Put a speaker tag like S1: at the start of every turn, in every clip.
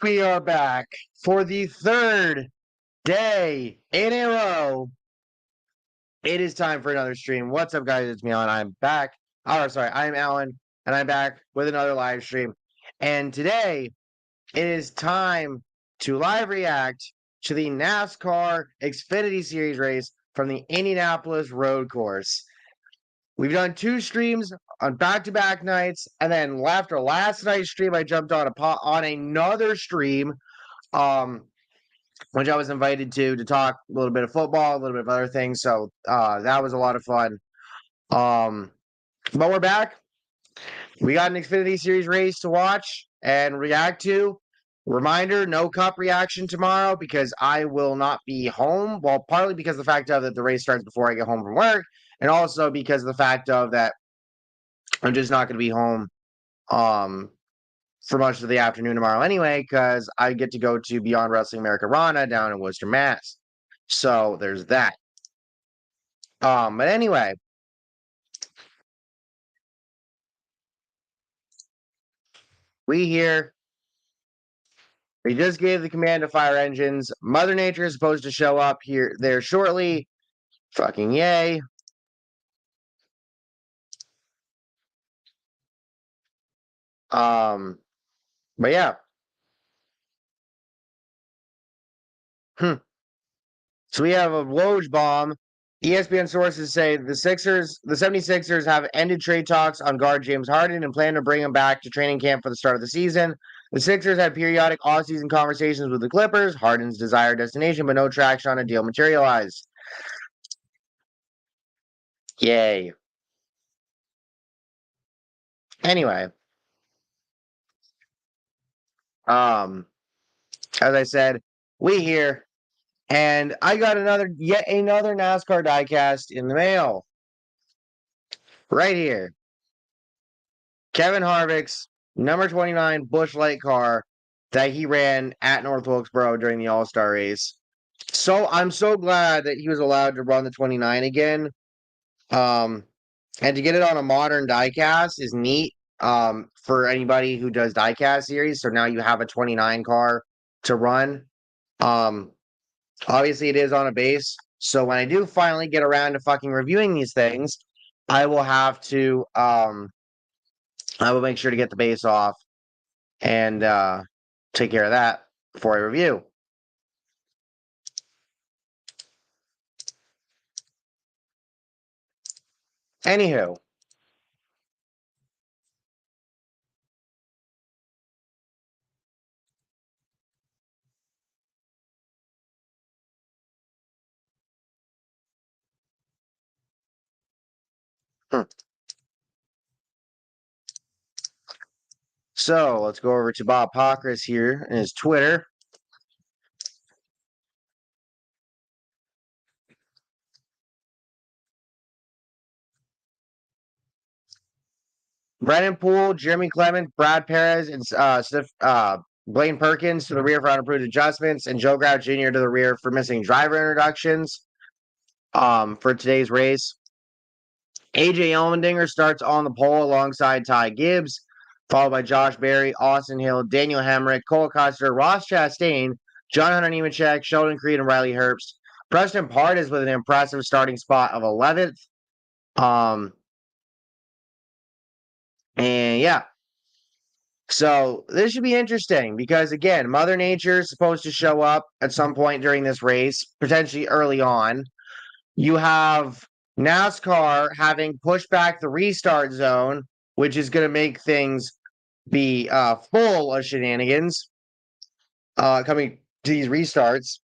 S1: We are back for the third day in a row. It is time for another stream. What's up, guys? It's me, Alan. I'm back. Oh, sorry. I'm Alan, and I'm back with another live stream. And today, it is time to live react to the NASCAR Xfinity Series race from the Indianapolis road course. We've done 2 streams on back-to-back nights, and then after last night's stream, I jumped on another stream. Which I was invited to talk a little bit of football, a little bit of other things. So that was a lot of fun. But we're back. We got an Xfinity Series race to watch and react to. Reminder, no cup reaction tomorrow because I will not be home. Well, partly because of the fact of that the race starts before I get home from work, and also because of the fact of that I'm just not going to be home for much of the afternoon tomorrow anyway, because I get to go to Beyond Wrestling America Rana down in Worcester, Mass. So there's that. But anyway, we just gave the command to fire engines. Mother Nature is supposed to show up there shortly. Fucking yay. But yeah. So we have a Woj bomb. ESPN sources say the 76ers have ended trade talks on guard James Harden and plan to bring him back to training camp for the start of the season. The Sixers had periodic off-season conversations with the Clippers, Harden's desired destination, but no traction on a deal materialized. Yay. Anyway, as I said, we here, and I got yet another NASCAR diecast in the mail. Right here. Kevin Harvick's number 29 Busch Light car that he ran at North Wilkesboro during the All-Star race. So I'm so glad that he was allowed to run the 29 again. And to get it on a modern diecast is neat. For anybody who does diecast series. So now you have a 29 car to run. Obviously it is on a base. So when I do finally get around to fucking reviewing these things, I will have to I will make sure to get the base off and take care of that before I review. Anywho. So let's go over to Bob Pockrass here and his Twitter. Brennan Poole, Jeremy Clement, Brad Perez, and Blaine Perkins to the rear for unapproved adjustments, and Joe Grau Jr. to the rear for missing driver introductions for today's race. AJ Allmendinger starts on the pole alongside Ty Gibbs, followed by Josh Berry, Austin Hill, Daniel Hemrick, Cole Custer, Ross Chastain, John Hunter Nemechek, Sheldon Creed, and Riley Herbst. Preston Part is with an impressive starting spot of 11th. And yeah. So this should be interesting because, again, Mother Nature is supposed to show up at some point during this race, potentially early on. You have NASCAR having pushed back the restart zone, which is going to make things be full of shenanigans coming to these restarts.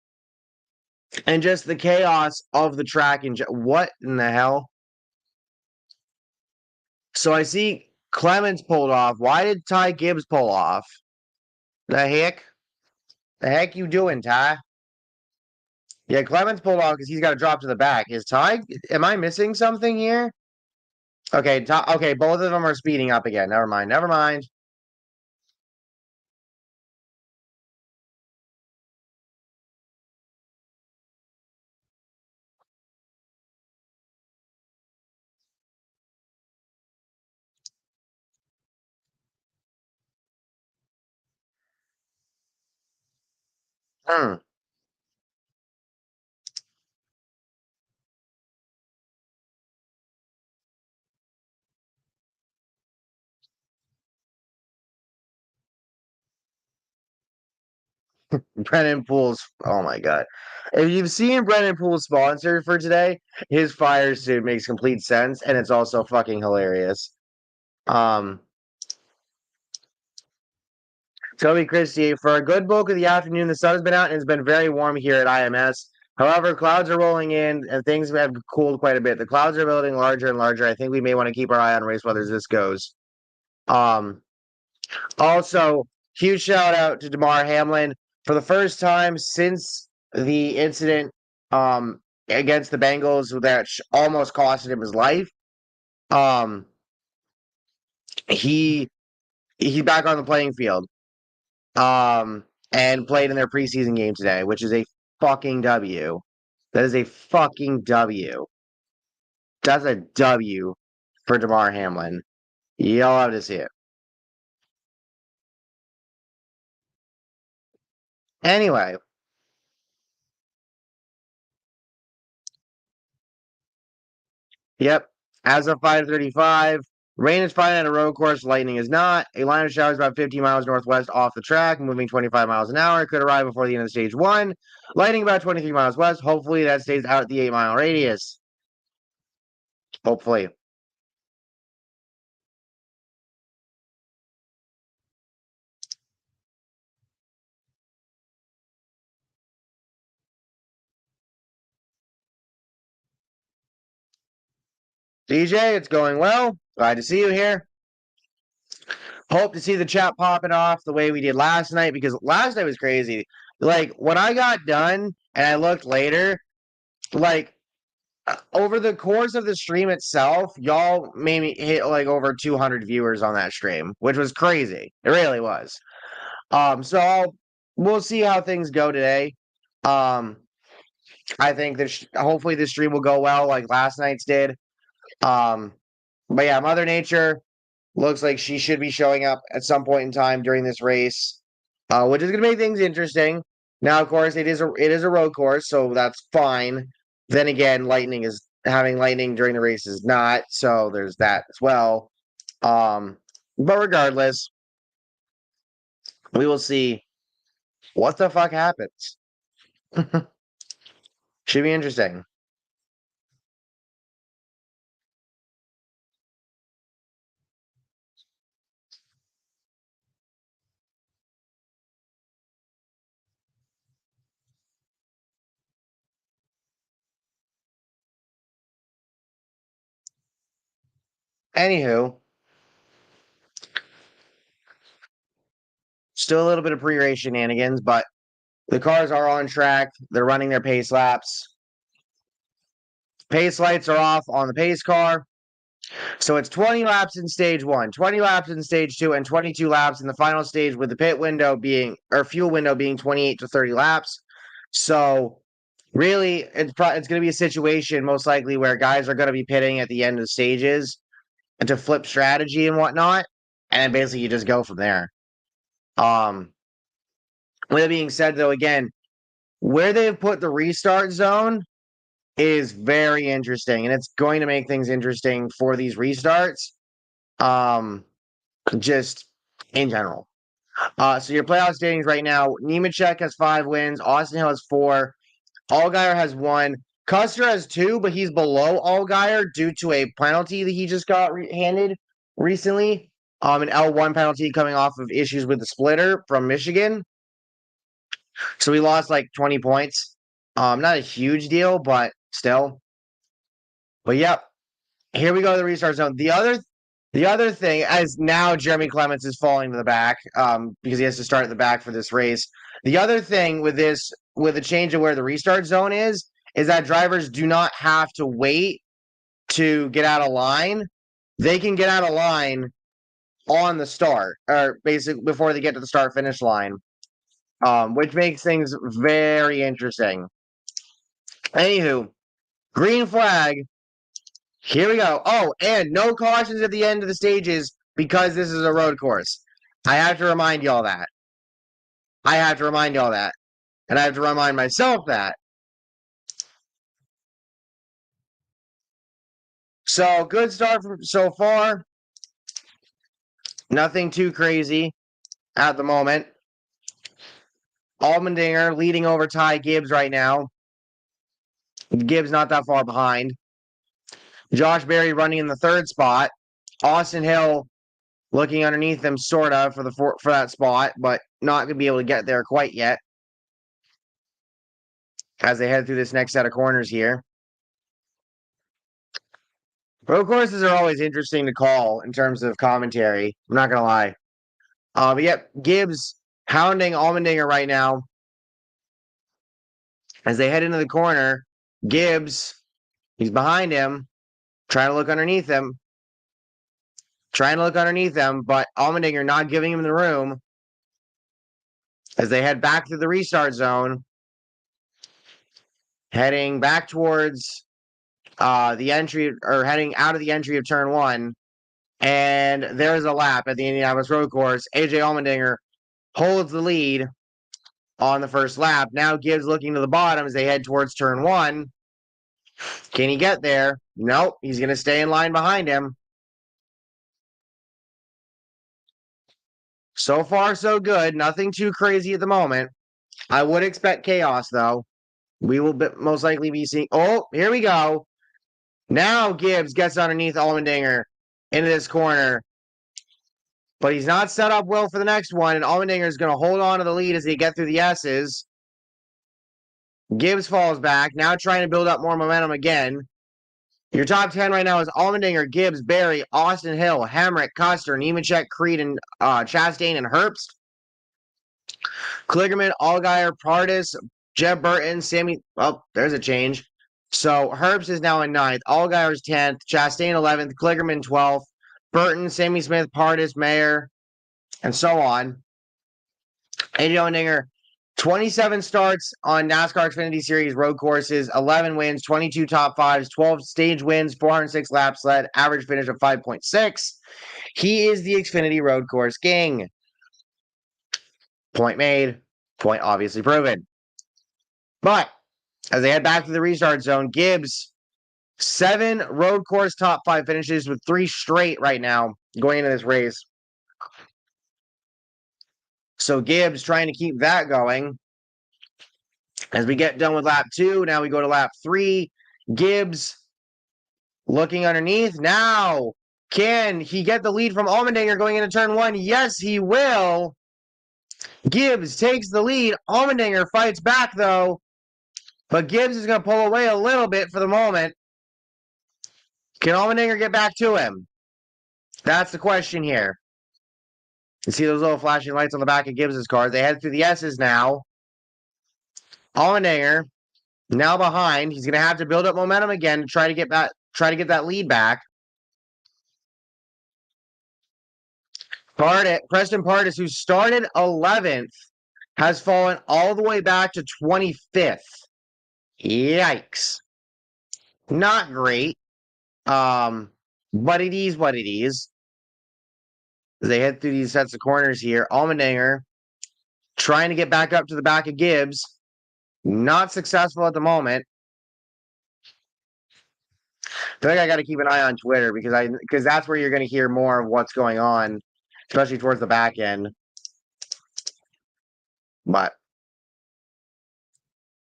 S1: And just the chaos of the track. What in the hell? So I see Clemens pulled off. Why did Ty Gibbs pull off? The heck? The heck you doing, Ty? Yeah, Clemens pulled off because he's got to drop to the back. Is Ty? Am I missing something here? Okay, okay, both of them are speeding up again. Never mind. Never mind. Hmm. Brennan Poole's. Oh my god! If you've seen Brennan Poole's sponsor for today, his fire suit makes complete sense, and it's also fucking hilarious. Um, Toby Christie, for a good bulk of the afternoon, the sun has been out and it's been very warm here at IMS. However, clouds are rolling in and things have cooled quite a bit. The clouds are building larger and larger. I think we may want to keep our eye on race weather as this goes. Um, Also, huge shout out to Damar Hamlin for the first time since the incident against the Bengals that almost costed him his life. Um, he he's back on the playing field. And played in their preseason game today, which is a fucking W. That is a fucking W. That's a W for Damar Hamlin. You'll have to see it. Anyway, yep. As of 5:35, rain is fine at a road course. Lightning is not. A line of showers about 50 miles northwest off the track, moving 25 miles an hour. Could arrive before the end of stage one. Lightning about 23 miles west. Hopefully that stays out the 8-mile radius. Hopefully. DJ, it's going well. Glad to see you here. Hope to see the chat popping off the way we did last night because last night was crazy. Like when I got done and I looked later, like over the course of the stream itself, y'all made me hit like over 200 viewers on that stream, which was crazy. It really was. We'll see how things go today. Um, I think that hopefully this stream will go well, like last night's did. Um, but yeah, Mother Nature looks like she should be showing up at some point in time during this race, which is going to make things interesting. Now, of course, it is a road course, so that's fine. Then again, lightning is having lightning during the race is not, so there's that as well. But regardless, we will see what the fuck happens. Should be interesting. Anywho, still a little bit of pre-race shenanigans, but the cars are on track. They're running their pace laps. Pace lights are off on the pace car. So it's 20 laps in stage one, 20 laps in stage two, and 22 laps in the final stage with the pit window being, or fuel window being 28 to 30 laps. So really, it's going to be a situation most likely where guys are going to be pitting at the end of the stages and to flip strategy and whatnot. And then basically you just go from there. Um, with that being said, though, again, where they've put the restart zone is very interesting, and it's going to make things interesting for these restarts. Just in general. So your playoff standings right now: Nemechek has 5 wins, Austin Hill has 4, Allgaier has 1, Custer has 2, but he's below Allgaier due to a penalty that he just got handed recently. An L1 penalty coming off of issues with the splitter from Michigan. So he lost like 20 points. Not a huge deal, but still. But yep, here we go to the restart zone. The other thing, as now Jeremy Clements is falling to the back, because he has to start at the back for this race. The other thing with this, with the change of where the restart zone is that drivers do not have to wait to get out of line. They can get out of line on the start, or basically before they get to the start finish line, which makes things very interesting. Anywho, green flag. Here we go. Oh, and no cautions at the end of the stages because this is a road course. I have to remind y'all that. I have to remind y'all that. and I have to remind myself that. So, good start so far. Nothing too crazy at the moment. Allmendinger leading over Ty Gibbs right now. Gibbs not that far behind. Josh Berry running in the third spot. Austin Hill looking underneath them, sort of, for that spot, but not going to be able to get there quite yet as they head through this next set of corners here. Road courses are always interesting to call in terms of commentary. I'm not going to lie. But yep, Gibbs hounding Allmendinger right now as they head into the corner. Gibbs, he's behind him, trying to look underneath him. But Allmendinger not giving him the room as they head back to the restart zone, heading back towards the entry, or heading out of the entry of turn one. And there's a lap at the Indianapolis road course. AJ Allmendinger holds the lead on the first lap. Now Gibbs looking to the bottom as they head towards turn one. Can he get there? Nope. He's going to stay in line behind him. So far, so good. Nothing too crazy at the moment. I would expect chaos, though. We will most likely be seeing... Oh, here we go. Now Gibbs gets underneath Allmendinger into this corner. But he's not set up well for the next one, and Allmendinger is going to hold on to the lead as they get through the S's. Gibbs falls back, now trying to build up more momentum again. Your top 10 right now is Allmendinger, Gibbs, Berry, Austin Hill, Hemrick, Custer, Nemechek, Creed, and Chastain, and Herbst. Kligerman, Allgaier, Pardis, Jeb Burton, Sammy. Oh, there's a change. So Herbst is now in 9th. Allgaier is 10th. Chastain 11th. Kligerman 12th. Burton, Sammy Smith, Pardis, Mayer, and so on. AJ Allmendinger, 27 starts on NASCAR Xfinity Series road courses, 11 wins, 22 top fives, 12 stage wins, 406 laps led, average finish of 5.6. He is the Xfinity road course king. Point made, point obviously proven. But as they head back to the restart zone, Gibbs, 7 road course top 5 finishes with 3 straight right now going into this race. So Gibbs trying to keep that going. As we get done with lap 2, now we go to lap 3. Gibbs looking underneath. Now, can he get the lead from Allmendinger going into turn 1? Yes, he will. Gibbs takes the lead. Allmendinger fights back, though. But Gibbs is going to pull away a little bit for the moment. Can Allmendinger get back to him? That's the question here. You see those little flashing lights on the back of Gibbs's car. They head through the S's now. Allmendinger now behind. He's going to have to build up momentum again to try to get that lead back. Preston Pardis, who started 11th, has fallen all the way back to 25th. Yikes. Not great. But it is what it is. As they head through these sets of corners here, Allmendinger trying to get back up to the back of Gibbs. Not successful at the moment. I feel like I got to keep an eye on Twitter because that's where you're going to hear more of what's going on, especially towards the back end. But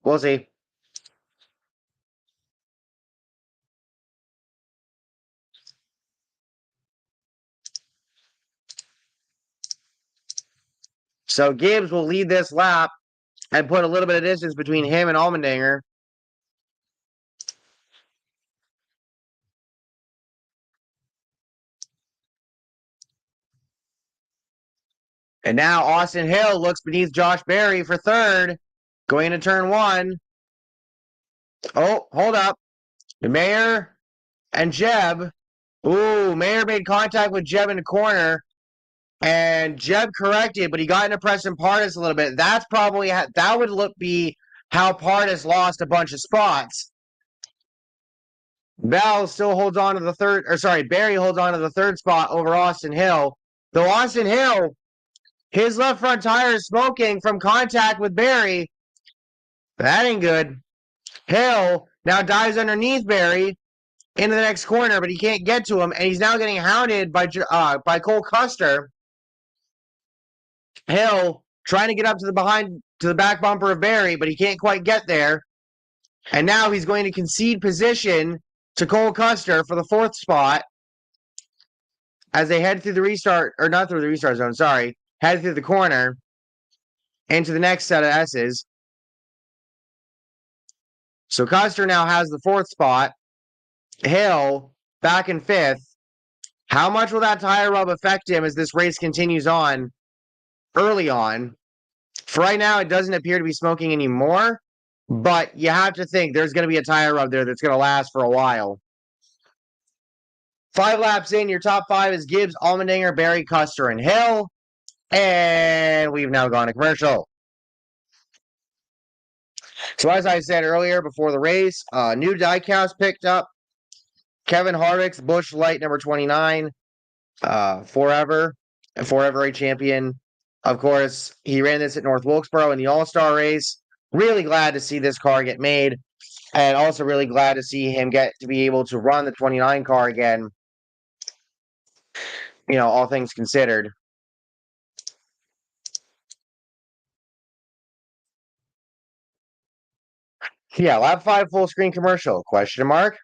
S1: we'll see. So Gibbs will lead this lap and put a little bit of distance between him and Allmendinger. And now Austin Hill looks beneath Josh Berry for third, going into turn 1. Oh, hold up. Mayer and Jeb. Ooh, Mayer made contact with Jeb in the corner. And Jeb corrected, but he got into Preston Pardis a little bit. That's probably that would be how Pardis lost a bunch of spots. Bell still holds on to the third, or sorry, Berry holds on to the third spot over Austin Hill. Though Austin Hill, his left front tire is smoking from contact with Berry. That ain't good. Hill now dives underneath Barry into the next corner, but he can't get to him, and he's now getting hounded by Cole Custer. Hill trying to get up to the back bumper of Barry, but he can't quite get there. And now he's going to concede position to Cole Custer for the fourth spot as they head through the restart, or not through the restart zone, sorry, head through the corner into the next set of S's. So Custer now has the fourth spot. Hill back in fifth. How much will that tire rub affect him as this race continues on early on? For right now, it doesn't appear to be smoking anymore, but you have to think there's going to be a tire rub there that's going to last for a while. 5 laps in, your top 5 is Gibbs, Allmendinger, Barry, Custer, and Hill. And we've now gone to commercial. So as I said earlier before the race, new diecast picked up. Kevin Harvick's Busch Light number 29. Forever a champion. Of course, he ran this at North Wilkesboro in the All-Star race. Really glad to see this car get made. And also really glad to see him get to be able to run the 29 car again. You know, all things considered. Yeah, lap 5 full screen commercial. Question mark?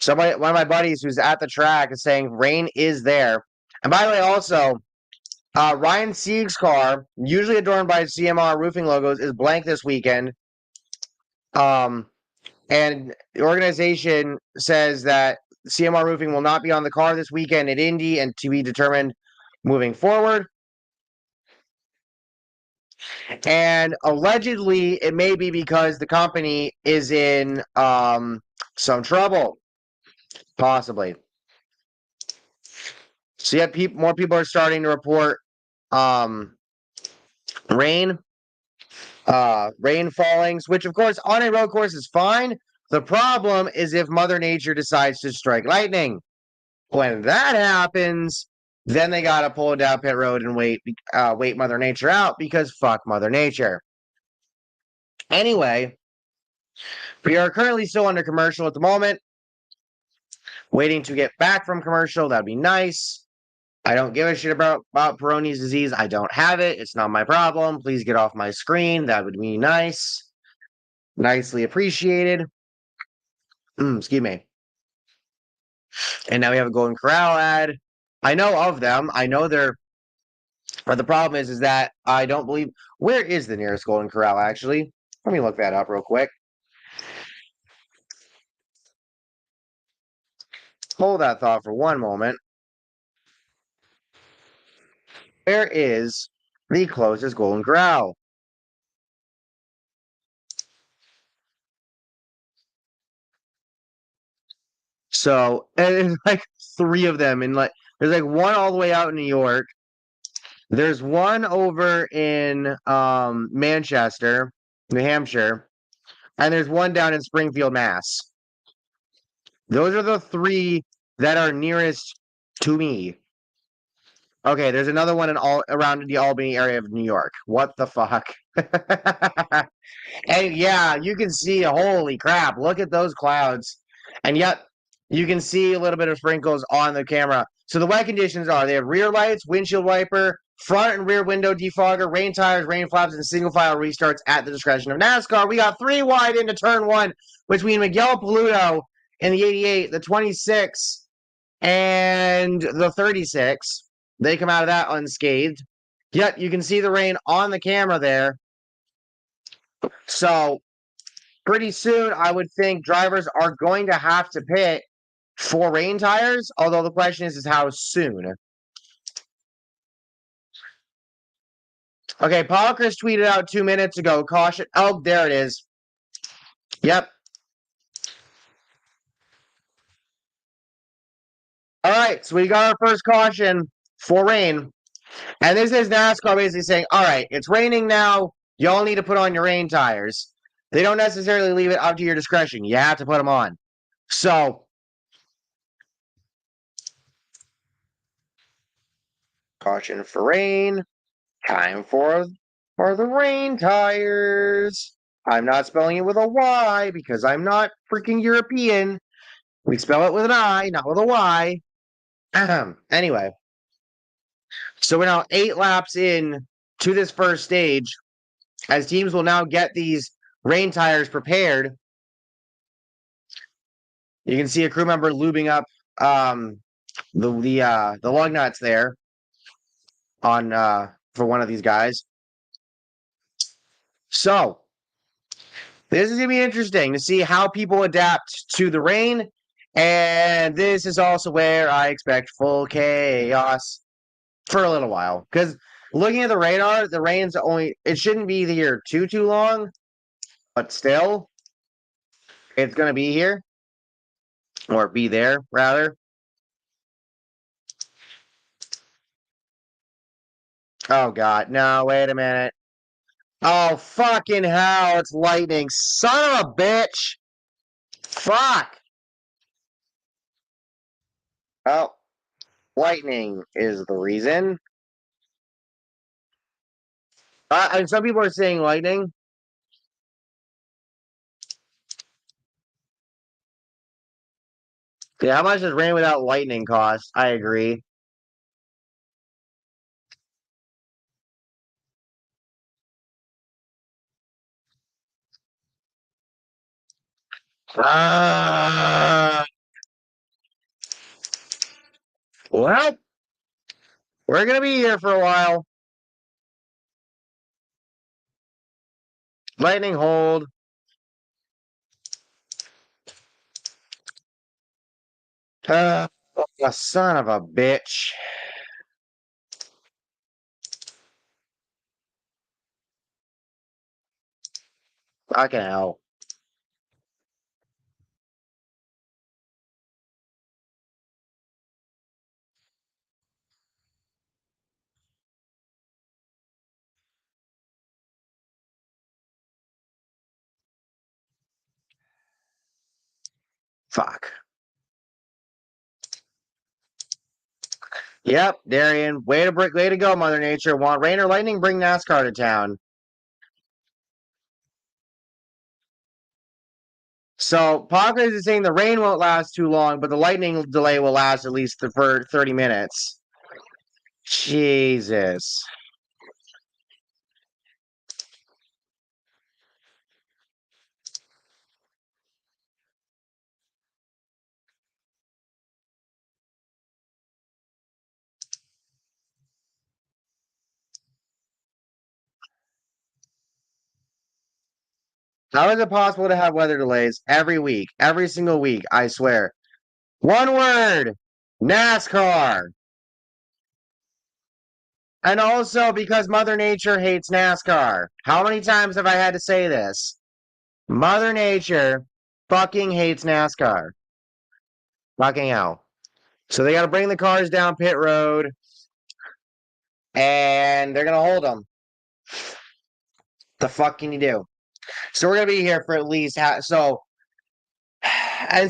S1: One of my buddies who's at the track is saying rain is there. And by the way, also, Ryan Sieg's car, usually adorned by CMR roofing logos, is blank this weekend. And the organization says that CMR Roofing will not be on the car this weekend at Indy and to be determined moving forward. And allegedly, it may be because the company is in some trouble, possibly. So yeah, more people are starting to report rain fallings, which of course on a road course is fine. The problem is if Mother Nature decides to strike lightning. When that happens, then they gotta pull down pit road and wait Mother Nature out because fuck Mother Nature. Anyway, we are currently still under commercial at the moment. Waiting to get back from commercial. That'd be nice. I don't give a shit about Peyronie's disease. I don't have it. It's not my problem. Please get off my screen. That would be nice. Nicely appreciated. Excuse me. And now we have a Golden Corral ad. I know of them. I know they're. But the problem is that I don't believe. Where is the nearest Golden Corral, actually? Let me look that up real quick. Hold that thought for one moment. Where is the closest Golden Corral? So, and there's like 3 of them, and like there's like one all the way out in New York. There's one over in Manchester, New Hampshire, and there's one down in Springfield, Mass. Those are the 3 that are nearest to me. Okay, there's another one in all around the Albany area of New York. What the fuck? And yeah, you can see, holy crap, look at those clouds. And yet, you can see a little bit of sprinkles on the camera. So the wet conditions are they have rear lights, windshield wiper, front and rear window defogger, rain tires, rain flaps, and single file restarts at the discretion of NASCAR. We got 3 wide into turn 1 between Miguel Paludo in the 88, the 26, and the 36. They come out of that unscathed. Yet you can see the rain on the camera there. So pretty soon, I would think drivers are going to have to pit for rain tires. Although the question is how soon. Okay, Paul Chris tweeted out 2 minutes ago. Caution. Oh, there it is. Yep. All right, so we got our first caution for rain. And this is NASCAR basically saying, all right, it's raining now. Y'all need to put on your rain tires. They don't necessarily leave it up to your discretion. You have to put them on. So, caution for rain. Time for the rain tires. I'm not spelling it with a Y because I'm not freaking European. We spell it with an I, not with a Y. Anyway, so we're now 8 laps in to this first stage as teams will now get these rain tires prepared. You can see a crew member lubing up um, the lug nuts there on for one of these guys. So this is gonna be interesting to see how people adapt to the rain, and this is also where I expect full chaos for a little while. Because looking at the radar, the rain's only it shouldn't be here too long, but still, it's gonna be here or be there rather. Oh God, no! Wait a minute. Oh fucking hell! It's lightning, son of a bitch! Fuck! Oh, lightning is the reason. And some people are saying lightning. Yeah, how much does rain without lightning cost? I agree. Uh, well, we're gonna be here for a while. Lightning hold. Uh, oh, son of a bitch. Fucking hell. Fuck. Yep, Darian. Way to go, Mother Nature. Want rain or lightning? Bring NASCAR to town. So Pocket is saying the rain won't last too long, but the lightning delay will last at least for 30 minutes. Jesus. How is it possible to have weather delays every week, every single week? I swear. One word NASCAR. And also because Mother Nature hates NASCAR. How many times have I had to say this? Mother Nature fucking hates NASCAR. Fucking hell. So they got to bring the cars down pit road and they're going to hold them. The fuck can you do? So we're going to be here for at least and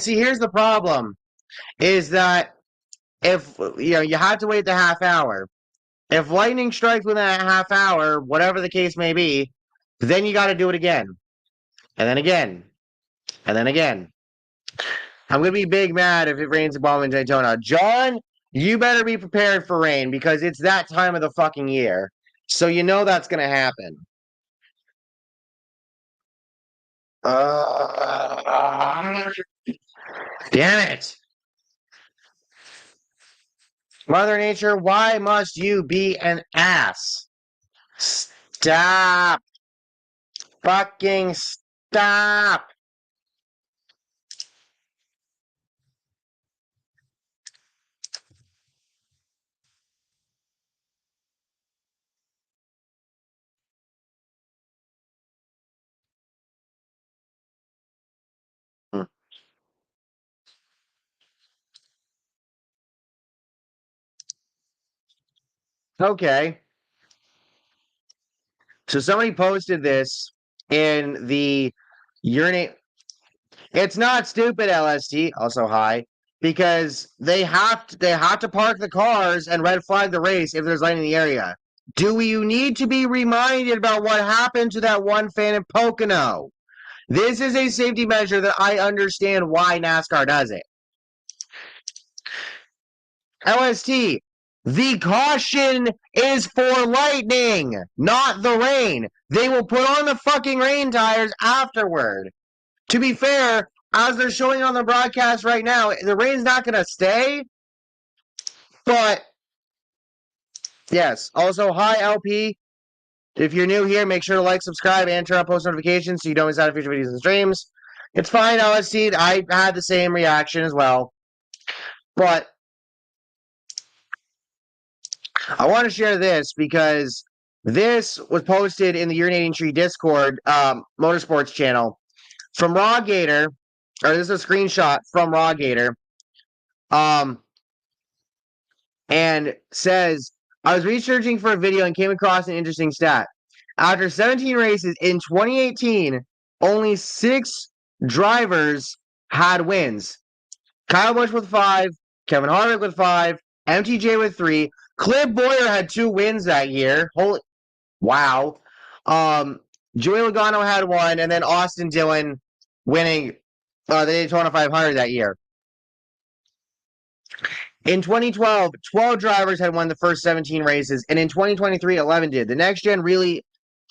S1: see, here's the problem is that if, you have to wait the half hour. If lightning strikes within a half hour, whatever the case may be, then you got to do it again. And then again. And then again. I'm going to be big mad if it rains a bomb in Daytona. John, you better be prepared for rain because it's that time of the fucking year. So you know that's going to happen. Uh, damn it. Mother Nature, why must you be an ass? Stop. Fucking stop. Hmm. Okay. So somebody posted this in the urinate. It's not stupid, LST. Also, hi, because they have to park the cars and red flag the race if there's light in the area. Do you need to be reminded about what happened to that one fan in Pocono? This is a safety measure that I understand why NASCAR does it. LST, the caution is for lightning, not the rain. They will put on the fucking rain tires afterward. To be fair, as they're showing on the broadcast right now, the rain's not going to stay. But yes, also, hi, LP. If you're new here, make sure to like, subscribe, and turn on post notifications so you don't miss out on future videos and streams. It's fine, LST. I had the same reaction as well. But I want to share this because this was posted in the Urinating Tree Discord motorsports channel from Raw Gator, or this is a screenshot from Raw Gator, and says, I was researching for a video and came across an interesting stat. After 17 races in 2018, only 6 drivers had wins. Kyle Busch with 5, Kevin Harvick with 5, MTJ with 3. Cliff Boyer had 2 wins that year. Holy wow. Joey Logano had 1, and then Austin Dillon winning the Daytona 500 that year. In 2012, 12 drivers had won the first 17 races, and in 2023, 11 did. The next gen really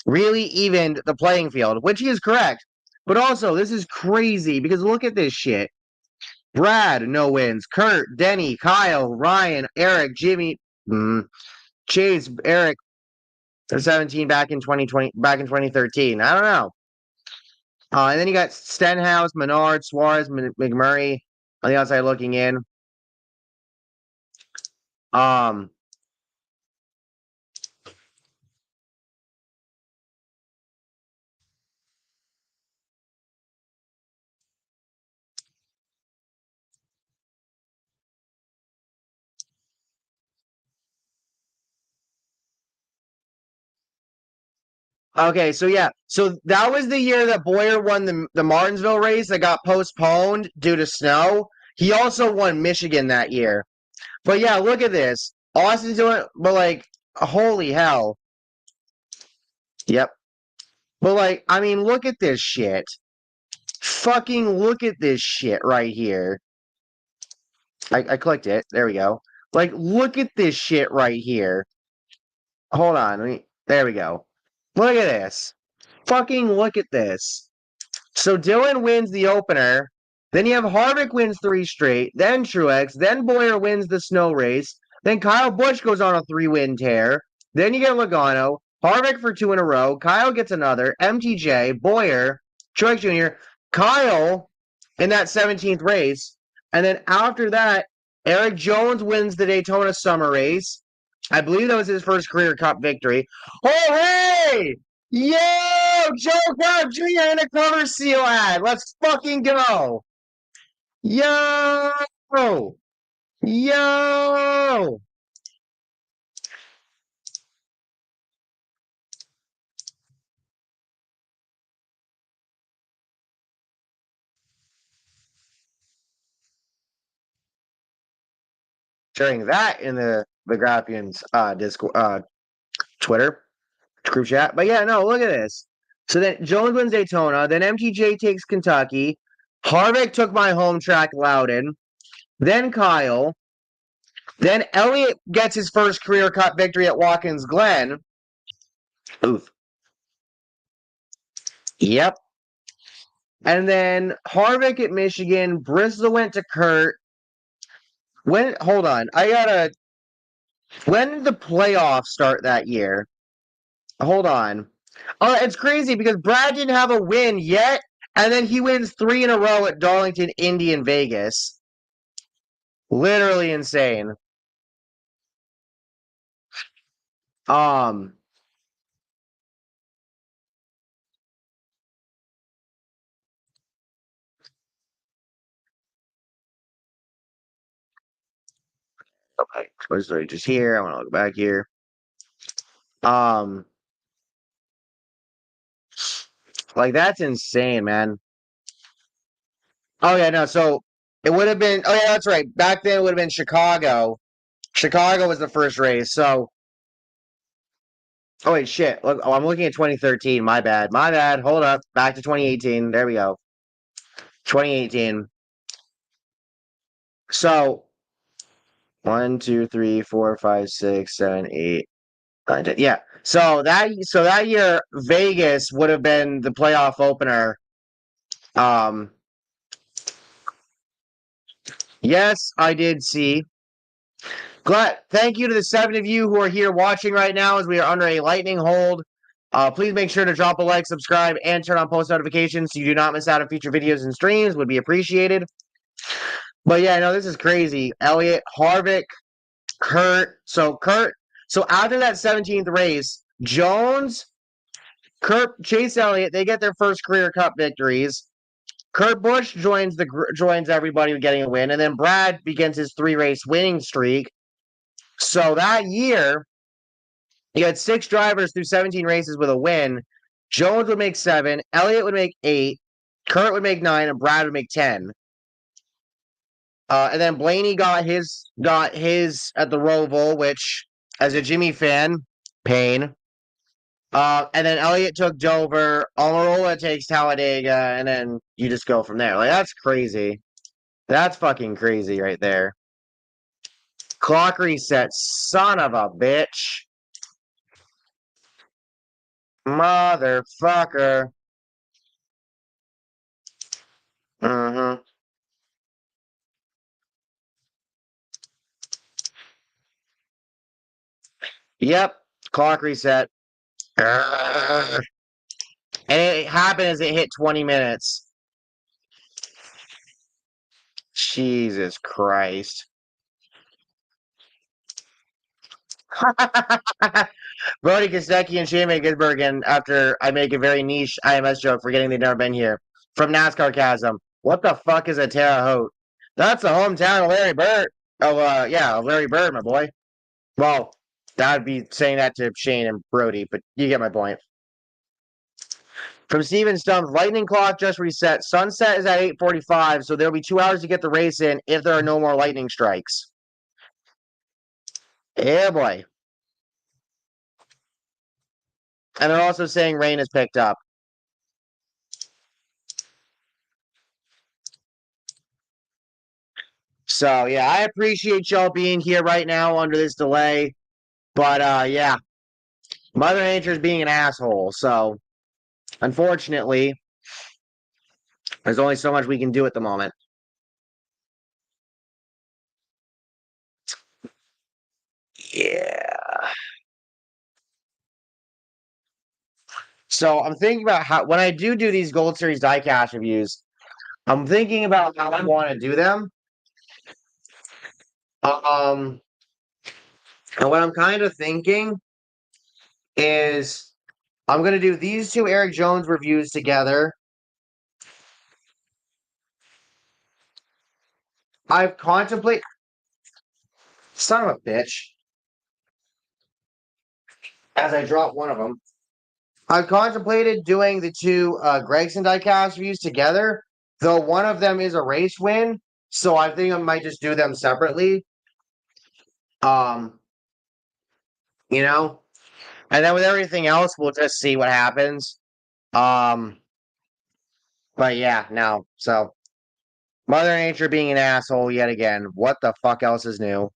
S1: evened the playing field, which he is correct. But also, this is crazy because look at this shit. Brad, no wins. Kurt, Denny, Kyle, Ryan, Eric, Jimmy, Chase, Eric, 17 back in 2020, back in 2013. I don't know. And then you got Stenhouse, Menard, Suarez, McMurray on the outside looking in. Um, Okay, so yeah, so that was the year that Boyer won the Martinsville race that got postponed due to snow. He also won Michigan that year. But yeah, look at this. Austin's doing, but like, holy hell. Yep. But like, I mean, look at this shit. Fucking look at this shit right here. I clicked it. There we go. Like, look at this shit right here. Hold on. There we go. Look at this. Fucking look at this. So Dillon wins the opener. Then you have Harvick wins 3 straight. Then Truex. Then Boyer wins the snow race. Then Kyle Busch goes on a 3-win tear. Then you get Logano. Harvick for 2 in a row. Kyle gets another. MTJ, Boyer, Truex Jr., Kyle in that 17th race. And then after that, Eric Jones wins the Daytona Summer Race. I believe that was his first career Cup victory. Oh, hey! Yo, Joe Cobb Jr. in a cover seal ad. Let's fucking go. Yo, yo. Sharing that in the Graphians Discord, Twitter group chat. But yeah, no, look at this. So then Jones wins Daytona. Then MTJ takes Kentucky. Harvick took my home track, Loudon. Then Kyle. Then Elliott gets his first career Cup victory at Watkins Glen. Oof. Yep. And then Harvick at Michigan. Bristol went to Kurt. Hold on. When did the playoffs start that year? Hold on. It's crazy because Brad didn't have a win yet, and then he wins 3 in a row at Darlington, Indy, and Vegas. Literally insane. Um, okay. Just here. I want to look back here. Um, like that's insane, man. Oh yeah, no. So it would have been. Oh yeah, that's right. Back then it would have been Chicago. Chicago was the first race. So oh wait, shit. Look, oh, I'm looking at 2013. My bad. My bad. Hold up. Back to 2018. There we go. 2018. So one, two, three, four, five, six, seven, eight, nine, 10. Yeah. So that year Vegas would have been the playoff opener. Um, yes, I did see. Glad. Thank you to the 7 of you who are here watching right now as we are under a lightning hold. Please make sure to drop a like, subscribe, and turn on post notifications so you do not miss out on future videos and streams. Would be appreciated. But yeah, no, this is crazy. Elliott, Harvick, Kurt. So after that 17th race, Jones, Kurt, Chase Elliott, they get their first career Cup victories. Kurt Busch joins everybody getting a win, and then Brad begins his 3 race winning streak. So that year, you had 6 drivers through 17 races with a win. Jones would make 7, Elliott would make 8, Kurt would make 9, and Brad would make 10. And then Blaney got his at the Roval, which, as a Jimmy fan, pain. And then Elliott took Dover, Almirola takes Talladega, and then you just go from there. Like that's crazy. That's fucking crazy right there. Clock reset, son of a bitch, motherfucker. Mm-hmm. Yep. Clock reset. And it happened as it hit 20 minutes. Jesus Christ. Brody Kostecki and Shane Gisbergen after I make a very niche IMS joke forgetting they've never been here. From NASCAR Chasm. What the fuck is a Terre Haute? That's the hometown of Larry Bird. Of Larry Bird, my boy. Well, that'd be saying that to Shane and Brody, but you get my point. From Steven Stumpf, lightning clock just reset. Sunset is at 8:45, so there'll be 2 hours to get the race in if there are no more lightning strikes. Yeah, boy. And they're also saying rain is picked up. So yeah, I appreciate y'all being here right now under this delay. But yeah, Mother Nature's being an asshole. So unfortunately, there's only so much we can do at the moment. Yeah. So I'm thinking about how when I do these Gold Series diecast reviews, I'm thinking about how I want to do them. Um, and what I'm kind of thinking is I'm gonna do these 2 Eric Jones reviews together. I've contemplated, son of a bitch, as I drop one of them. I've contemplated doing the 2 Gregson diecast reviews together, though one of them is a race win, so I think I might just do them separately. Um, you know, and then with everything else, we'll just see what happens. Um, but yeah, no. So Mother Nature being an asshole yet again. What the fuck else is new?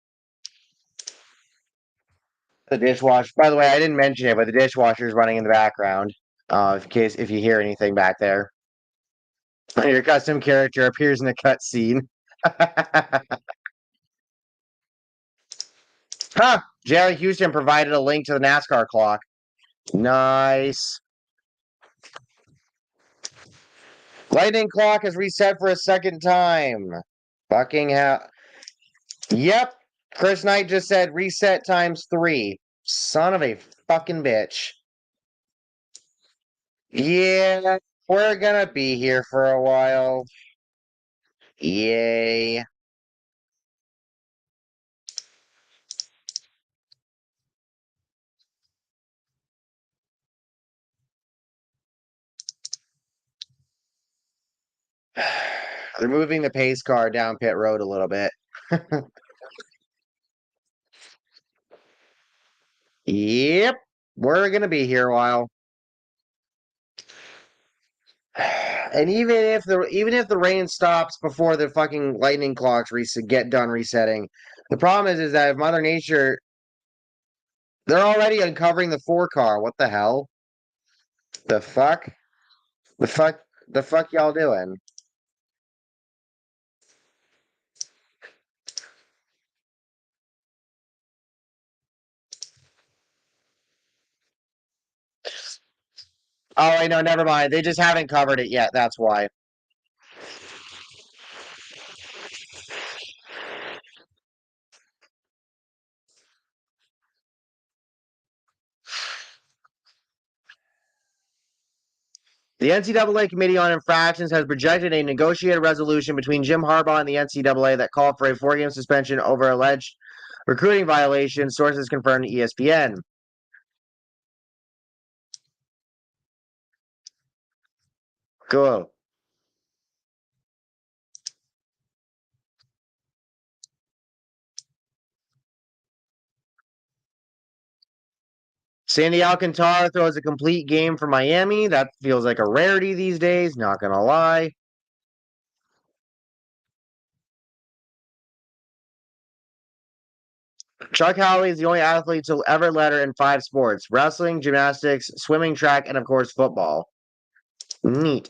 S1: The dishwasher. By the way, I didn't mention it, but the dishwasher is running in the background. In case if you hear anything back there, your custom character appears in the cutscene. Huh. Jerry Houston provided a link to the NASCAR clock. Nice. Lightning clock is reset for a second time. Fucking hell. Yep. Chris Knight just said reset times 3. Son of a fucking bitch. Yeah, we're gonna be here for a while. Yay. They're moving the pace car down pit road a little bit. Yep. We're gonna be here a while. And even if the rain stops before the fucking lightning clocks get done resetting, the problem is that if Mother Nature, they're already uncovering the 4 car. What the hell? The fuck? The fuck? The fuck y'all doing? Oh, I know. Never mind. They just haven't covered it yet. That's why. The NCAA Committee on Infractions has projected a negotiated resolution between Jim Harbaugh and the NCAA that called for a 4-game suspension over alleged recruiting violations. Sources confirmed to ESPN. Cool. Sandy Alcantara throws a complete game for Miami. That feels like a rarity these days, not going to lie. Chuck Howley is the only athlete to ever letter in 5 sports: wrestling, gymnastics, swimming, track, and of course, football. Neat.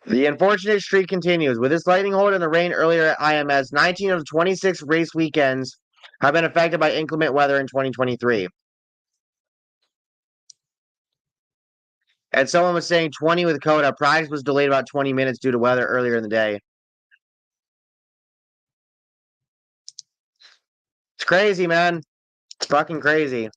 S1: The unfortunate streak continues. With this lightning hold and the rain earlier at IMS, 19 of 26 race weekends have been affected by inclement weather in 2023. And someone was saying 20 with Coda. Practice was delayed about 20 minutes due to weather earlier in the day. It's crazy, man. It's fucking crazy.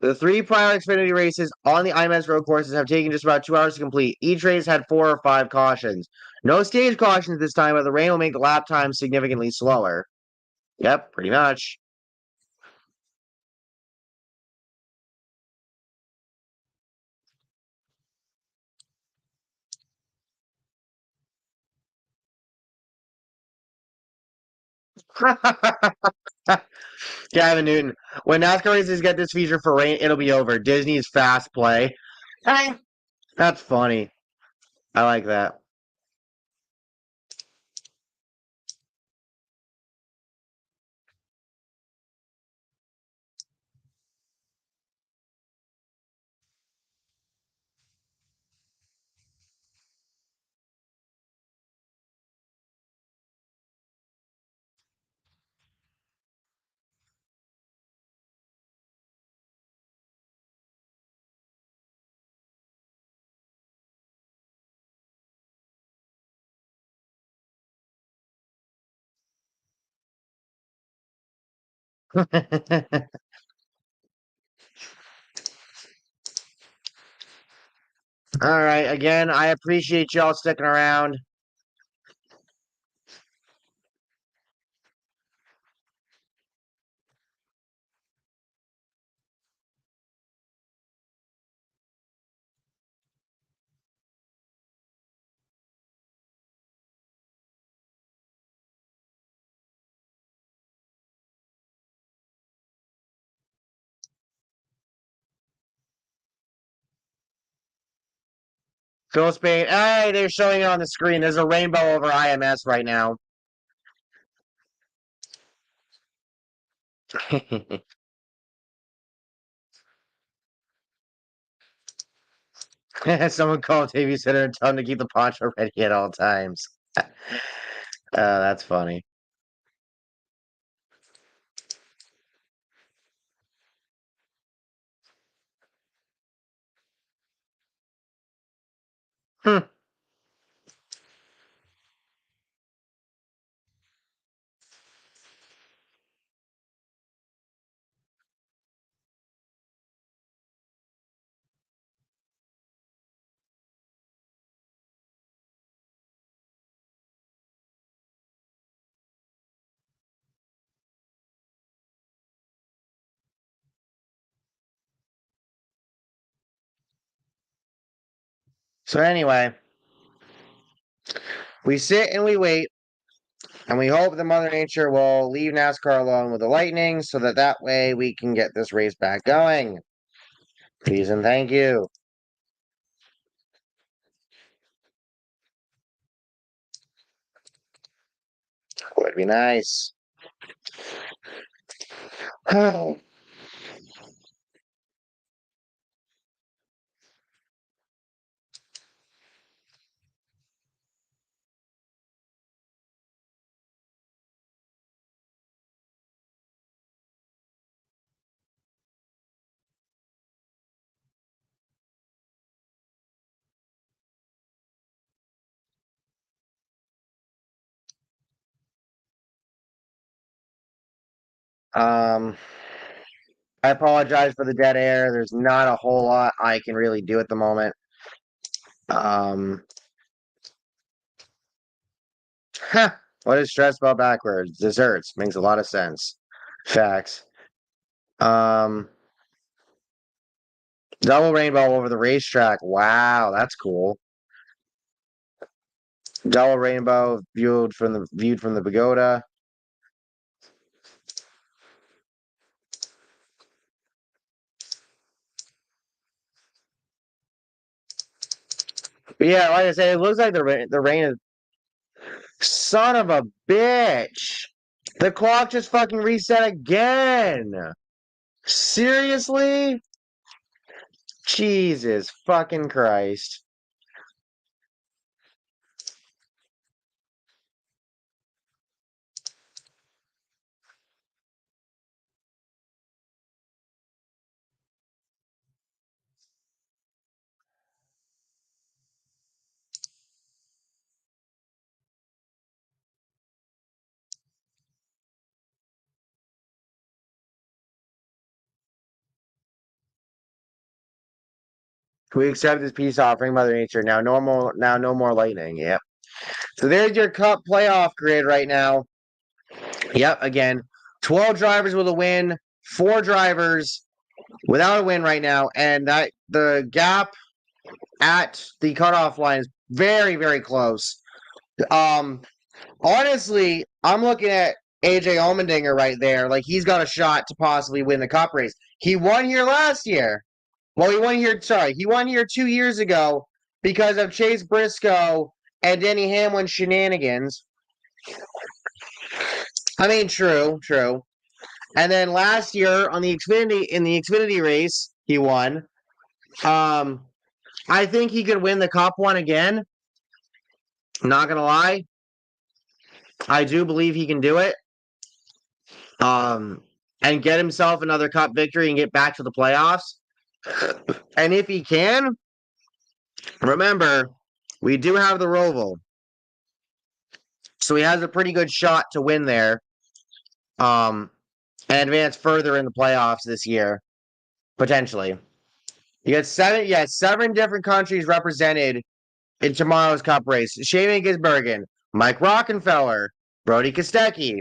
S1: The 3 prior Xfinity races on the IMS road courses have taken just about 2 hours to complete. Each race had 4 or 5 cautions. No stage cautions this time, but the rain will make the lap time significantly slower. Yep, pretty much. Gavin Newton. When NASCAR races get this feature for rain, it'll be over. Disney's Fast Play. Hey, that's funny. I like that. All right. Again, I appreciate y'all sticking around. Phil Spain. Hey, they're showing it on the screen. There's a rainbow over IMS right now. Someone called TV center and tell them to keep the poncho ready at all times. That's funny. Hmm. So anyway, we sit and we wait, and we hope that Mother Nature will leave NASCAR alone with the Lightning, so that way we can get this race back going. Please and thank you. Would be nice. Um, I apologize for the dead air. There's not a whole lot I can really do at the moment. Um, what is stress spelled backwards? Desserts makes a lot of sense. Facts. Um, double rainbow over the racetrack. Wow, that's cool. Double rainbow viewed from the pagoda. But yeah, like I said, it looks like the rain is son of a bitch. The clock just fucking reset again. Seriously? Jesus fucking Christ. We accept this peace offering, Mother Nature. Now no more lightning. Yep. So there's your cup playoff grid right now. Yep, again. 12 drivers with a win, 4 drivers without a win right now, and that the gap at the cutoff line is very, very close. Um, honestly, I'm looking at AJ Allmendinger right there. Like he's got a shot to possibly win the cup race. He won here last year. Well, he won here 2 years ago because of Chase Briscoe and Denny Hamlin shenanigans. I mean, true. And then last year on the Xfinity race, he won. Um, I think he could win the Cup one again. Not gonna lie, I do believe he can do it. And get himself another Cup victory and get back to the playoffs. And if he can, remember, we do have the Roval, so he has a pretty good shot to win there. And advance further in the playoffs this year, potentially. You got seven different countries represented in tomorrow's Cup race. Shane Gisbergen, Mike Rockenfeller, Brody Kostecki,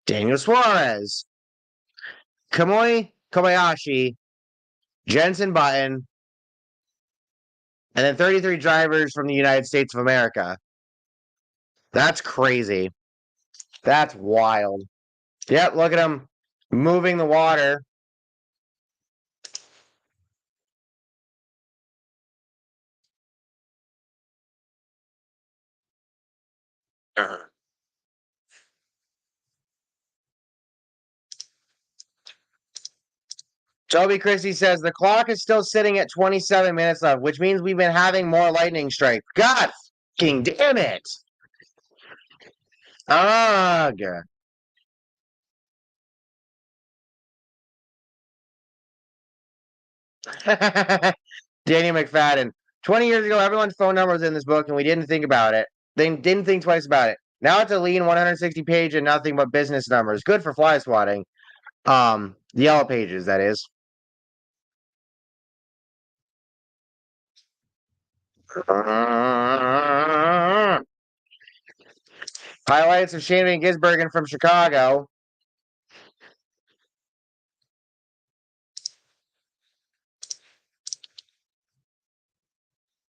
S1: Daniel Suarez, Kamui Kobayashi, Jensen Button, and then 33 drivers from the United States of America. That's crazy. That's wild. Yep, look at him moving the water. Toby Christie says the clock is still sitting at 27 minutes left, which means we've been having more lightning strikes. God fucking damn it. Ugh. Danny McFadden. 20 years ago, everyone's phone number was in this book, and we didn't think about it. They didn't think twice about it. Now it's a lean 160 page and nothing but business numbers. Good for fly swatting. The yellow pages, that is. Highlights of Shane Gisbergen from Chicago.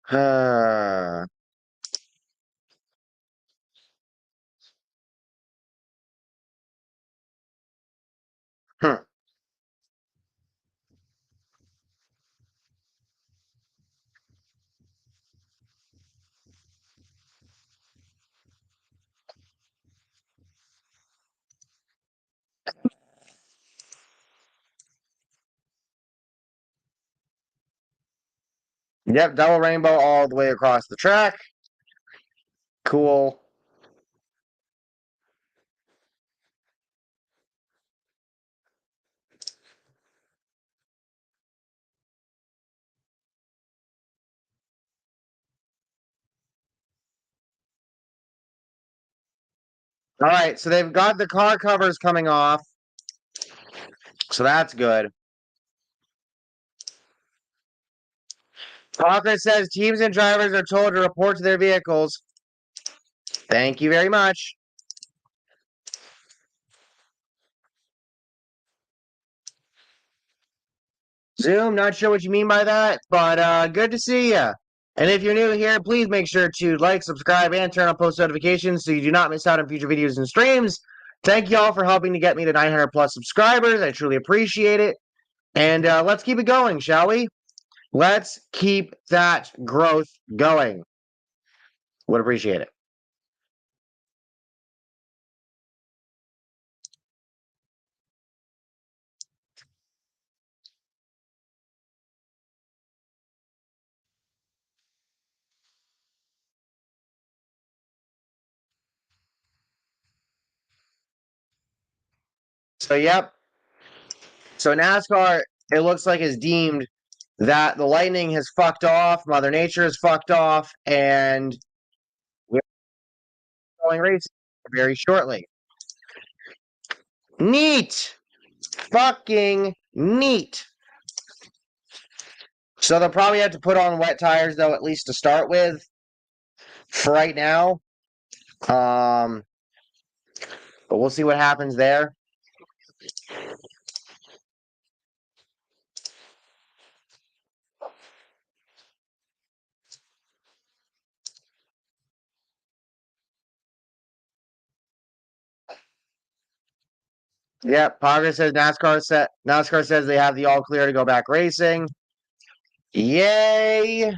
S1: Uh, hmm. Yep, double rainbow all the way across the track. Cool. All right, so they've got the car covers coming off. So that's good. Parker says teams and drivers are told to report to their vehicles. Thank you very much. Zoom, not sure what you mean by that, but good to see you. And if you're new here, please make sure to like, subscribe, and turn on post notifications so you do not miss out on future videos and streams. Thank you all for helping to get me to 900 plus subscribers. I truly appreciate it. And let's keep it going, shall we? Let's keep that growth going. Would appreciate it. So, yep. So, NASCAR, it looks like, is deemed that the lightning has fucked off, Mother Nature has fucked off, and we're going racing very shortly. Neat. Fucking neat. So they'll probably have to put on wet tires, though, at least to start with, for right now. Um, but we'll see what happens there. Yep, Progress says NASCAR says they have the all clear to go back racing. Yay!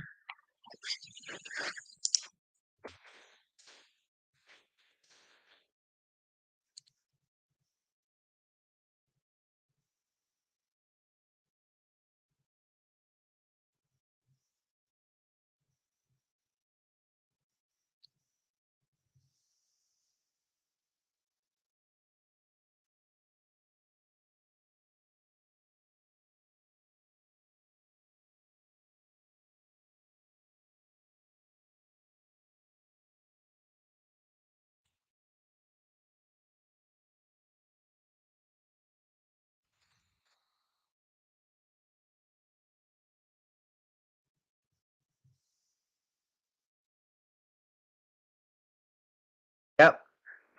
S1: Yep.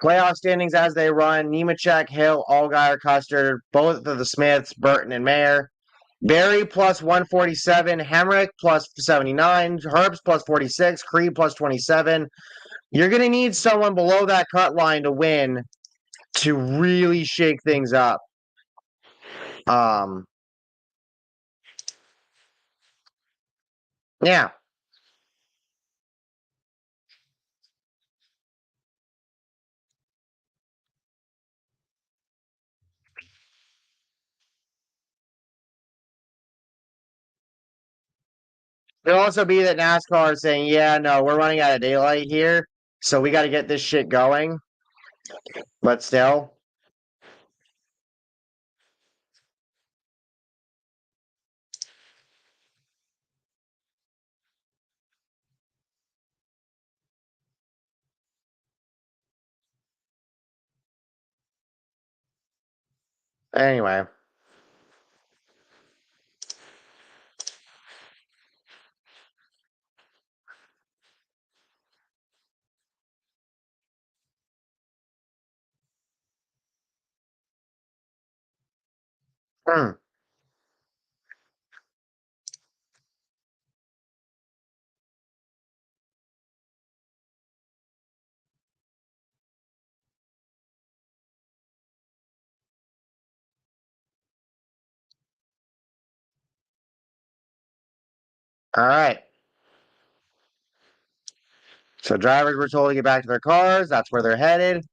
S1: Playoff standings as they run: Nemechek, Hill, Allgaier, Custer, both of the Smiths, Burton, and Mayer. Barry plus 147, Hemrick plus 79, Herbst plus 46, Creed plus 27. You're going to need someone below that cut line to win to really shake things up. Um, yeah. It'll also be that NASCAR is saying, yeah, no, we're running out of daylight here, so we got to get this shit going. But still, anyway. Hmm. All right. So drivers were told to get back to their cars. That's where they're headed.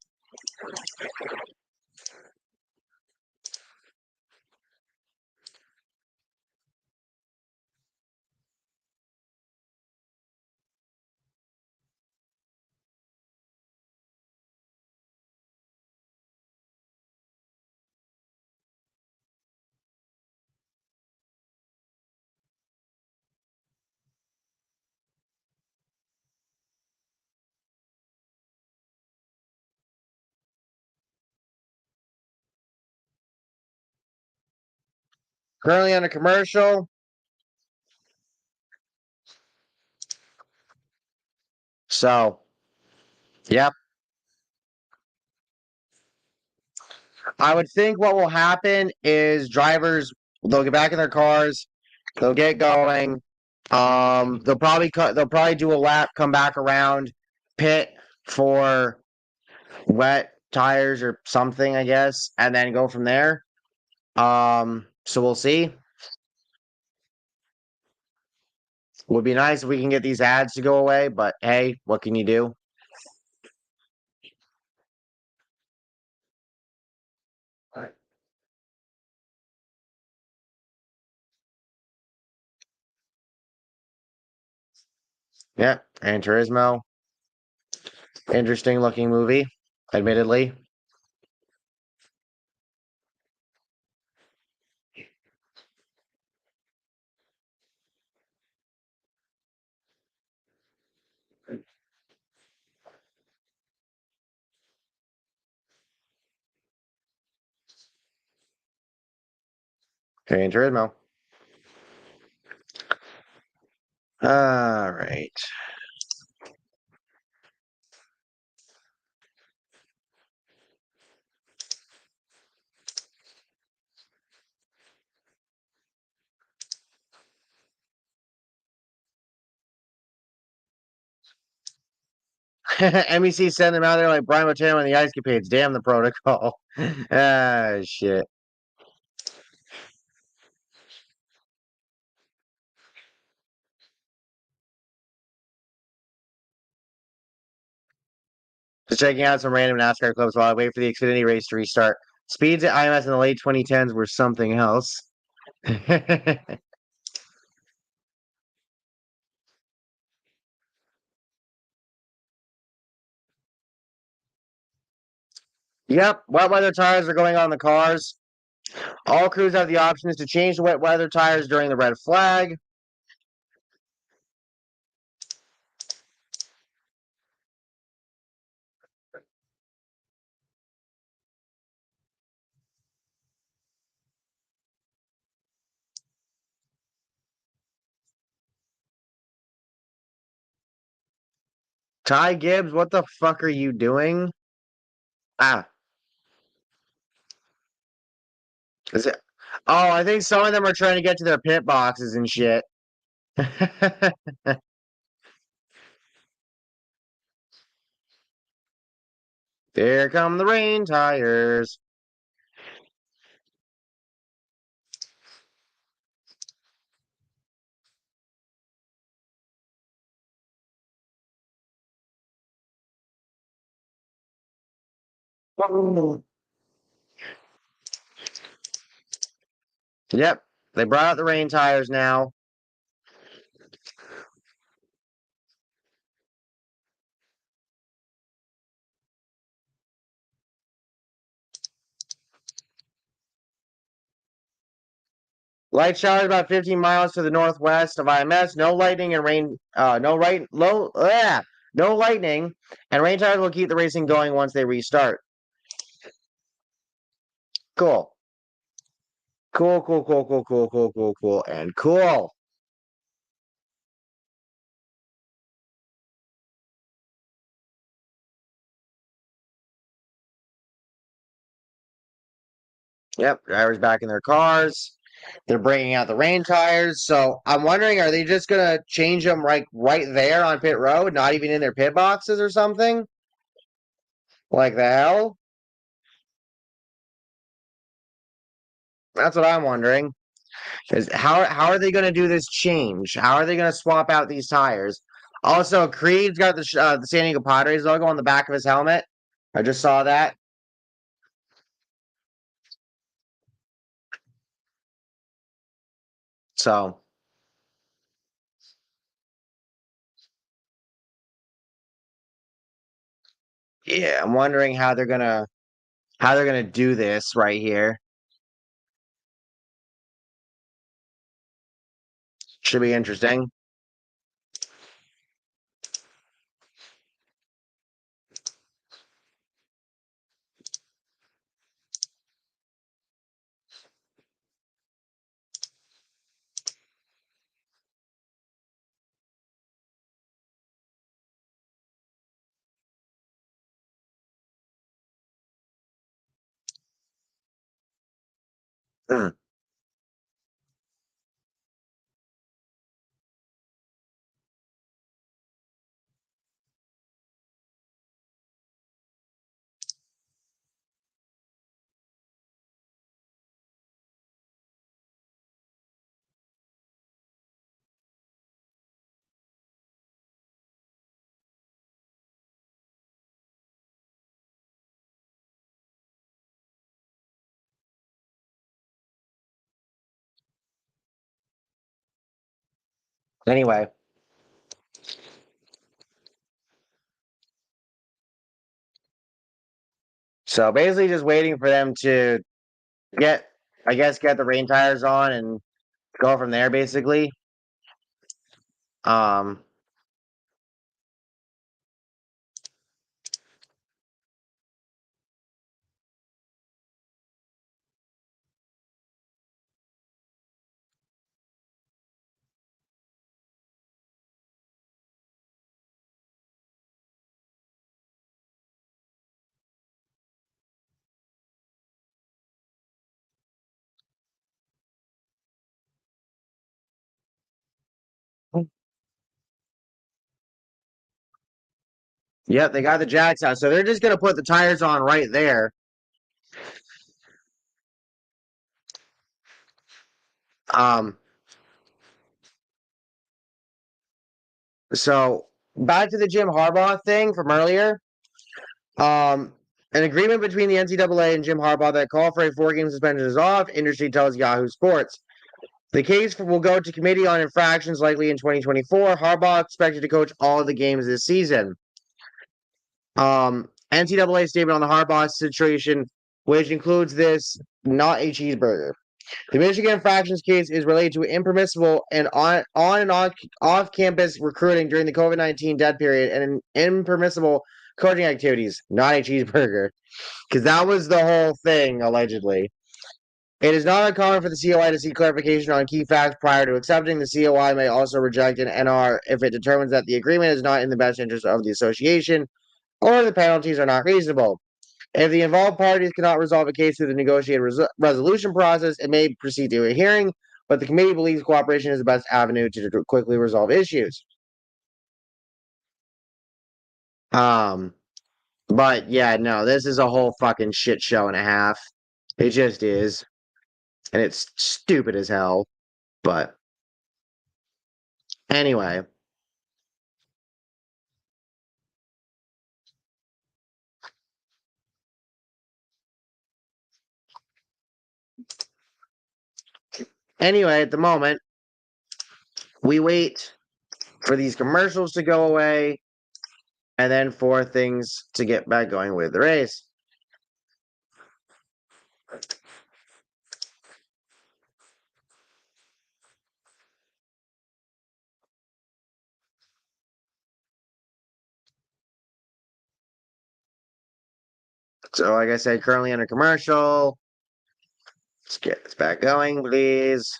S1: Currently on a commercial. So, yep. I would think what will happen is drivers they'll get back in their cars, they'll get going. They'll probably do a lap, come back around, pit for wet tires or something, I guess, and then go from there. So we'll see. Would be nice if we can get these ads to go away, but hey, what can you do? Yeah, Gran Turismo, interesting looking movie, admittedly. Gran Turismo. All right. NBC sent them out there like Brian Matano and the Ice Capades. Damn the protocol. Ah, shit. Just checking out some random NASCAR clips while I wait for the Xfinity race to restart. Speeds at IMS in the late 2010s were something else. Yep, wet weather tires are going on the cars. All crews have the options to change the wet weather tires during the red flag. Ty Gibbs, what the fuck are you doing? Ah, is it? Oh, I think some of them are trying to get to their pit boxes and shit. Here come the rain tires. Yep, they brought out the rain tires now. Light showers about 15 miles to the northwest of IMS. No lightning and rain. No lightning, and rain tires will keep the racing going once they restart. Cool. Cool, cool, cool, cool, cool, cool, cool, cool, and cool. Yep, drivers back in their cars. They're bringing out the rain tires. So I'm wondering, are they just gonna change them right there on pit road, not even in their pit boxes or something? Like the hell? That's what I'm wondering. Because how are they going to do this change? How are they going to swap out these tires? Also, Creed's got the San Diego Padres logo on the back of his helmet. I just saw that. So yeah, I'm wondering how they're gonna do this right here. Should be interesting. Hmm. Anyway, so basically just waiting for them to get, I guess, get the rain tires on and go from there. Basically, um, yep, they got the jacks out, so they're just gonna put the tires on right there. Um, so back to the Jim Harbaugh thing from earlier. Um, an agreement between the NCAA and Jim Harbaugh that call for a four-game suspension is off. Industry tells Yahoo Sports. The case will go to committee on infractions likely in 2024. Harbaugh expected to coach all of the games this season. NCAA statement on the Harbaugh situation, which includes this, not a cheeseburger. The Michigan infractions case is related to impermissible and on and off campus recruiting during the COVID-19 dead period and impermissible coaching activities, not a cheeseburger. Because that was the whole thing, allegedly. It is not uncommon for the COI to seek clarification on key facts prior to accepting. The COI may also reject an NR if it determines that the agreement is not in the best interest of the association or the penalties are not reasonable. If the involved parties cannot resolve a case through the negotiated resolution process, it may proceed to a hearing, but the committee believes cooperation is the best avenue to quickly resolve issues. Um, but yeah, no, this is a whole fucking shit show and a half. It just is. And it's stupid as hell. But anyway, at the moment, we wait for these commercials to go away and then for things to get back going with the race. So, like I said, currently under commercial. Let's get this back going, please.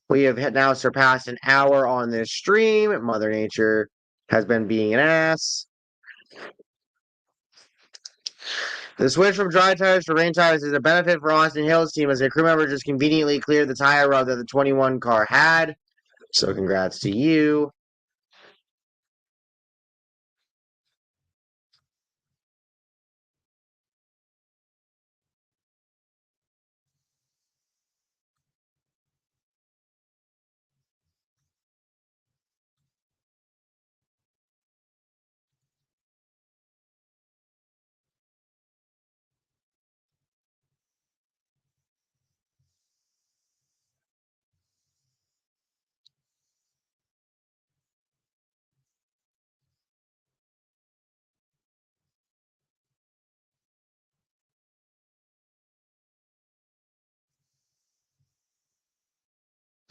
S1: We have now surpassed an hour on this stream. Mother Nature has been being an ass. The switch from dry tires to rain tires is a benefit for Austin Hill's team as a crew member just conveniently cleared the tire rub that the 21 car had. So congrats to you.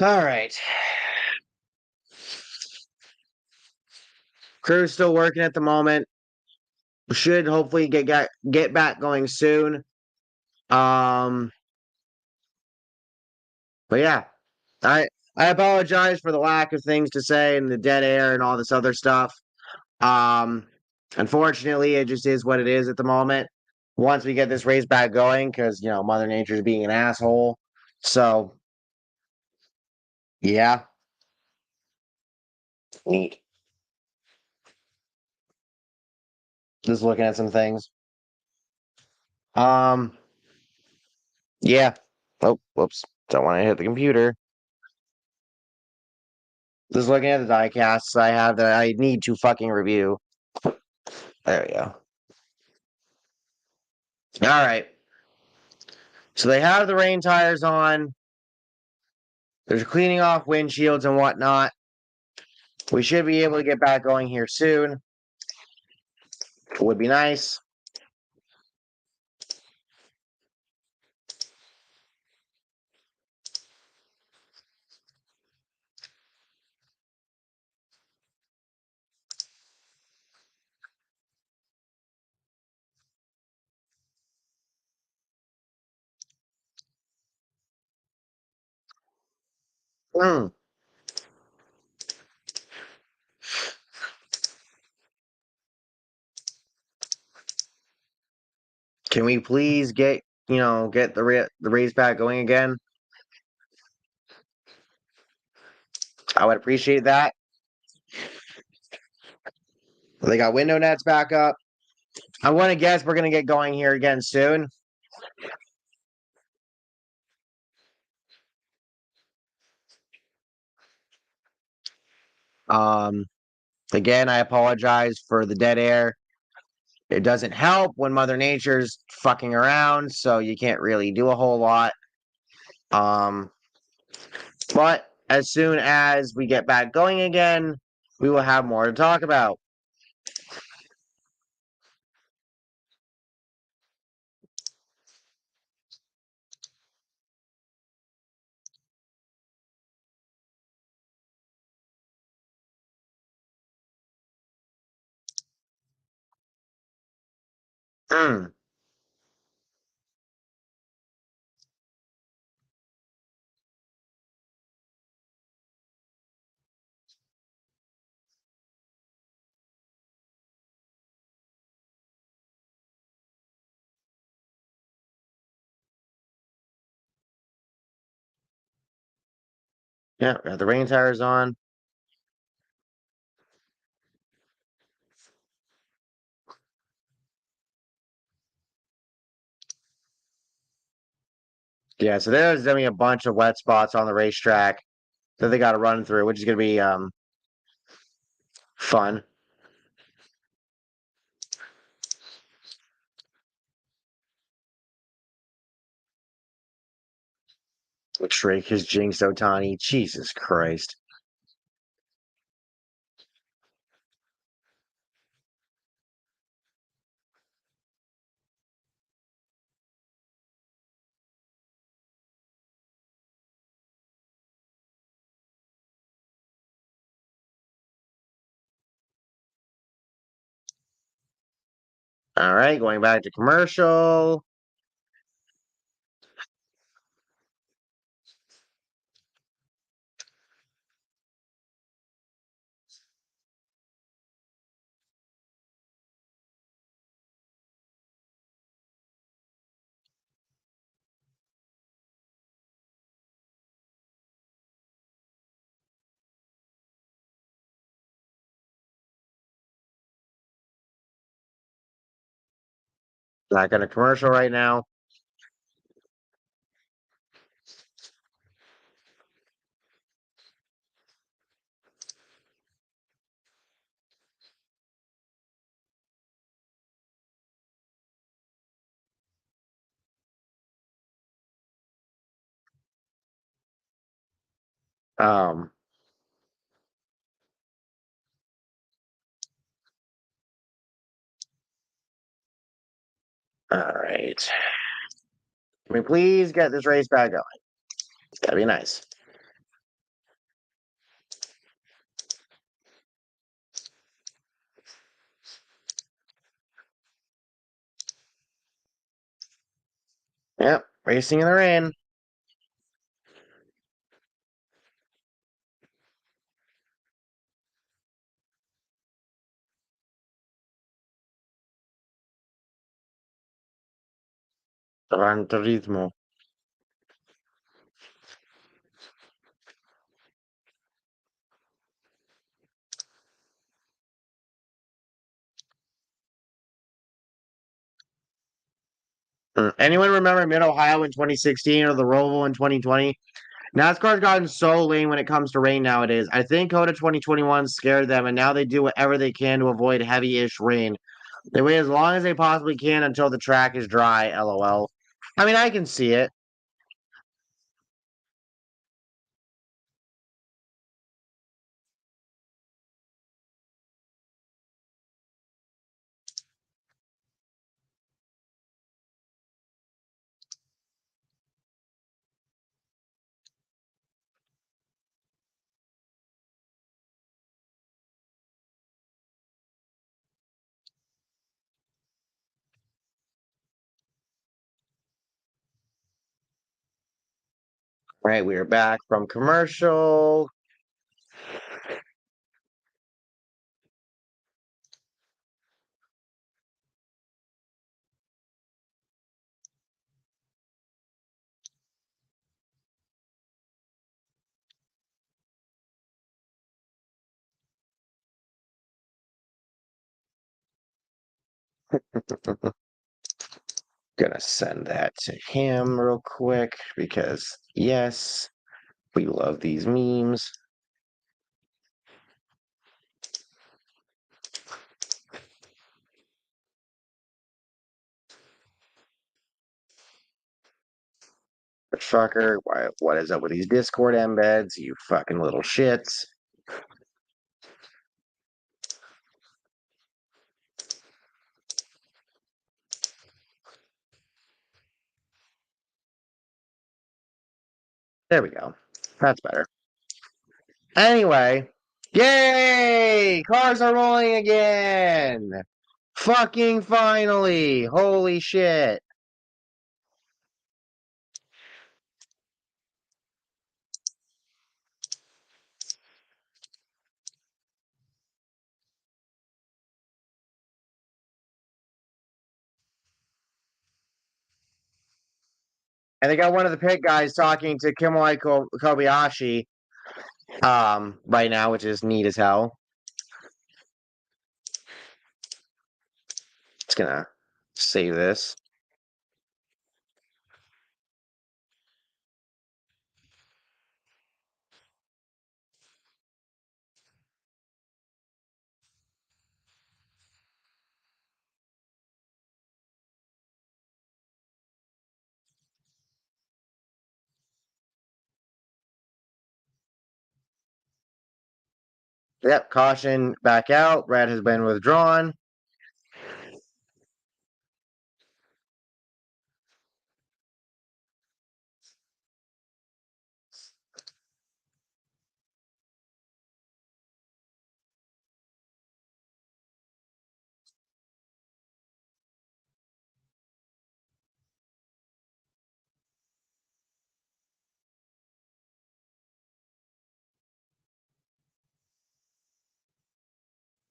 S1: All right. Crew's still working at the moment. Should hopefully get back going soon. Um, but yeah, I I apologize for the lack of things to say and the dead air and all this other stuff. Um, Unfortunately, it just is what it is at the moment. Once we get this race back going, because Mother Nature's being an asshole. So yeah, neat. Just looking at some things. Um, yeah. Oh, whoops. Don't want to hit the computer. Just looking at the diecasts I have that I need to fucking review. There we go. All right. So they have the rain tires on. They're cleaning off windshields and whatnot. We should be able to get back going here soon. Would be nice. Hmm. Can we please get the race back going again? I would appreciate that. They got window nets back up. I want to guess we're gonna get going here again soon. Um, Again, I apologize for the dead air. It doesn't help when Mother Nature's fucking around, so you can't really do a whole lot. Um, but as soon as we get back going again, we will have more to talk about. Mm. Yeah, got the rain tires on. Yeah, so there's gonna be a bunch of wet spots on the racetrack that they got to run through, which is gonna be fun. Drake has jinxed Otani. Jesus Christ. All right, going back to commercial. Not going to commercial right now. Um, all right. Can we please get this race back going? That'd be nice. Yep, racing in the rain. Gran Turismo. Anyone remember Mid Ohio in 2016 or the Roval in 2020? NASCAR's gotten so lame when it comes to rain nowadays. I think Coda 2021 scared them, and now they do whatever they can to avoid heavy-ish rain. They wait as long as they possibly can until the track is dry, lol. I mean, I can see it. Right, we are back from commercial. Gonna send that to him real quick because, yes, we love these memes. But fucker, what is up with these Discord embeds? You fucking little shits. There we go. That's better. Anyway, yay! Cars are rolling again! Fucking finally! Holy shit! And they got one of the pit guys talking to Kimoi Kobayashi right now, which is neat as hell. It's gonna save this. Yep, caution back out. Red has been withdrawn.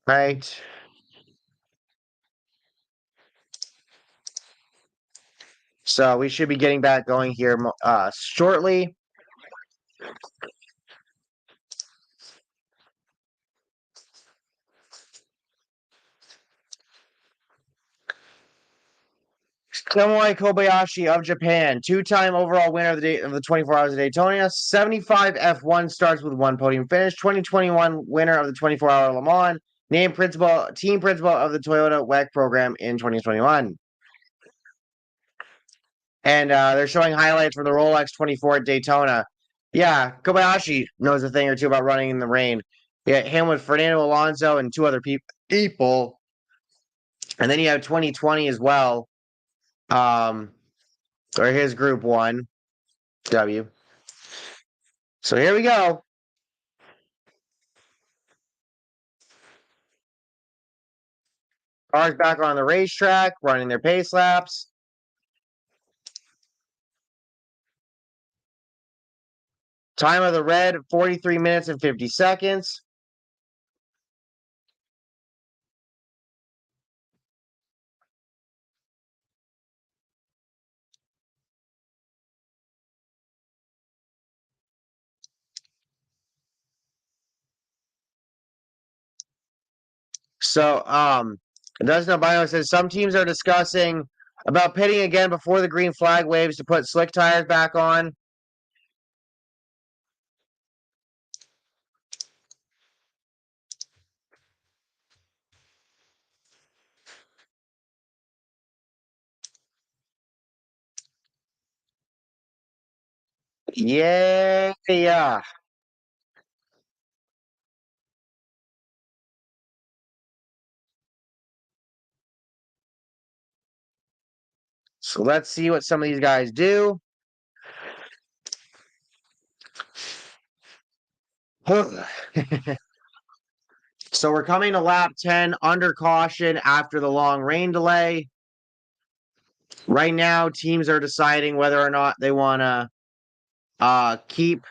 S1: Right. So we should be getting back going here shortly. Tomoe Kobayashi of Japan, two-time overall winner of the 24 Hours of Daytona, 75 F1 starts with one podium finish, 2021 winner of the 24-hour Le Mans, named team principal of the Toyota WEC program in 2021. And they're showing highlights from the Rolex 24 at Daytona. Yeah, Kobayashi knows a thing or two about running in the rain. Yeah, him with Fernando Alonso and two other people. And then you have 2020 as well. Or his group one, W. So here we go. Cars back on the racetrack, running their pace laps. Time of the red, 43 minutes and 50 seconds. So, Dustin Albino says some teams are discussing about pitting again before the green flag waves to put slick tires back on. Yeah. So let's see what some of these guys do. So we're coming to lap 10 under caution after the long rain delay. Right now, teams are deciding whether or not they want to keep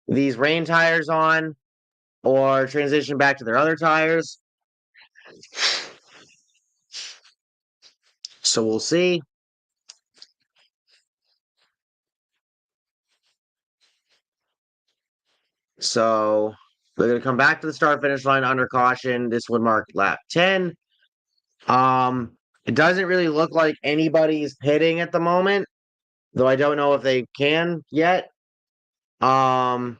S1: these rain tires on or transition back to their other tires. So we'll see. So they're going to come back to the start finish line under caution. This would mark lap 10. It doesn't really look like anybody's pitting at the moment, though I don't know if they can yet. Doesn't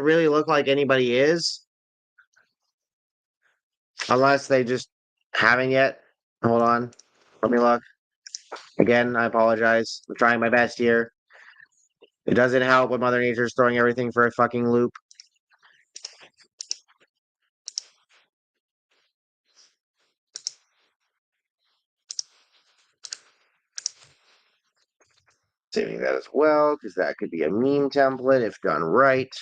S1: really look like anybody is, unless they just haven't yet. Hold on. Let me look. Again, I apologize. I'm trying my best here. It doesn't help when Mother Nature's throwing everything for a fucking loop. Saving that as well, because that could be a meme template if done right.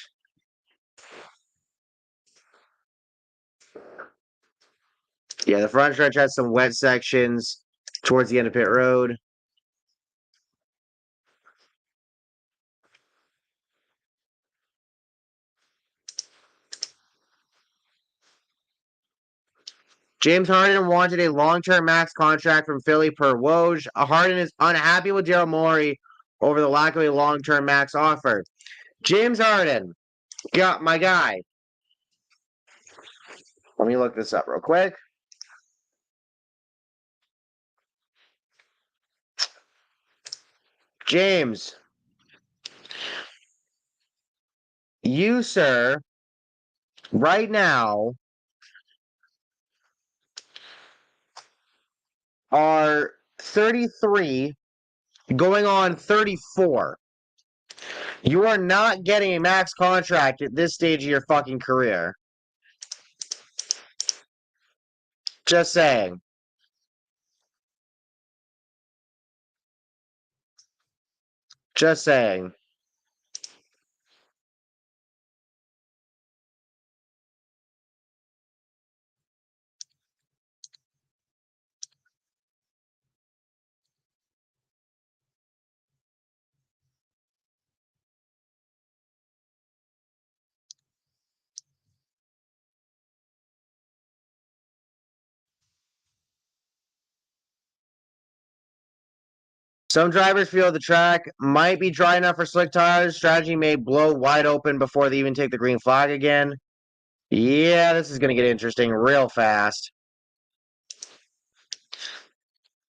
S1: Yeah, the front stretch has some wet sections towards the end of pit road. James Harden wanted a long-term max contract from Philly per Woj. Harden is unhappy with Daryl Morey over the lack of a long-term max offer. James Harden, got my guy. Let me look this up real quick. James, you, sir, right now are 33, going on 34. You are not getting a max contract at this stage of your fucking career. Just saying. Just saying. Some drivers feel the track might be dry enough for slick tires. Strategy may blow wide open before they even take the green flag again. Yeah, this is going to get interesting real fast.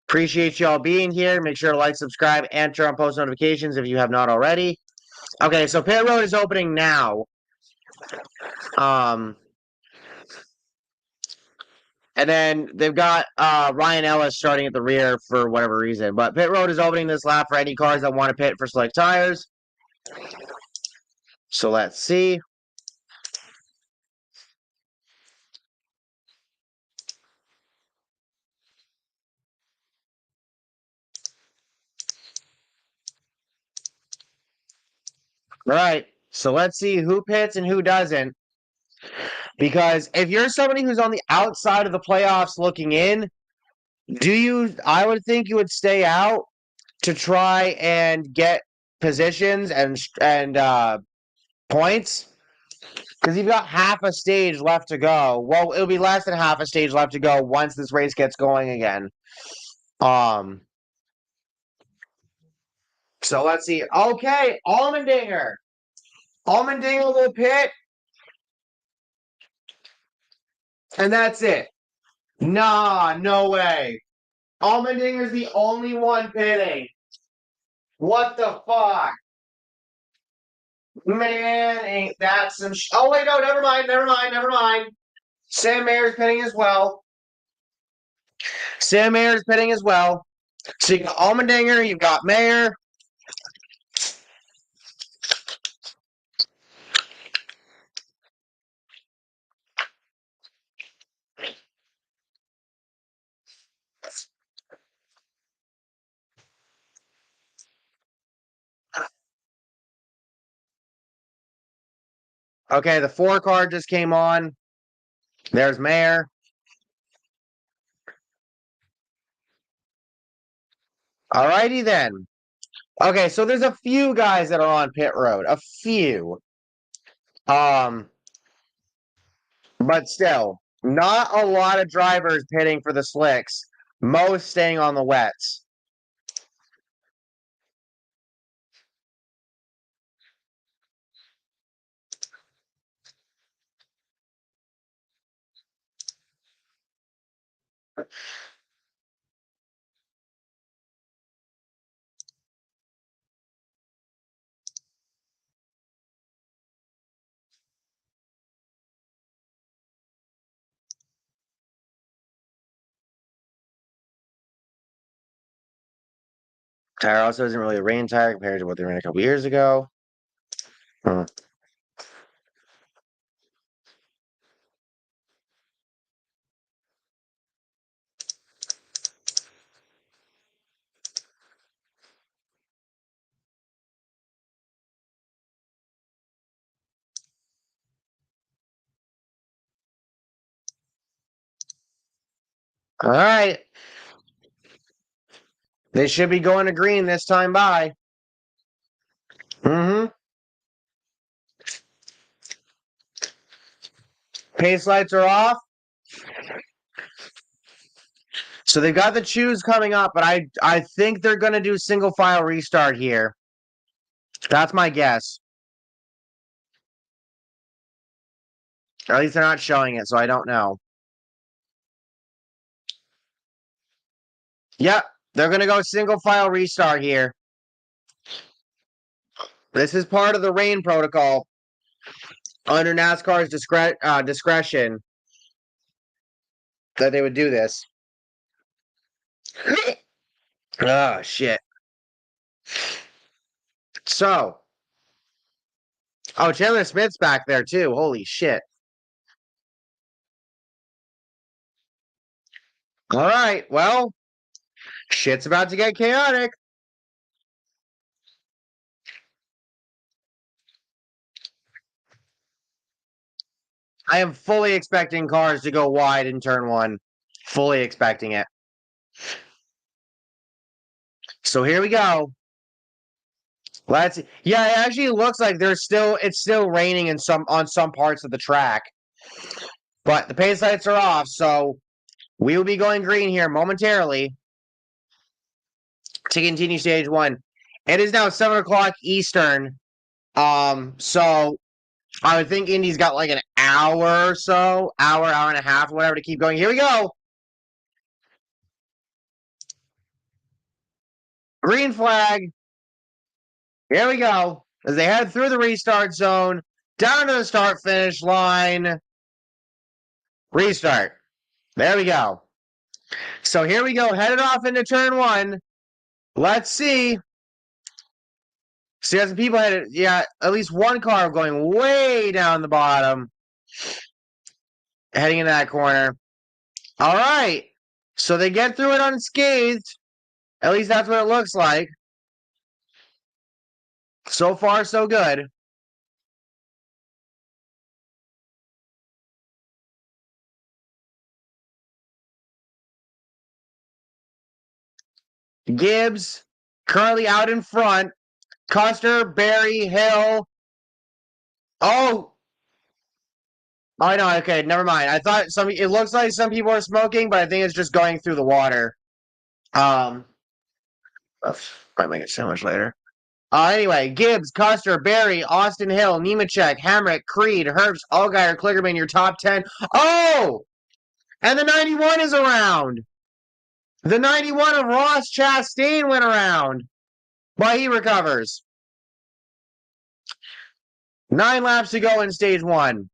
S1: Appreciate y'all being here. Make sure to like, subscribe, and turn on post notifications if you have not already. Okay, so pit road is opening now. And then they've got Ryan Ellis starting at the rear for whatever reason. But pit road is opening this lap for any cars that want to pit for select tires. So let's see. All right. So let's see who pits and who doesn't. Because if you're somebody who's on the outside of the playoffs looking in, I would think you would stay out to try and get positions and points. Because you've got half a stage left to go. Well, it'll be less than half a stage left to go once this race gets going again. So let's see. Okay, Allmendinger. Allmendinger will pit. And that's it. Nah, no way. Allmendinger's the only one pitting. What the fuck? Man, ain't that some oh, wait, no, never mind. Sam Mayer's pitting as well. So you got Allmendinger, you've got Mayer. Okay, the 4 card just came on. There's Mayer. Alrighty then. Okay, so there's a few guys that are on pit road. A few. But still, not a lot of drivers pitting for the slicks. Most staying on the wets. Tire also isn't really a rain tire compared to what they ran a couple years ago. All right. They should be going to green this time by. Mm-hmm. Pace lights are off. So they've got the choose coming up, but I think they're going to do single file restart here. That's my guess. Or at least they're not showing it, so I don't know. Yep, they're going to go single file restart here. This is part of the rain protocol under NASCAR's discretion that they would do this. Oh, shit. So, Chandler Smith's back there too. Holy shit. All right, well, shit's about to get chaotic. I am fully expecting cars to go wide in turn 1. Fully expecting it. So here we go. Yeah, it actually looks like it's still raining on some parts of the track. But the pace lights are off, so we will be going green here momentarily to continue stage 1. It is now 7 o'clock Eastern. So I would think Indy's got like an hour or so, hour and a half, whatever, to keep going. Here we go. Green flag. Here we go. As they head through the restart zone, down to the start finish line. Restart. There we go. So here we go, headed off into turn one. Let's see. See, as the people headed, yeah, at least one car going way down the bottom, heading into that corner. All right. So they get through it unscathed. At least that's what it looks like. So far, so good. Gibbs currently out in front. Custer, Berry, Hill. Oh, I know. Okay, never mind. I thought some. It looks like some people are smoking, but I think it's just going through the water. Might make a sandwich later. Anyway, Gibbs, Custer, Berry, Austin Hill, Nemechek, Hamrick, Creed, Herbst, Allgaier, Kligerman, your top 10. Oh! And the 91 is around. The 91 of Ross Chastain went around. But he recovers. 9 laps to go in stage one.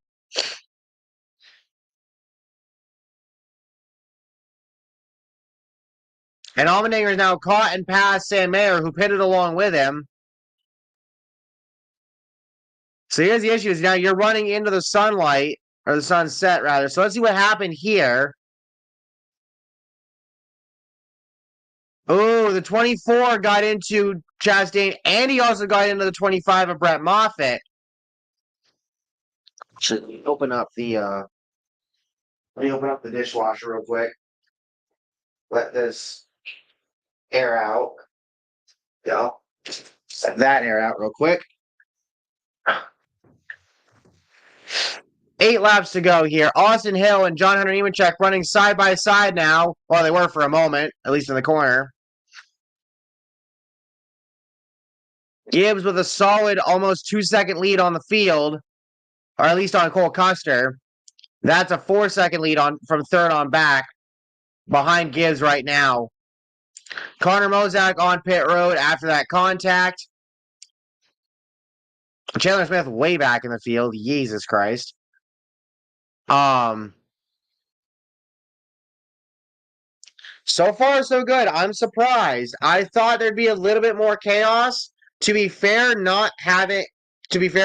S1: And Allmendinger is now caught and passed Sam Mayer, who pitted along with him. So here's the issue: is now you're running into the sunlight, or the sunset, rather. So let's see what happened here. Oh, the 24 got into Chastain, and he also got into the 25 of Brett Moffitt. Should we open up the let me open up the dishwasher real quick. Let this air out. Yeah. Let that air out real quick. 8 laps to go here. Austin Hill and John Hunter Nemechek running side by side now. Well, they were for a moment, at least in the corner. Gibbs with a solid almost 2-second lead on the field, or at least on Cole Custer. That's a 4-second lead on from third on back behind Gibbs right now. Connor Mozak on pit road after that contact. Chandler Smith way back in the field. Jesus Christ. So far, so good. I'm surprised. I thought there'd be a little bit more chaos. To be fair,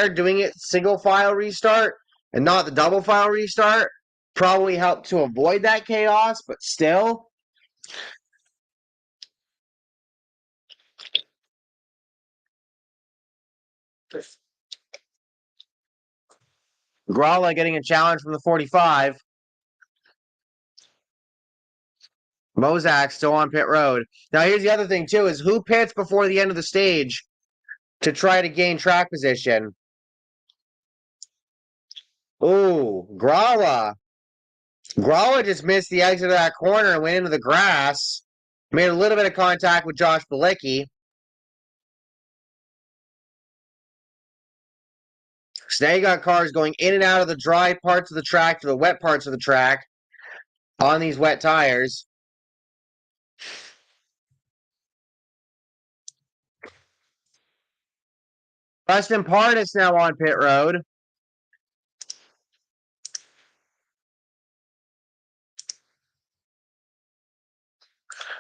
S1: doing it single file restart and not the double file restart probably helped to avoid that chaos, but still. Gralla getting a challenge from the 45. Mozak still on pit road. Now, here's the other thing, too, is who pits before the end of the stage to try to gain track position? Ooh, Gralla. Gralla just missed the exit of that corner and went into the grass. Made a little bit of contact with Josh Bilicki. So now you got cars going in and out of the dry parts of the track to the wet parts of the track on these wet tires. Preston Pardis now on pit road.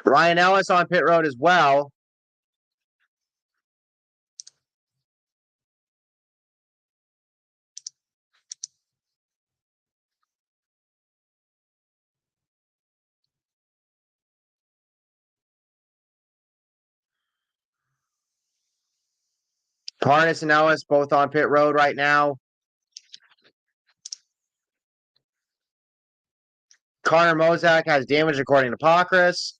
S1: Ryan Ellis on pit road as well. Pardis and Ellis both on pit road right now. Connor Mozak has damage according to Pockrass.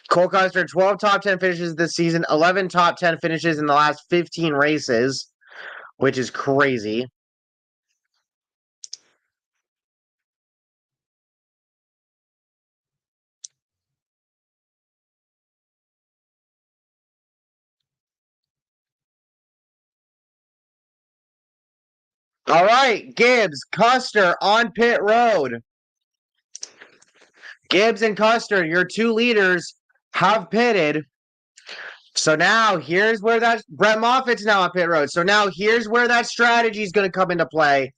S1: Cole Custer, 12 top 10 finishes this season, 11 top 10 finishes in the last 15 races, which is crazy. All right, Gibbs, Custer on pit road. Gibbs and Custer, your two leaders, have pitted. So now here's where that Brett Moffitt's now on pit road. So now here's where that strategy is going to come into play.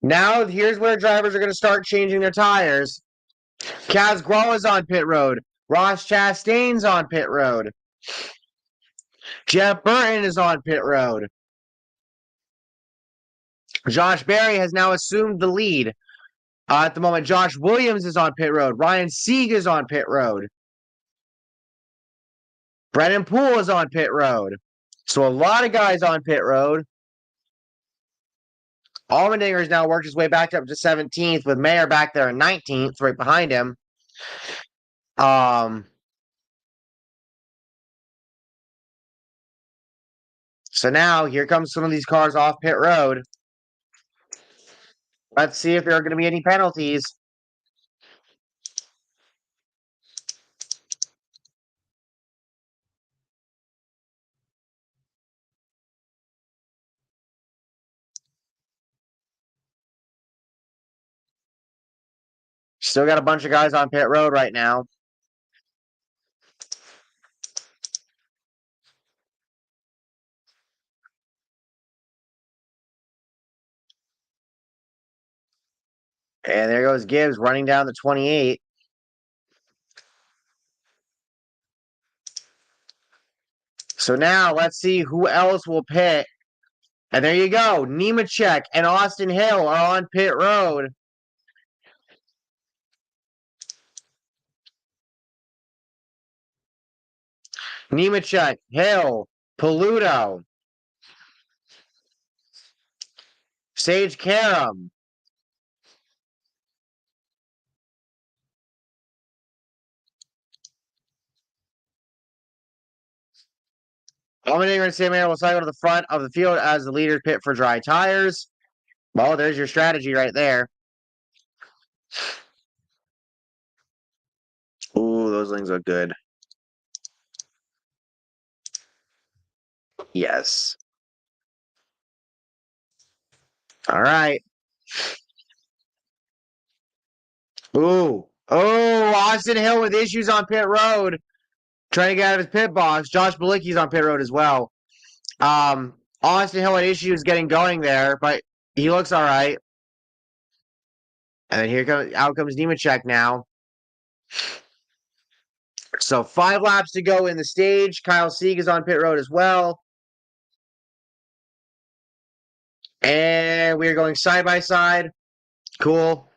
S1: Now here's where drivers are going to start changing their tires. Kaz Gralla is on pit road. Ross Chastain's on pit road. Jeff Burton is on pit road. Josh Berry has now assumed the lead. At the moment, Josh Williams is on pit road. Ryan Sieg is on pit road. Brennan Poole is on pit road. So a lot of guys on pit road. Allmendinger has now worked his way back up to 17th with Mayer back there in 19th, right behind him. So now here comes some of these cars off pit road. Let's see if there are going to be any penalties. Still got a bunch of guys on pit road right now. And there goes Gibbs running down the 28. So now let's see who else will pit. And there you go. Nemechek and Austin Hill are on pit road. Nemechek, Hill, Paluto, Sage Karam. Allmendinger and Sam will cycle to the front of the field as the leaders pit for dry tires. Well, there's your strategy right there. Ooh, those things look good. Yes. All right. Ooh. Oh, Austin Hill with issues on pit road. Trying to get out of his pit box. Josh Balicki's on pit road as well. Austin Hill had issues getting going there, but he looks all right. And then out comes Nemechek now. So 5 laps to go in the stage. Kyle Sieg is on pit road as well. And we're going side by side. Cool.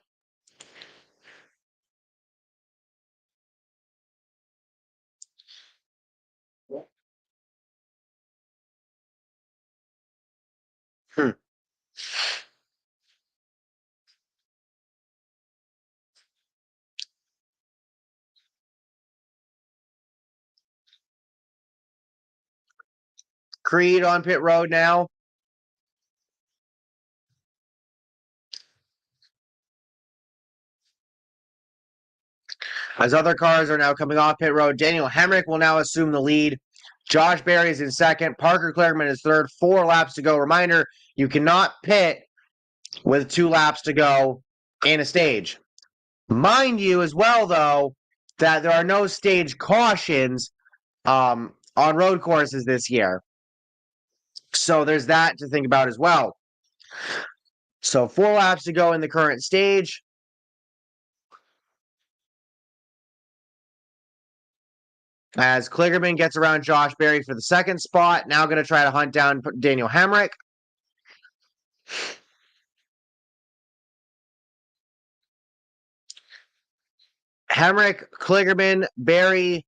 S1: Creed on pit road now. As other cars are now coming off pit road, Daniel Hemrick will now assume the lead. Josh Berry is in second. Parker Kligerman is third. 4 laps to go. Reminder, you cannot pit with 2 laps to go in a stage. Mind you as well, though, that there are no stage cautions on road courses this year. So there's that to think about as well. So 4 laps to go in the current stage. As Kligerman gets around Josh Berry for the second spot. Now going to try to hunt down Daniel Hemrick. Hemrick, Kligerman, Berry,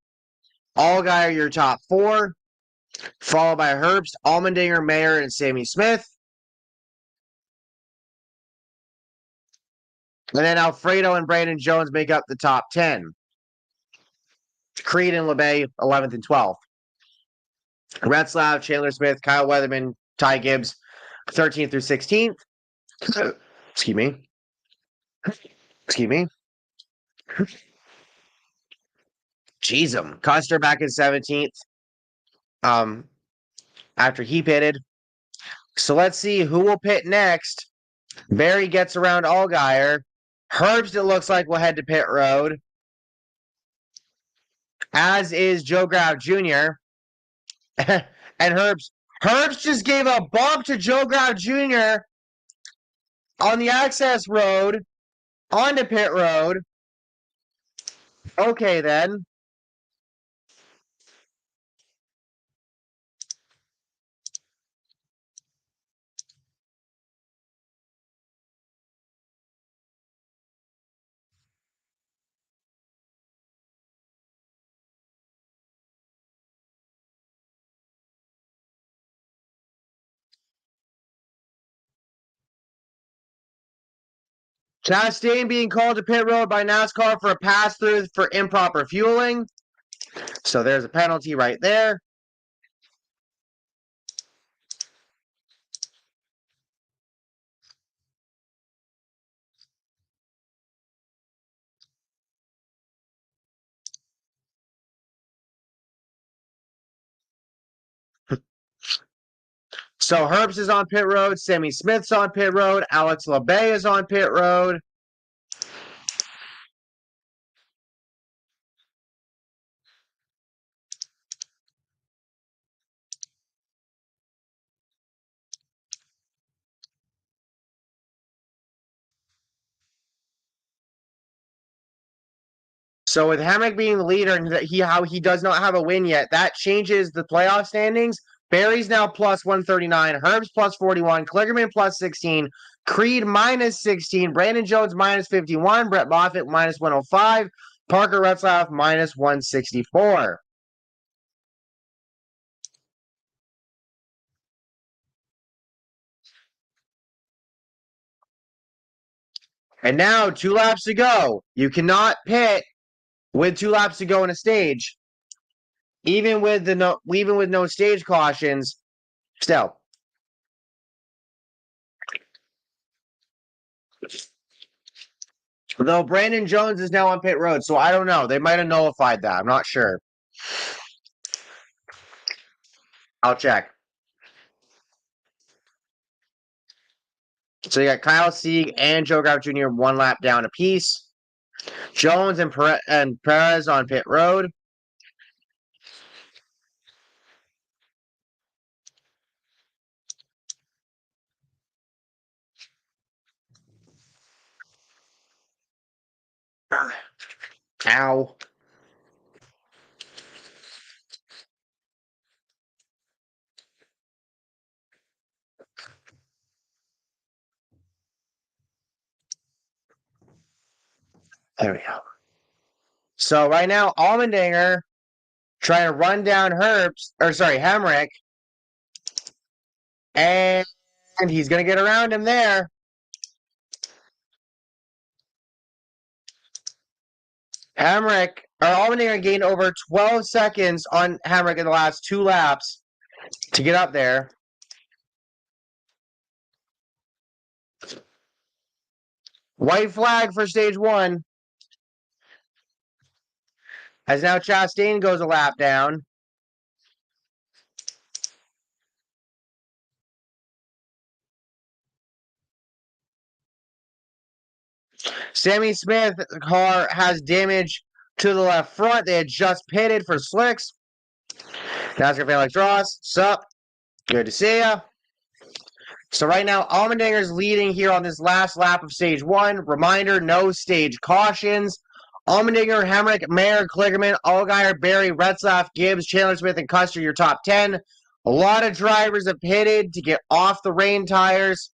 S1: Allgaier, your top 4. Followed by Herbst, Allmendinger, Mayer, and Sammy Smith. And then Alfredo and Brandon Jones make up the top 10. Creed and LeBay, 11th and 12th. Retzlaff, Chandler Smith, Kyle Weatherman, Ty Gibbs, 13th through 16th. Excuse me. Excuse me. Jeez, Custer back in 17th. After he pitted. So let's see who will pit next. Berry gets around Allgaier. Herbst, it looks like, will head to pit road. as is Joe Graf Jr. and Herbst just gave a bump to Joe Graf Jr. on the access road onto pit road. Okay, then. Chastain being called to pit road by NASCAR for a pass through for improper fueling. So there's a penalty right there. So Herbst is on pit road. Sammy Smith's on pit road. Alex LeBay is on pit road. So with Hamrick being the leader and how he does not have a win yet, that changes the playoff standings. Barry's now plus 139, Herbst plus 41, Kligerman plus 16, Creed minus 16, Brandon Jones minus 51, Brett Moffitt minus 105, Parker Retzlaff minus 164. And now 2 laps to go. You cannot pit with 2 laps to go in a stage, even with no stage cautions. Still, though Brandon Jones is now on pit road, so I don't know. They might have nullified that. I'm not sure. I'll check. So you got Kyle Sieg and Joe Graf Jr. 1 lap down apiece. Jones and Perez on pit road. Ow. There we go. So right now, Allmendinger trying to run down Hemrick, and he's going to get around him there. Allmendinger gained over 12 seconds on Hemrick in the last 2 laps to get up there. White flag for stage 1. As now Chastain goes a lap down. Sammy Smith car has damage to the left front. They had just pitted for slicks. NASCAR fan Alex Ross, sup? Good to see ya. So right now, Allmendinger's leading here on this last lap of stage 1. Reminder, no stage cautions. Allmendinger, Hemrick, Mayer, Kligerman, Allgaier, Barry, Retzlaff, Gibbs, Chandler Smith, and Custer, your top 10. A lot of drivers have pitted to get off the rain tires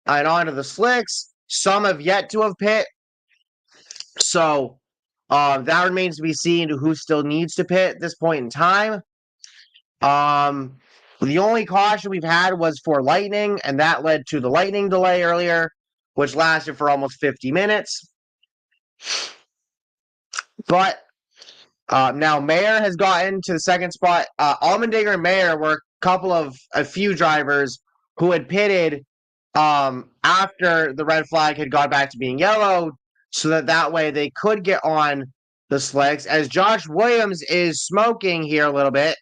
S1: and onto the slicks. Some have yet to have pit. So that remains to be seen who still needs to pit at this point in time. The only caution we've had was for lightning, and that led to the lightning delay earlier, which lasted for almost 50 minutes. But now Mayer has gotten to the second spot. Allmendinger and Mayer were a few drivers who had pitted after the red flag had gone back to being yellow, so that way they could get on the slicks. As Josh Williams is smoking here a little bit.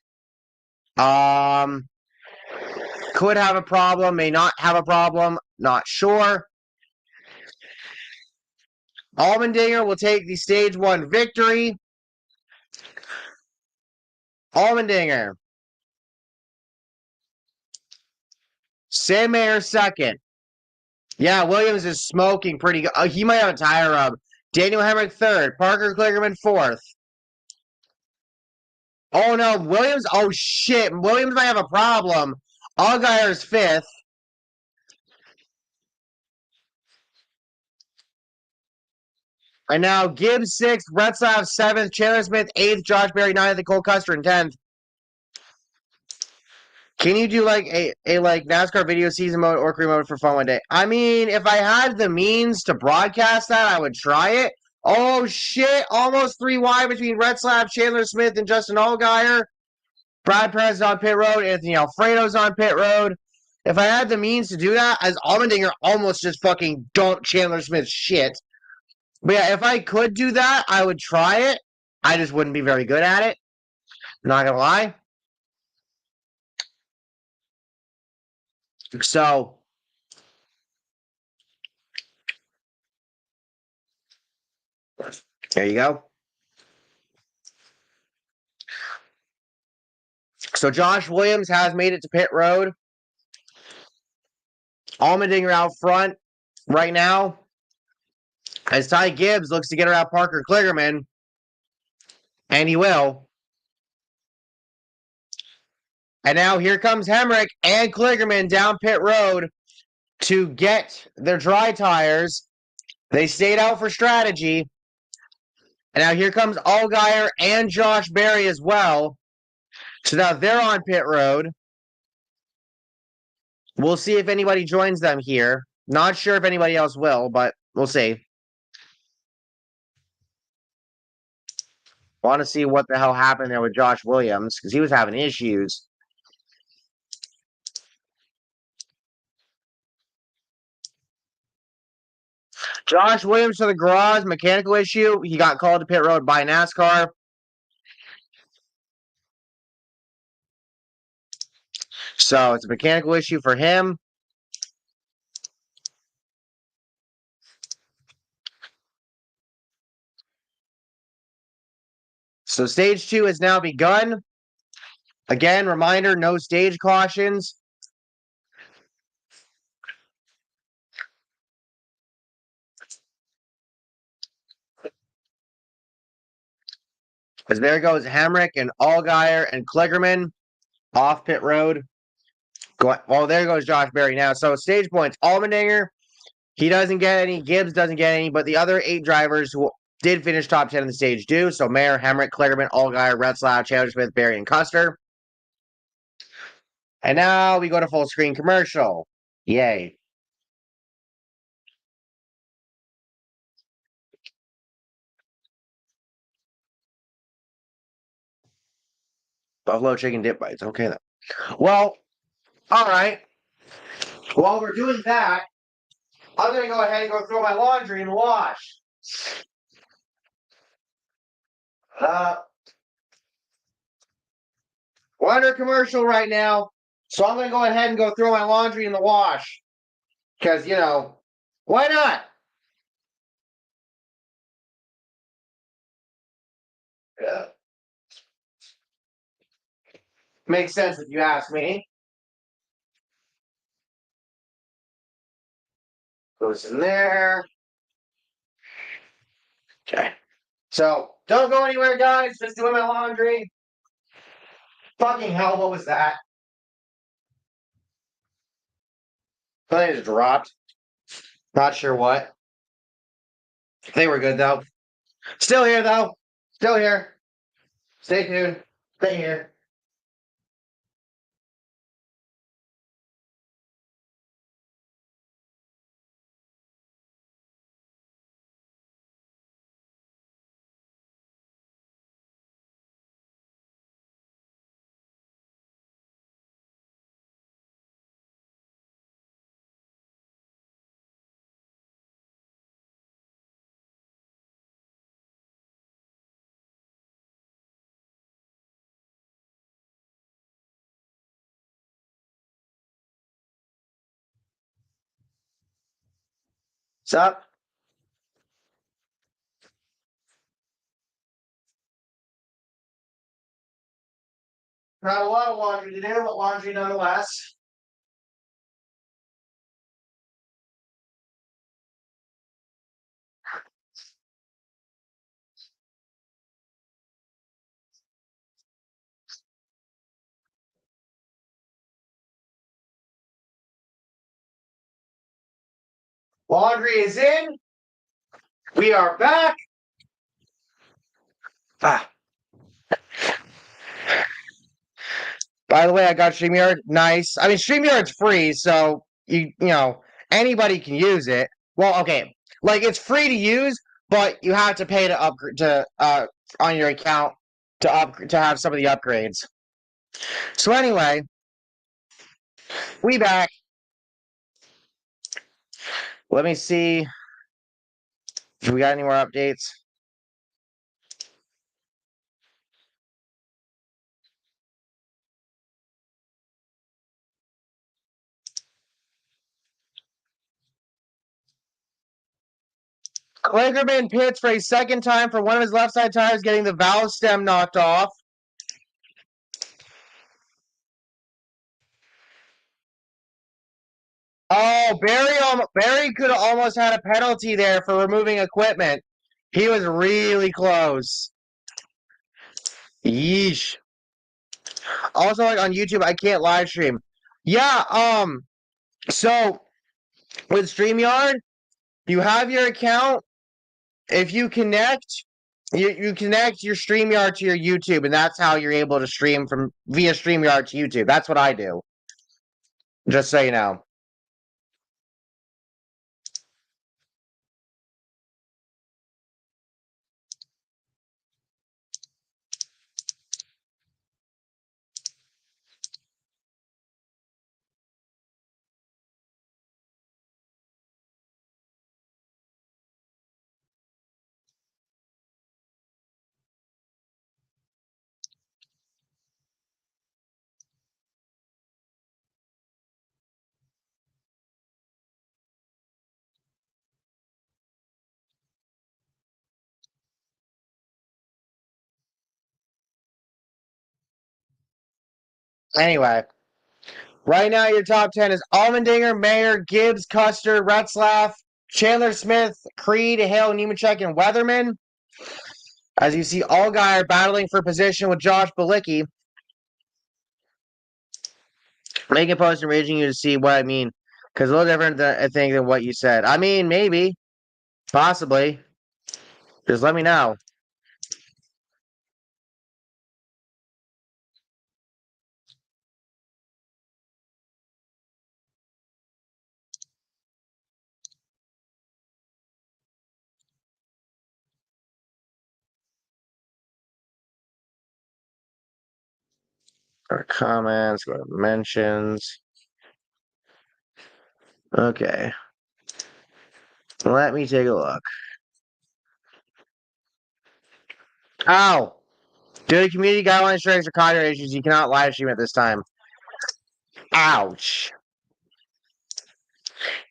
S1: Could have a problem, may not have a problem, not sure. Allmendinger will take the stage 1 victory. Allmendinger. Sam Mayer second. Yeah, Williams is smoking pretty good. He might have a tire rub. Daniel Hemrick third. Parker Kligerman fourth. Oh no, Williams. Oh shit, Williams might have a problem. Allgaier's fifth. And now Gibbs sixth, Retzlaff seventh, Chandler Smith eighth, Josh Berry ninth, and Cole Custer in 10th. Can you do like a like NASCAR video season mode or career mode for fun one day? I mean, if I had the means to broadcast that, I would try it. Oh shit! Almost 3 wide between Retzlaff, Chandler Smith, and Justin Allgaier. Brad Perez is on pit road. Anthony Alfredo's on pit road. If I had the means to do that, as Allmendinger almost just fucking dunked Chandler Smith's shit. But yeah, if I could do that, I would try it. I just wouldn't be very good at it. Not gonna lie. So there you go. So Josh Williams has made it to pit road. Allmendinger out front right now. As Ty Gibbs looks to get around Parker Kligerman. And he will. And now here comes Hemrick and Kligerman down pit road to get their dry tires. They stayed out for strategy. And now here comes Allgaier and Josh Berry as well. So now they're on pit road. We'll see if anybody joins them here. Not sure if anybody else will, but we'll see. Want to see what the hell happened there with Josh Williams because he was having issues. Josh Williams to the garage, mechanical issue. He got called to pit road by NASCAR. So it's a mechanical issue for him. So stage 2 has now begun. Again, reminder, no stage cautions. As there goes Hemrick and Allgaier and Kligerman off pit road. Well, there goes Josh Berry now. So stage points, Allmendinger, he doesn't get any. Gibbs doesn't get any. But the other 8 drivers who did finish top 10 in the stage do. So Mayer, Hemrick, Kligerman, Allgaier, Retzlaff, Chandler Smith, Berry, and Custer. And now we go to full screen commercial. Yay. Buffalo chicken dip bites. Okay, then. Well, all right. While we're doing that, I'm going to go ahead and go throw my laundry in the wash. We're under commercial right now, so I'm going to go ahead and go throw my laundry in the wash. Because, why not? Yeah. Makes sense if you ask me. Goes in there. Okay. So, don't go anywhere, guys. Just doing my laundry. Fucking hell, what was that? Something just dropped. Not sure what. They were good, though. Still here, though. Still here. Stay tuned. Stay here. What's up? Not a lot of laundry to do, but laundry nonetheless. Laundry is in. We are back. Ah. By the way, I got StreamYard. Nice. I mean, StreamYard's free, so anybody can use it. Well, okay, like it's free to use, but you have to pay to upgrade to on your account to have some of the upgrades. So anyway, we back. Let me see if we got any more updates. Klingerman pits for a second time for one of his left side tires, getting the valve stem knocked off. Oh, Barry could have almost had a penalty there for removing equipment. He was really close. Yeesh. Also, like on YouTube, I can't live stream. Yeah, so with StreamYard, you have your account. If you connect, you connect your StreamYard to your YouTube, and that's how you're able to stream from via StreamYard to YouTube. That's what I do. Just so you know. Anyway, right now your top 10 is Allmendinger, Mayer, Gibbs, Custer, Retzlaff, Chandler Smith, Creed, Hale, Nemechek, and Weatherman. As you see, Allgaier battling for position with Josh Bilicki. Make a post and raging you to see what I mean. Because a little different, I think, than what you said. I mean, maybe. Possibly. Just let me know. Go to comments, go to mentions. Okay. Let me take a look. Ow! Due to community guidelines, strikes, or copyright issues, you cannot live stream at this time. Ouch.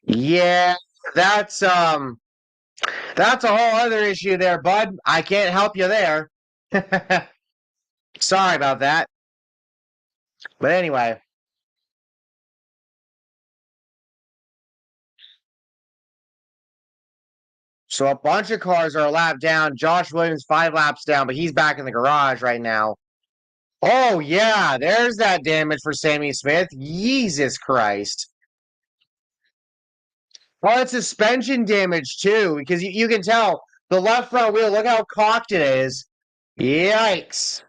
S1: Yeah, that's that's a whole other issue there, bud. I can't help you there. Sorry about that. But anyway. So a bunch of cars are a lap down. Josh Williams 5 laps down, but he's back in the garage right now. Oh yeah, there's that damage for Sammy Smith. Jesus Christ. Oh, it's suspension damage too, because you can tell the left front wheel, look how cocked it is. Yikes.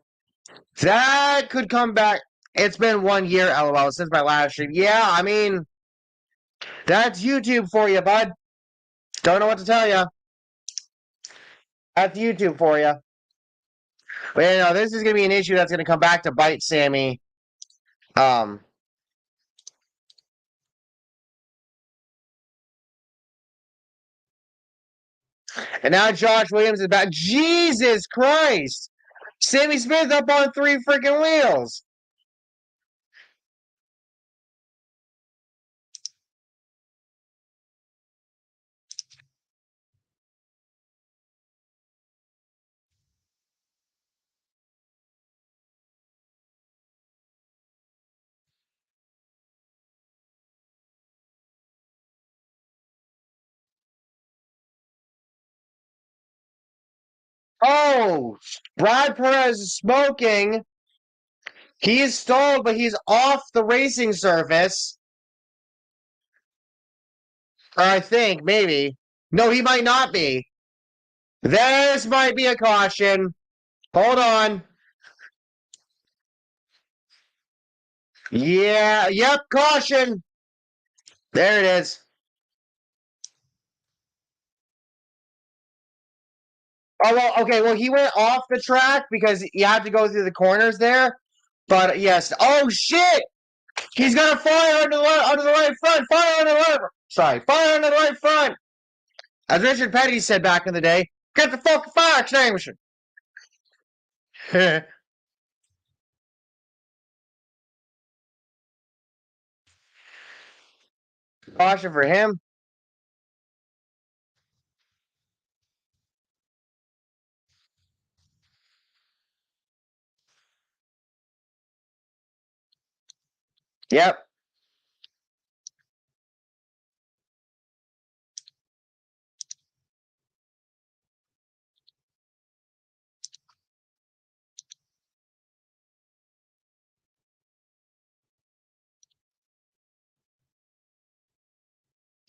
S1: That could come back. It's been 1 year, LOL, since my last stream. Yeah, I mean, that's YouTube for you, bud. Don't know what to tell you. That's YouTube for you. But this is going to be an issue that's going to come back to bite Sammy. Um, and now Josh Williams is back. Jesus Christ! Sammy Smith up on 3 freaking wheels. Oh, Brad Perez is smoking. He is stalled, but he's off the racing surface. Or I think, maybe. No, he might not be. This might be a caution. Hold on. Yeah, yep, caution. There it is. Oh, well, okay, well, he went off the track because you have to go through the corners there. But yes, oh shit! He's gonna fire under the right front. Fire under the right. Sorry, fire under the right front. As Richard Petty said back in the day, get the fucking fire extinguisher. Caution for him. Yep,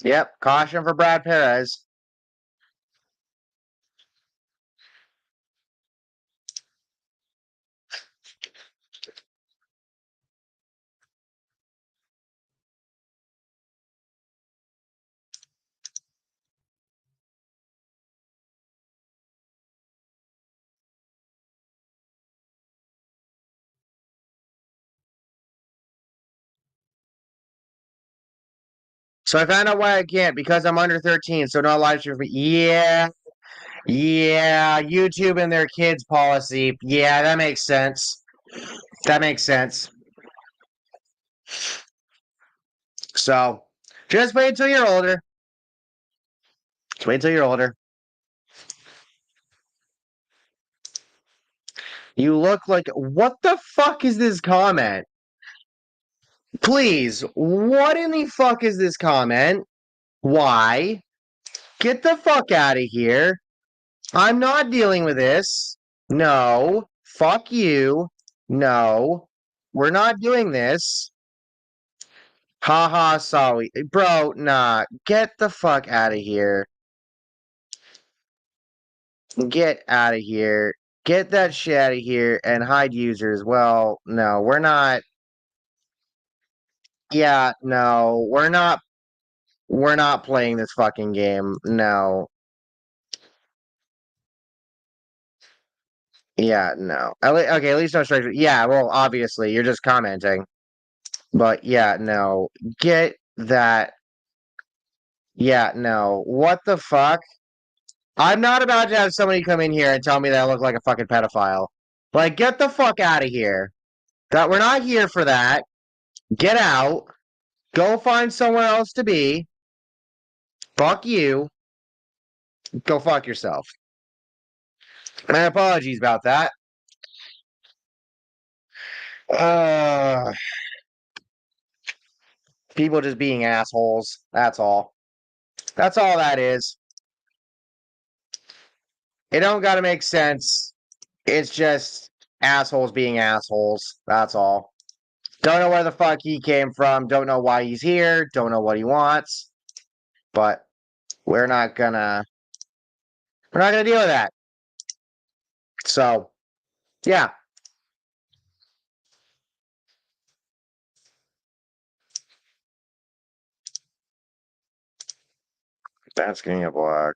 S1: yep. Caution for Brad Perez. So I found out why I can't because I'm under 13, so not live stream. Yeah, yeah. YouTube and their kids policy. Yeah, that makes sense. That makes sense. So just wait until you're older. Just wait until you're older. You look like what the fuck is this comment? Please, what in the fuck is this comment? Why? Get the fuck out of here. I'm not dealing with this. No. Fuck you. No. We're not doing this. Haha, sorry. Bro, nah. Get the fuck out of here. Get out of here. Get that shit out of here and hide users. Well, no, we're not. Yeah, no, we're not. We're not playing this fucking game. No. Yeah, no. Okay, at least no strikes. Yeah, well, obviously, you're just commenting. But yeah, no. Get that. Yeah, no. What the fuck? I'm not about to have somebody come in here and tell me that I look like a fucking pedophile. Like, get the fuck out of here. That we're not here for that. Get out. Go find somewhere else to be. Fuck you. Go fuck yourself. My apologies about that. Uh, people just being assholes. That's all. That's all that is. It don't gotta make sense. It's just assholes being assholes. That's all. Don't know where the fuck he came from. Don't know why he's here. Don't know what he wants. But we're not gonna deal with that. So yeah, that's getting a block.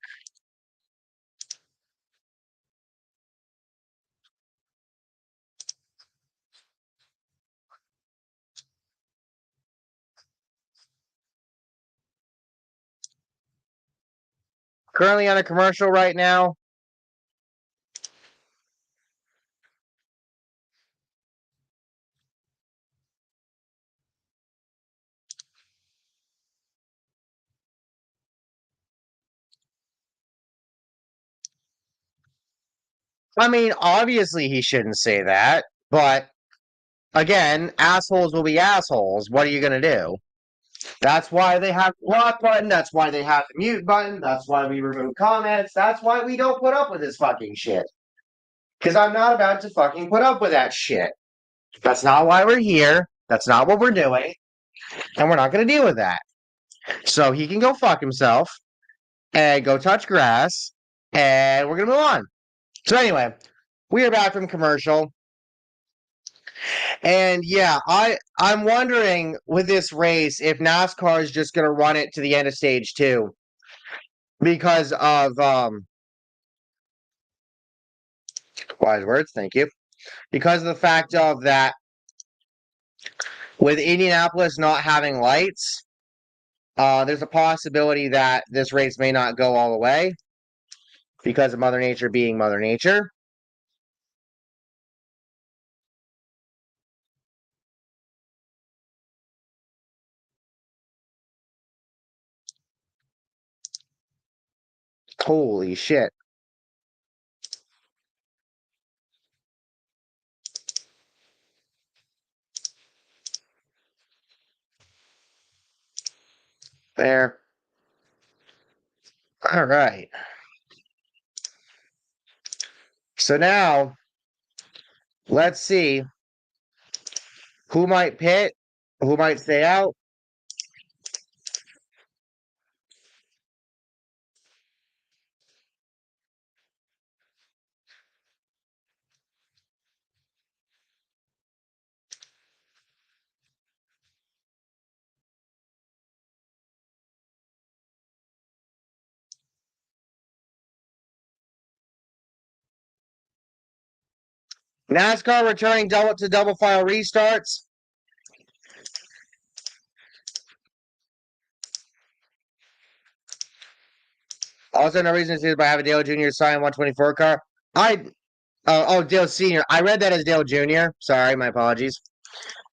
S1: Currently on a commercial right now. I mean, obviously he shouldn't say that, but again, assholes will be assholes. What are you gonna do? That's why they have the block button. That's why they have the mute button. That's why we remove comments. That's why we don't put up with this fucking shit. Because I'm not about to fucking put up with that shit. That's not why we're here. That's not what we're doing. And we're not going to deal with that. So he can go fuck himself and go touch grass. And we're going to move on. So anyway, we are back from commercial. And yeah, I'm wondering with this race if NASCAR is just going to run it to the end of stage 2 because of wise words, thank you. Because of the fact of that with Indianapolis not having lights, there's a possibility that this race may not go all the way because of Mother Nature being Mother Nature. Holy shit. There. All right. So now, let's see who might pit, who might stay out. NASCAR returning double to double file restarts. Also, no reason to see if I have a Dale Jr. sign 124 car. Dale Sr. I read that as Dale Jr. Sorry, my apologies.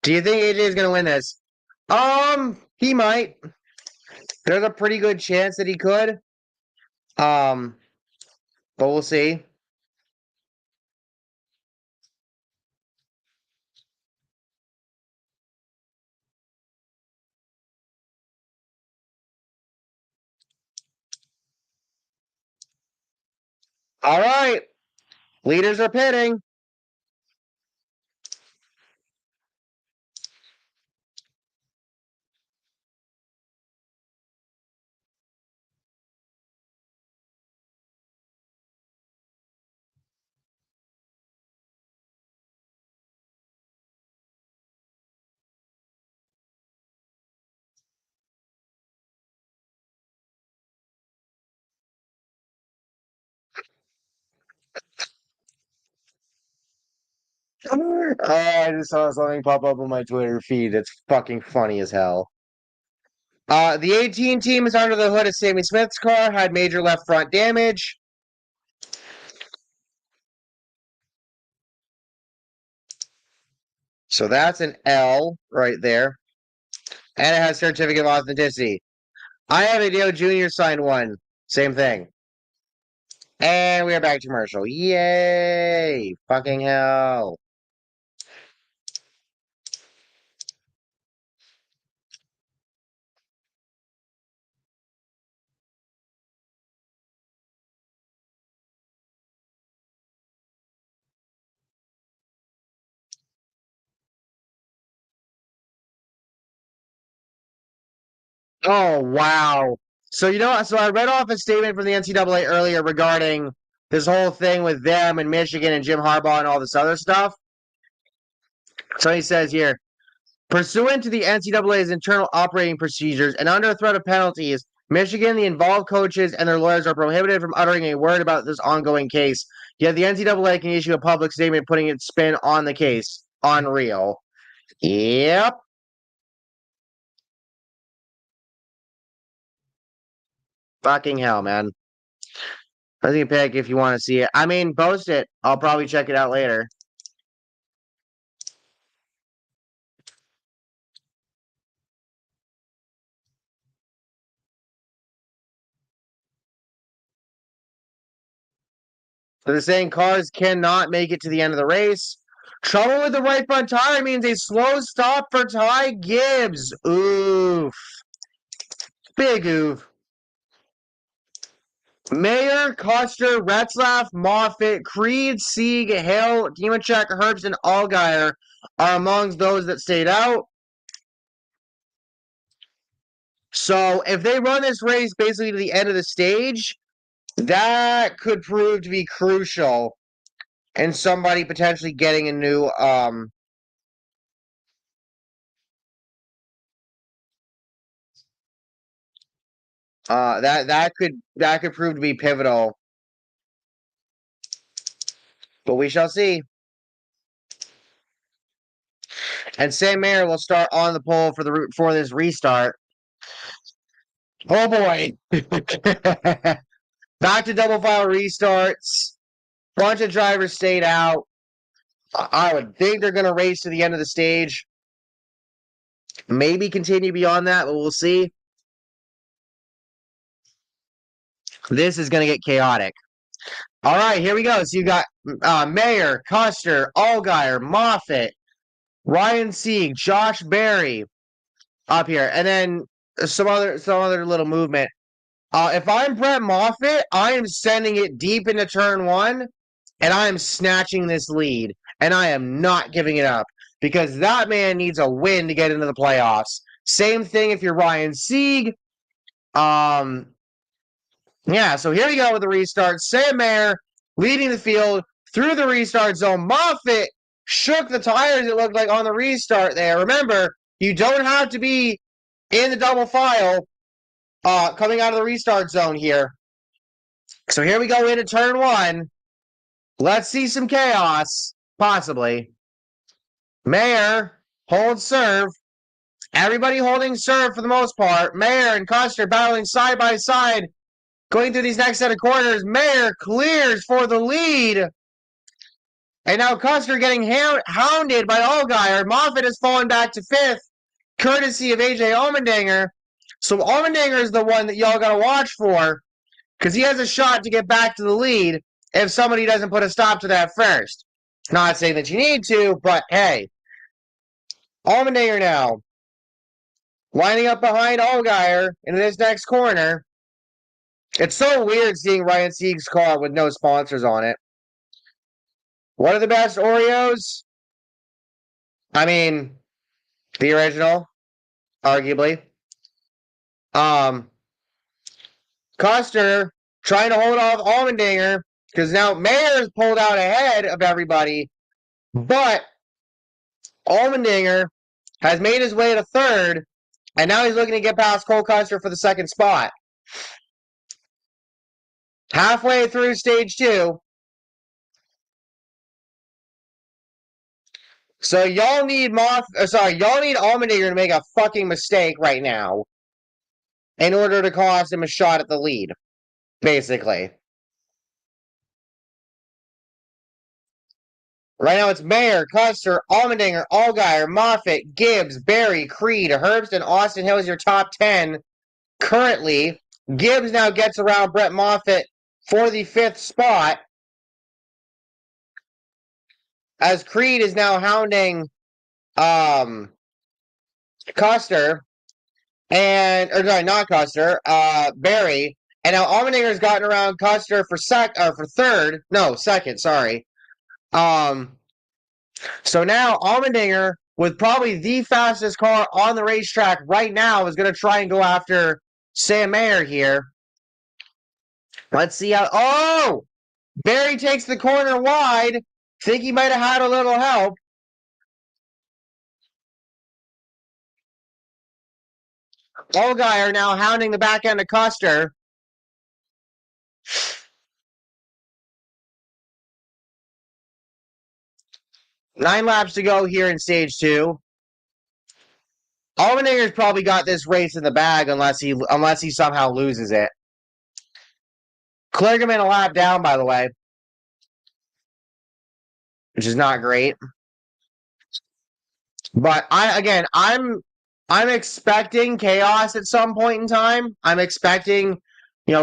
S1: Do you think AJ is going to win this? He might. There's a pretty good chance that he could. Um, but we'll see. All right. Leaders are pitting. Oh, I just saw something pop up on my Twitter feed. It's fucking funny as hell. The 18 team is under the hood of Sammy Smith's car, had major left front damage. So that's an L right there. And it has certificate of authenticity. I have a Dale Jr. signed one. Same thing. And we are back to commercial. Yay! Fucking hell. Oh, wow. So, so I read off a statement from the NCAA earlier regarding this whole thing with them and Michigan and Jim Harbaugh and all this other stuff. So he says here, pursuant to the NCAA's internal operating procedures and under threat of penalties, Michigan, the involved coaches, and their lawyers are prohibited from uttering a word about this ongoing case. Yet the NCAA can issue a public statement putting its spin on the case. Unreal. Yep. Fucking hell, man. I think pick if you want to see it. I mean, post it. I'll probably check it out later. So they're saying cars cannot make it to the end of the race. Trouble with the right front tire means a slow stop for Ty Gibbs. Oof. Big oof. Mayer, Custer, Retzlaff, Moffitt, Creed, Sieg, Hill, Nemechek, Herbst, and Allgaier are amongst those that stayed out. So if they run this race basically to the end of the stage, that could prove to be crucial in somebody potentially getting a new that could prove to be pivotal. But we shall see. And Sam Mayer will start on the pole for this restart. Oh boy. Back to double file restarts. Bunch of drivers stayed out. I would think they're going to race to the end of the stage. Maybe continue beyond that, but we'll see. This is going to get chaotic. All right, here we go. So you got Mayer, Custer, Allgaier, Moffitt, Ryan Sieg, Josh Berry up here, and then some other little movement. If I'm Brett Moffitt, I am sending it deep into turn one, and I am snatching this lead, and I am not giving it up because that man needs a win to get into the playoffs. Same thing if you're Ryan Sieg. Yeah, so here we go with the restart. Sam Mayer leading the field through the restart zone. Moffitt shook the tires, it looked like, on the restart there. Remember, you don't have to be in the double file coming out of the restart zone here. So here we go into turn one. Let's see some chaos, possibly. Mayer holds serve. Everybody holding serve for the most part. Mayer and Custer battling side by side. Going through these next set of corners, Mayer clears for the lead. And now Custer getting hounded by Allgaier. Moffitt has fallen back to fifth, courtesy of AJ Allmendinger. So Allmendinger is the one that y'all got to watch for because he has a shot to get back to the lead if somebody doesn't put a stop to that first. Not saying that you need to, but hey. Allmendinger now lining up behind Allgaier in this next corner. It's so weird seeing Ryan Sieg's car with no sponsors on it. What are the best Oreos? I mean, the original, arguably. Custer trying to hold off Allmendinger because now Mayer's pulled out ahead of everybody, but Allmendinger has made his way to third, and now he's looking to get past Cole Custer for the second spot. Halfway through stage two. So y'all need Allmendinger to make a fucking mistake right now in order to cost him a shot at the lead, basically. Right now it's Mayer, Custer, Allmendinger, Allgaier, Moffitt, Gibbs, Berry, Creed, Herbst, and Austin Hill is your top 10 currently. Gibbs now gets around Brett Moffitt for the fifth spot as Creed is now hounding Custer not Custer, Berry, and now Allmendinger's gotten around Custer for second, sorry. So now Allmendinger, with probably the fastest car on the racetrack right now, is going to try and go after Sam Mayer here. Let's see how. Oh! Berry takes the corner wide. Think he might have had a little help. Allgaier now hounding the back end of Custer. Nine laps to go here in stage two. Allmendinger's probably got this race in the bag unless he somehow loses it. Kligerman a lap down, by the way, which is not great. But I'm expecting chaos at some point in time. I'm expecting,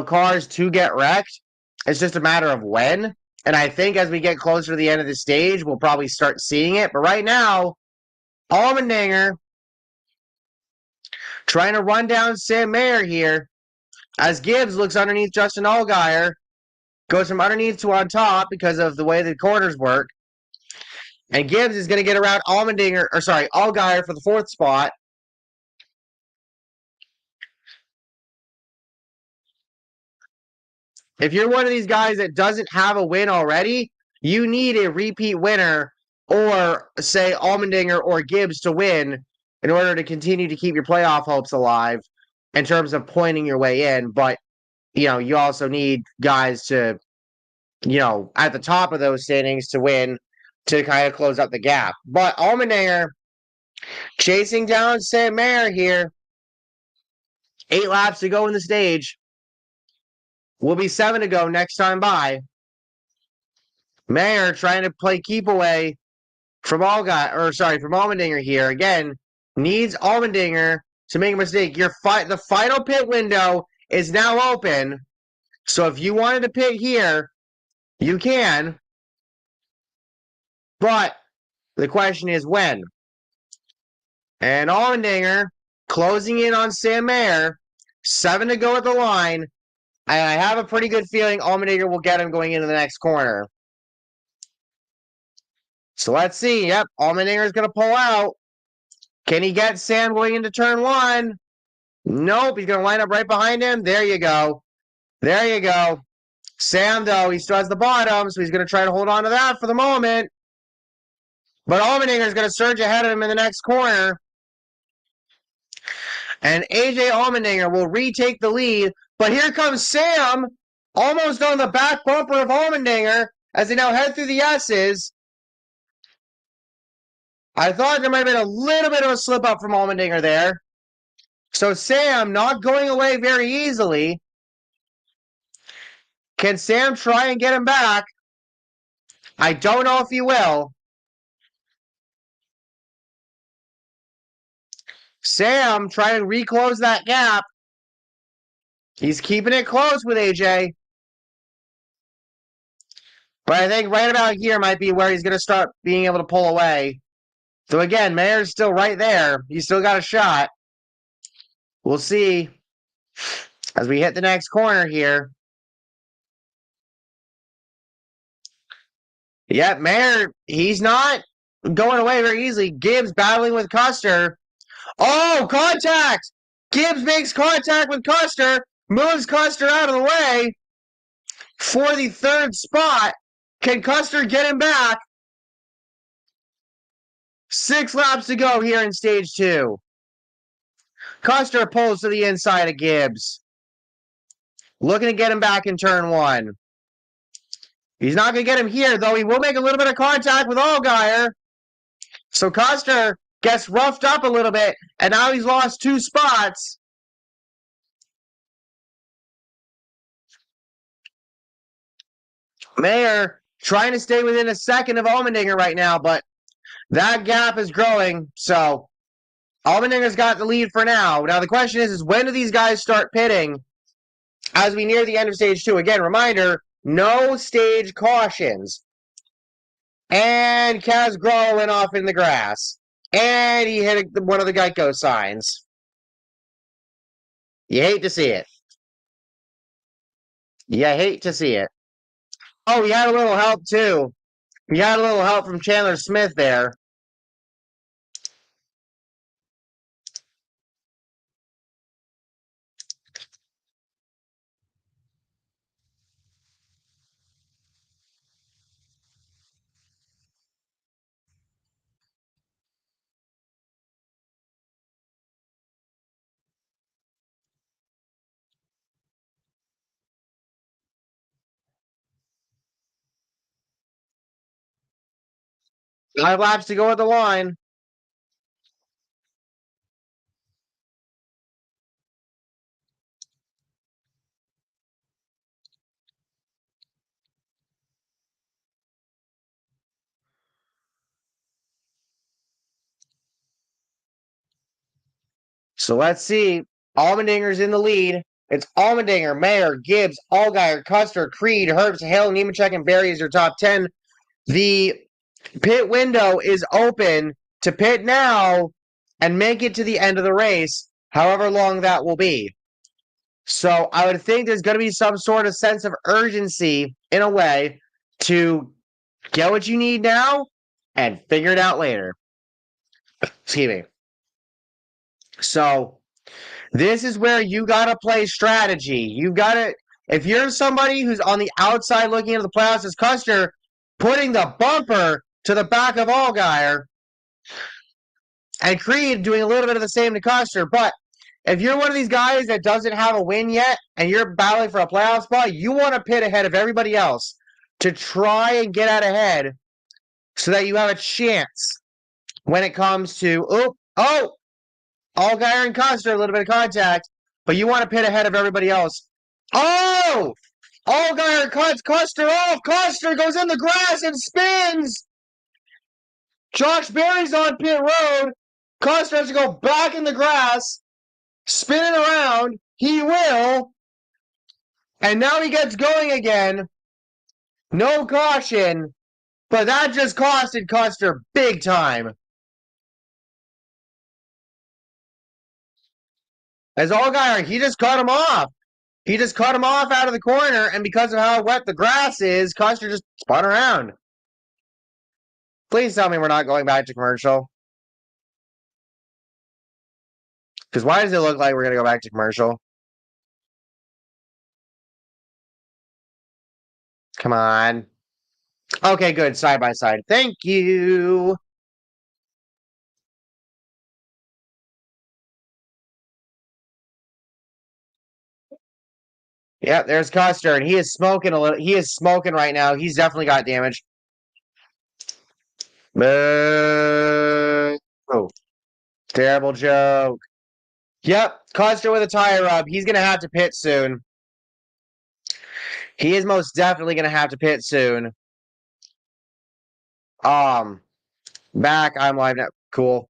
S1: cars to get wrecked. It's just a matter of when. And I think as we get closer to the end of the stage, we'll probably start seeing it. But right now, Allmendinger trying to run down Sam Mayer here. as Gibbs looks underneath Justin Allgaier, goes from underneath to on top because of the way the corners work. And Gibbs is going to get around Allgaier for the fourth spot. If you're one of these guys that doesn't have a win already, you need a repeat winner or, say, Allmendinger or Gibbs to win in order to continue to keep your playoff hopes alive in terms of pointing your way in. But, you also need guys to, at the top of those standings to win to kind of close up the gap. But Allmendinger chasing down Sam Mayer here. 8 laps to go in the stage. Will be 7 to go next time by. Mayer trying to play keep away from Allmendinger here. Again, needs Allmendinger to make a mistake. The final pit window is now open. So if you wanted to pit here, you can. But the question is when. And Allmendinger closing in on Sam Mayer. 7 to go at the line. And I have a pretty good feeling Allmendinger will get him going into the next corner. So let's see. Yep, Allmendinger is going to pull out. Can he get Sam going into turn 1? Nope, he's going to line up right behind him. There you go. There you go. Sam, though, he still has the bottom, so he's going to try to hold on to that for the moment. But Allmendinger is going to surge ahead of him in the next corner. And AJ Allmendinger will retake the lead. But here comes Sam, almost on the back bumper of Allmendinger as they now head through the S's. I thought there might have been a little bit of a slip up from Allmendinger there. So Sam not going away very easily. Can Sam try and get him back? I don't know if he will. Sam trying to reclose that gap. He's keeping it close with AJ. But I think right about here might be where he's going to start being able to pull away. So again, Mayer's still right there. He's still got a shot. We'll see as we hit the next corner here. Yep, Mayer, he's not going away very easily. Gibbs battling with Custer. Oh, contact! Gibbs makes contact with Custer, moves Custer out of the way for the third spot. Can Custer get him back? 6 laps to go here in stage 2. Custer pulls to the inside of Gibbs. Looking to get him back in turn 1. He's not going to get him here, though. He will make a little bit of contact with Allgaier. So Custer gets roughed up a little bit, and now he's lost 2 spots. Mayer trying to stay within a second of Allmendinger right now, but that gap is growing, so Allmendinger's got the lead for now. Now the question is when do these guys start pitting as we near the end of stage 2? Again, reminder, no stage cautions. And Kaz Grohl went off in the grass. And he hit one of the Geico signs. You hate to see it. You hate to see it. Oh, he had a little help, too. He had a little help from Chandler Smith there. Five laps to go at the line. So let's see. Allmendinger's in the lead. It's Allmendinger, Mayer, Gibbs, Allgaier, Custer, Creed, Herbst, Hale, Nemechek, and Barry is your top 10. The pit window is open to pit now and make it to the end of the race, however long that will be. So I would think there's going to be some sort of sense of urgency in a way to get what you need now and figure it out later. Excuse me. So this is where you got to play strategy. You got to, if you're somebody who's on the outside looking into the playoffs as Custer, putting the bumper to the back of Allgaier, and Creed doing a little bit of the same to Custer. But if you're one of these guys that doesn't have a win yet and you're battling for a playoff spot, you want to pit ahead of everybody else to try and get out ahead so that you have a chance when it comes to, Allgaier and Custer, a little bit of contact, but you want to pit ahead of everybody else. Oh! Allgaier cuts Custer off. Custer goes in the grass and spins. Josh Berry's on pit road. Custer has to go back in the grass, spinning around. He will. And now he gets going again. No caution. But that just costed Custer big time. As Allgaier, he just cut him off. He just cut him off out of the corner, and because of how wet the grass is, Custer just spun around. Please tell me we're not going back to commercial. Because why does it look like we're going to go back to commercial? Come on. Okay, good. Side by side. Thank you. Yeah, there's Custer, and he is smoking a little. He is smoking right now. He's definitely got damage. Oh, terrible joke. Yep, Custer with a tire rub. He's going to have to pit soon. He is most definitely going to have to pit soon. Back. I'm live now. Cool.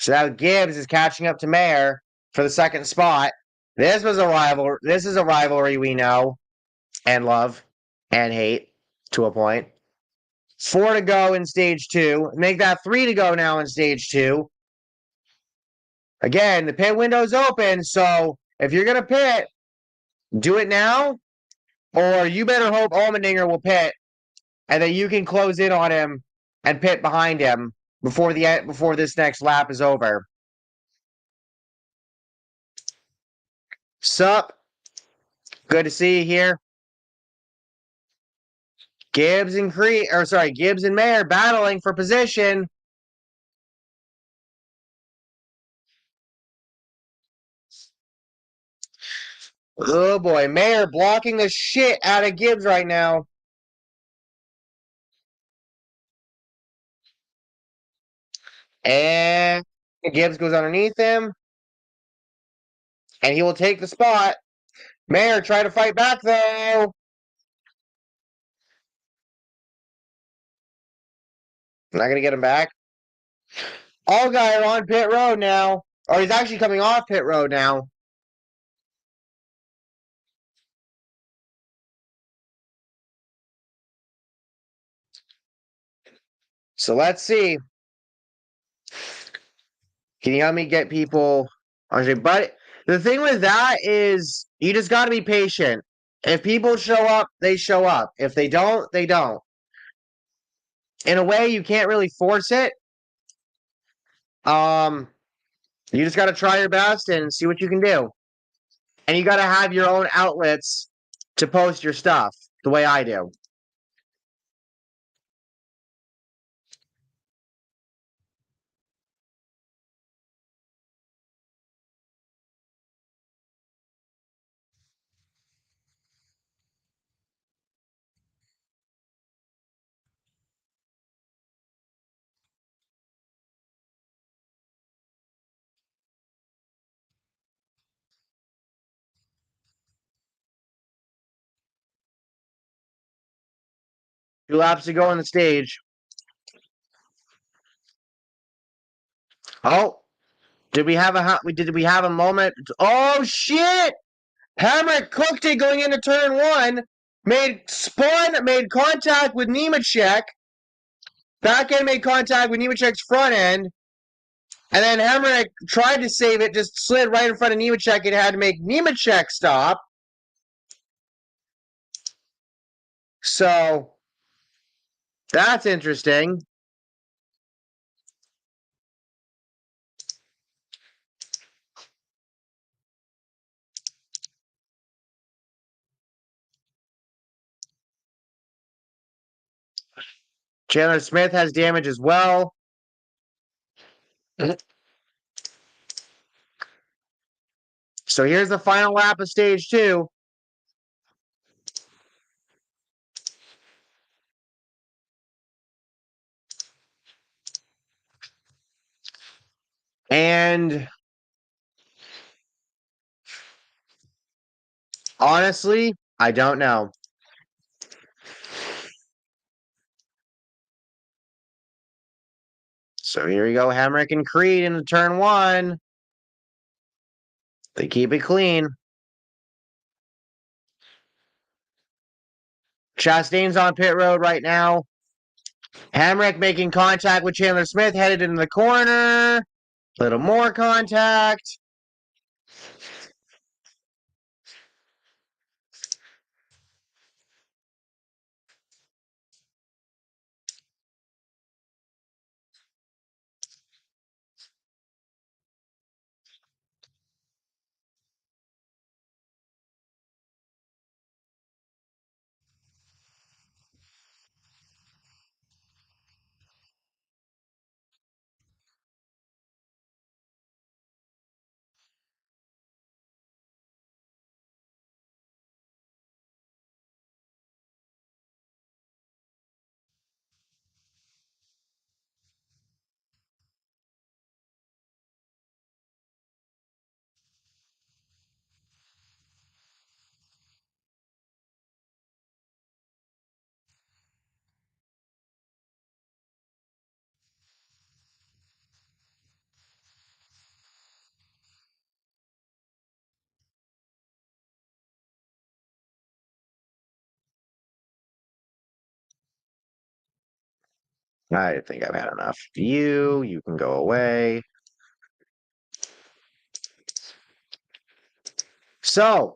S1: So now Gibbs is catching up to Mayer for the second spot. This is a rivalry we know and love and hate to a point. 4 to go in stage 2. Make that 3 to go now in stage 2. Again, the pit window's open, so if you're going to pit, do it now, or you better hope Allmendinger will pit, and then you can close in on him and pit behind him before this next lap is over. Sup? Good to see you here. Gibbs and Mayer battling for position. Oh boy, Mayer blocking the shit out of Gibbs right now. And Gibbs goes underneath him. And he will take the spot. Mayer try to fight back though. Not gonna get him back. Allgaier on pit road now. Or he's actually coming off pit road now. So let's see. Can you help me get people on? But the thing with that is you just got to be patient. If people show up, they show up. If they don't, they don't. In a way, you can't really force it. You just got to try your best and see what you can do. And you got to have your own outlets to post your stuff the way I do. Two laps to go on the stage. Oh, did we have a moment? Oh shit! Hamrick cooked it going into turn 1. Made contact with Nemechek. Back end made contact with Nemechek's front end. And then Hemrick tried to save it, just slid right in front of Nemechek and had to make Nemechek stop. So that's interesting. Chandler Smith has damage as well. So here's the final lap of stage 2. And honestly, I don't know. So here we go, Hemrick and Creed into turn 1. They keep it clean. Chastain's on pit road right now. Hemrick making contact with Chandler Smith, headed into the corner. Little more contact. I think I've had enough. You can go away. So,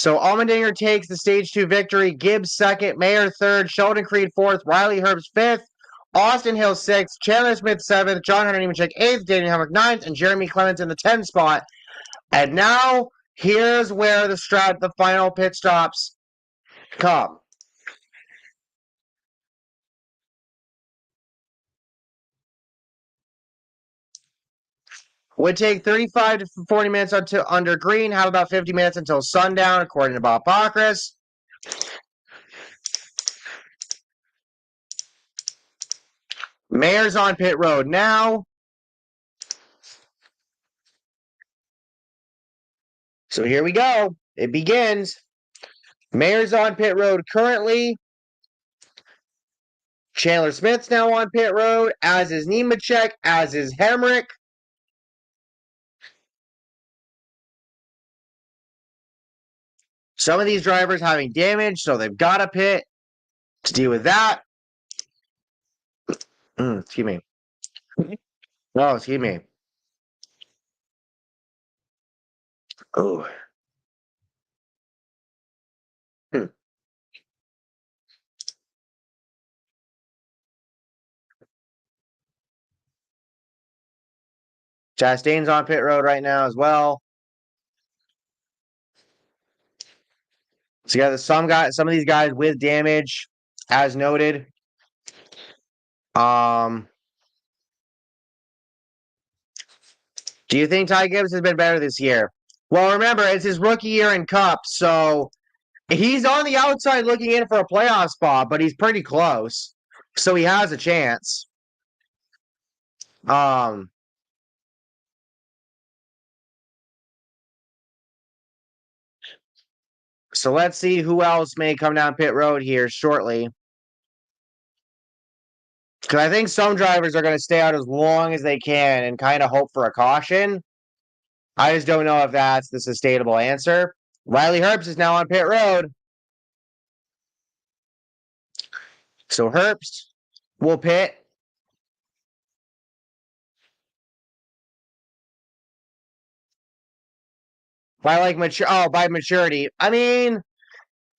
S1: Allmendinger takes the stage 2 victory. Gibbs second, Mayer third, Sheldon Creed fourth, Riley Herbst fifth, Austin Hill sixth, Chandler Smith seventh, John Hunter Nemechek eighth, Daniel Hemrick ninth, and Jeremy Clements in the 10th spot. And now here's where the final pit stops come. Would take 35 to 40 minutes until under green, have about 50 minutes until sundown, according to Bob Bacchus. Mayer's on pit road now. So here we go. It begins. Mayer's on pit road currently. Chandler Smith's now on pit road, as is Nemechek, as is Hemrick. Some of these drivers having damage, so they've got a pit to deal with that. Excuse me. Oh, excuse me. Oh. Chastain's on pit road right now as well. So you got some of these guys with damage, as noted. Do you think Ty Gibbs has been better this year? Well, remember, it's his rookie year in Cup, so he's on the outside looking in for a playoff spot, but he's pretty close. So he has a chance. So let's see who else may come down pit road here shortly. Because I think some drivers are going to stay out as long as they can and kind of hope for a caution. I just don't know if that's the sustainable answer. Riley Herbst is now on pit road. So Herbst will pit. By maturity. I mean,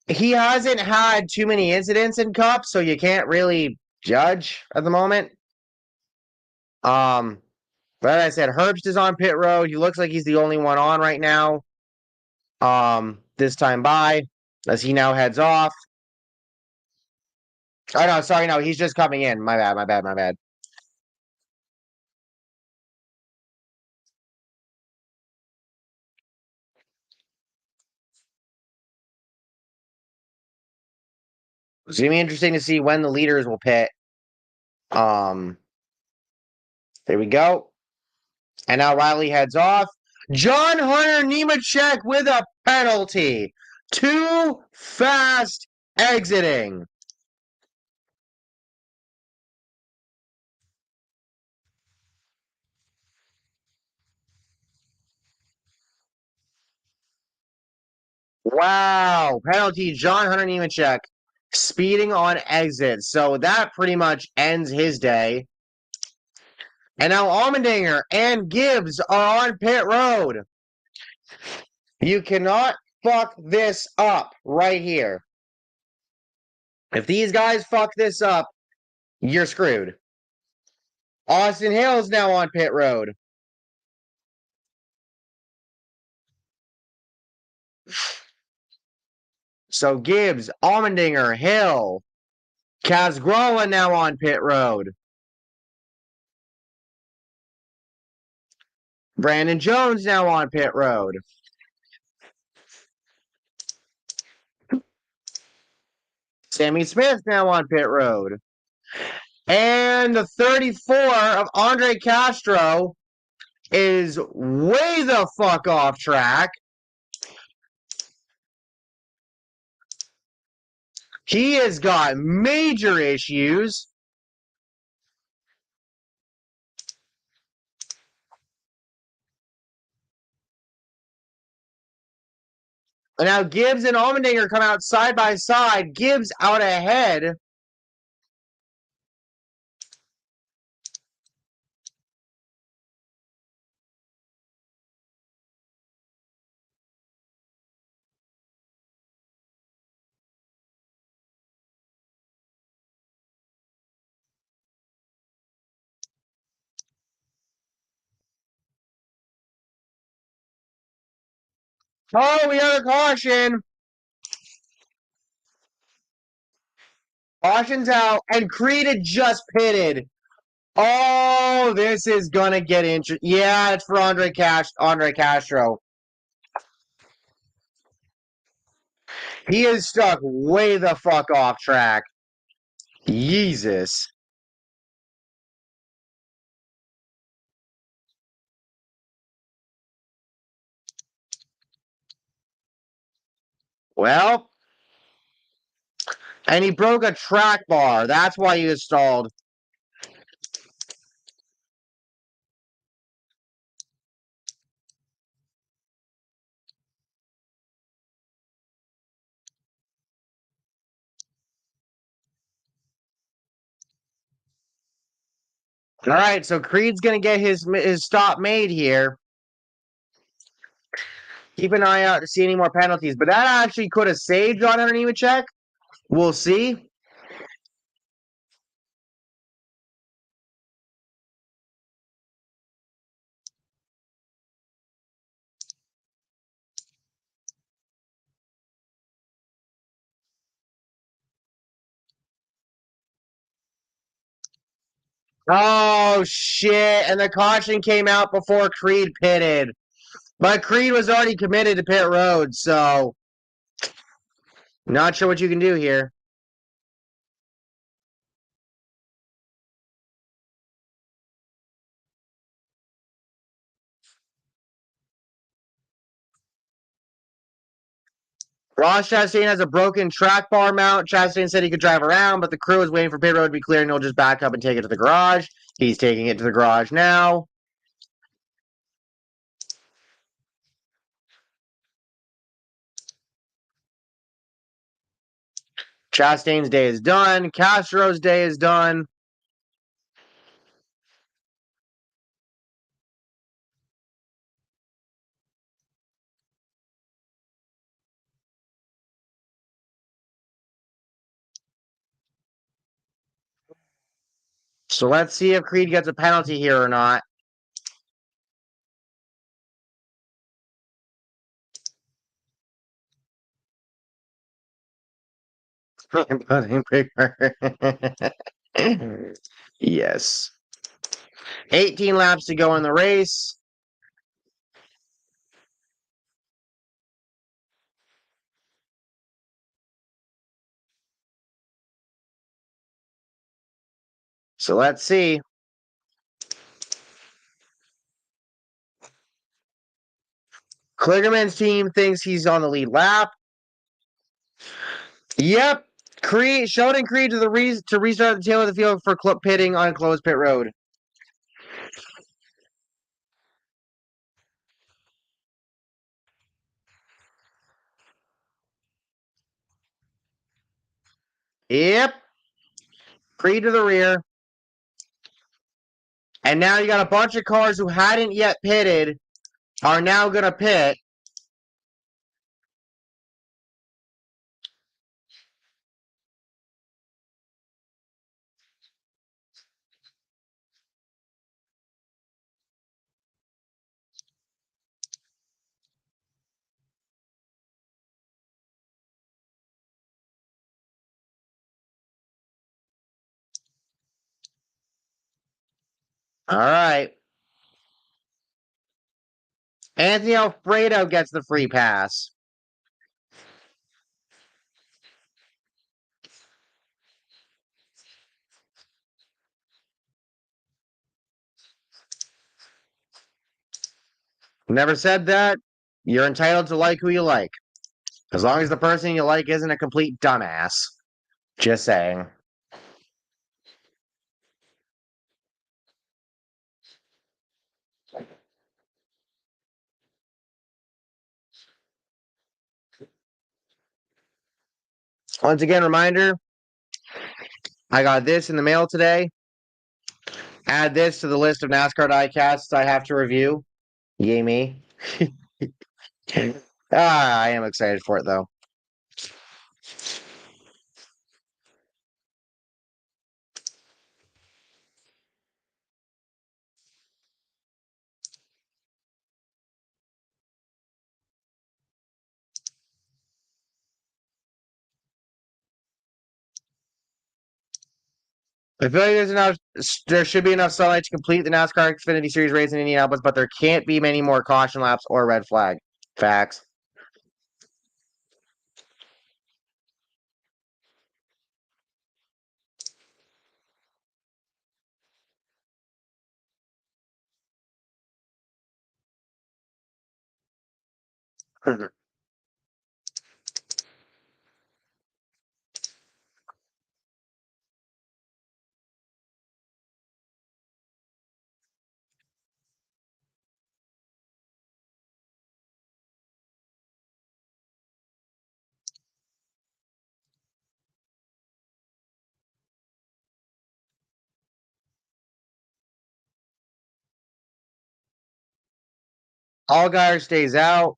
S1: he hasn't had too many incidents in Cup, so you can't really judge at the moment. But as I said, Herbst is on pit road. He looks like he's the only one on right now. This time by, as he now heads off. Oh no, sorry, no, he's just coming in. My bad, my bad, my bad. It's gonna be interesting to see when the leaders will pit. Um, there we go. And now Riley heads off. John Hunter Nemechek with a penalty. Too fast exiting. Wow. Penalty, John Hunter Nemechek speeding on exit. So that pretty much ends his day. And now Allmendinger and Gibbs are on pit road. You cannot fuck this up right here. If these guys fuck this up, you're screwed. Austin Hill's now on pit road. So Gibbs, Allmendinger, Hill, Kazgrola now on pit road. Brandon Jones now on pit road. Sammy Smith now on pit road. And the 34 of Andre Castro is way the fuck off track. He has got major issues. And now Gibbs and Allmendinger come out side by side. Gibbs out ahead. Oh, we have a caution. Caution's out. And Creed had just pitted. Oh, this is gonna get interesting. Yeah, it's for Andre Castro. He is stuck way the fuck off track. Jesus. Well, and he broke a track bar. That's why he was stalled. All right, so Creed's gonna get his stop made here. Keep an eye out to see any more penalties, but that actually could have saved John Hunter Nemechek. We'll see. Oh shit! And the caution came out before Creed pitted, but Creed was already committed to pit road, so not sure what you can do here. Ross Chastain has a broken track bar mount. Chastain said he could drive around, but the crew is waiting for pit road to be clear and he'll just back up and take it to the garage. He's taking it to the garage now. Chastain's day is done. Castro's day is done. So let's see if Creed gets a penalty here or not. Yes. 18 laps to go in the race. So let's see. Kligerman's team thinks he's on the lead lap. Yep. Sheldon Creed to restart the tail of the field for pitting on closed pit road. Yep. Creed to the rear. And now you got a bunch of cars who hadn't yet pitted are now going to pit. All right. Anthony Alfredo gets the free pass. Never said that. You're entitled to like who you like. As long as the person you like isn't a complete dumbass. Just saying. Once again, reminder, I got this in the mail today. Add this to the list of NASCAR diecasts I have to review. Yay me. I am excited for it, though. I feel like there should be enough sunlight to complete the NASCAR Xfinity Series race in Indianapolis, but there can't be many more caution laps or red flag. Facts. Allgaier stays out.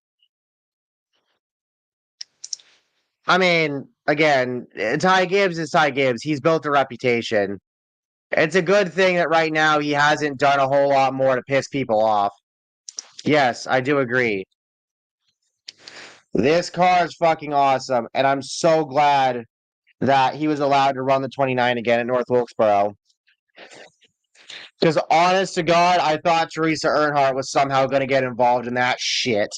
S1: I mean, again, Ty Gibbs is Ty Gibbs. He's built a reputation. It's a good thing that right now he hasn't done a whole lot more to piss people off. Yes, I do agree. This car is fucking awesome, and I'm so glad that he was allowed to run the 29 again at North Wilkesboro. Because honest to God, I thought Teresa Earnhardt was somehow going to get involved in that shit.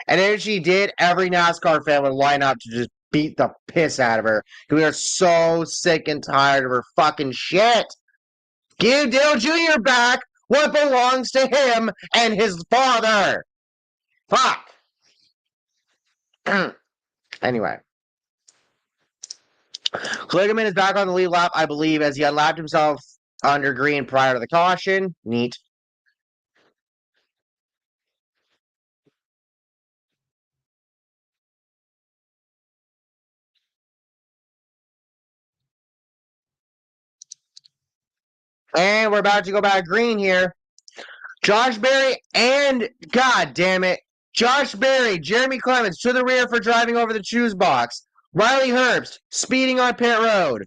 S1: And if she did, every NASCAR fan would line up to just beat the piss out of her. We are so sick and tired of her fucking shit. Give Dale Jr. back what belongs to him and his father. Fuck. Anyway. Kligerman is back on the lead lap, I believe, as he unlapped himself under green prior to the caution. Neat. And we're about to go back green here. Josh Berry and, god damn it, Josh Berry, Jeremy Clements to the rear for driving over the choose box. Riley Herbst speeding on pit road.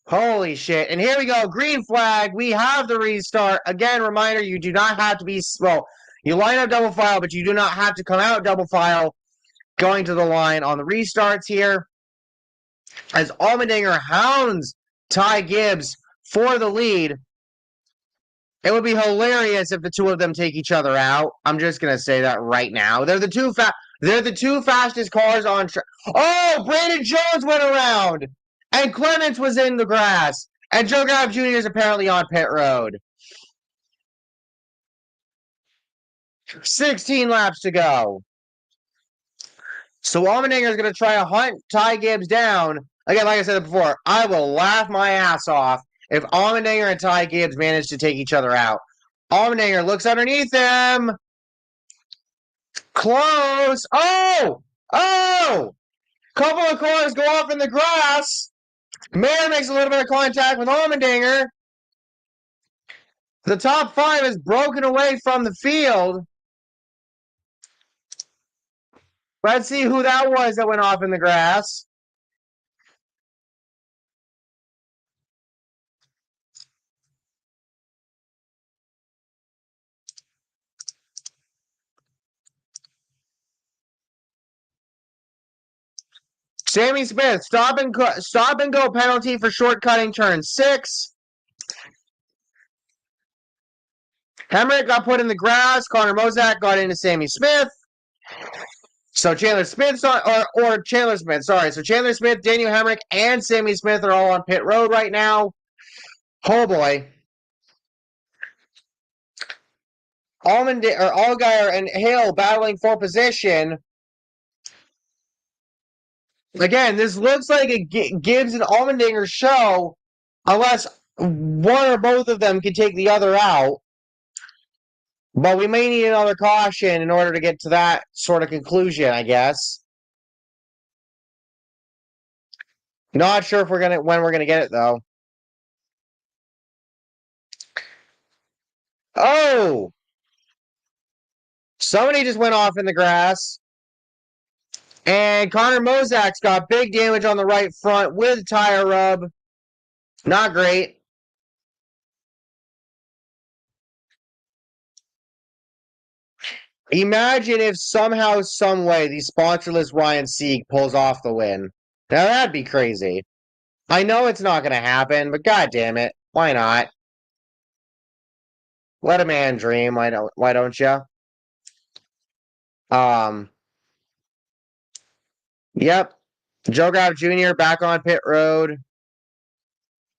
S1: Holy shit. And here we go. Green flag. We have the restart. Again, reminder, you do not have to be, well, you line up double file, but you do not have to come out double file going to the line on the restarts here. As Allmendinger hounds Ty Gibbs for the lead. It would be hilarious if the two of them take each other out. I'm just gonna say that right now. They're the two fastest cars on track. Oh, Brandon Jones went around, and Clements was in the grass, and Joe Graf Jr. is apparently on pit road. 16 laps to go. So Allmendinger is gonna try to hunt Ty Gibbs down. Again, like I said before, I will laugh my ass off if Allmendinger and Ty Gibbs manage to take each other out. Allmendinger looks underneath him. Close. Oh! Oh! Couple of cars go off in the grass. Mayer makes a little bit of contact with Allmendinger. The top five is broken away from the field. Let's see who that was that went off in the grass. Sammy Smith, stop and go penalty for shortcutting turn 6. Hemrick got put in the grass. Connor Mozak got into Sammy Smith. So Chandler Smith, or Chandler Smith, sorry. So Chandler Smith, Daniel Hemrick, and Sammy Smith are all on pit road right now. Oh boy. Allgaier and Hill battling for position. Again, this looks like a Gibbs and Allmendinger show, unless one or both of them can take the other out. But we may need another caution in order to get to that sort of conclusion, I guess. Not sure if when we're gonna get it though. Oh! Somebody just went off in the grass. And Connor Mozak's got big damage on the right front with tire rub. Not great. Imagine if somehow, some way, the sponsorless Ryan Sieg pulls off the win. Now that'd be crazy. I know it's not going to happen, but god damn it, why not? Let a man dream. Why don't you? Yep. Joe Graf Jr. back on pit road.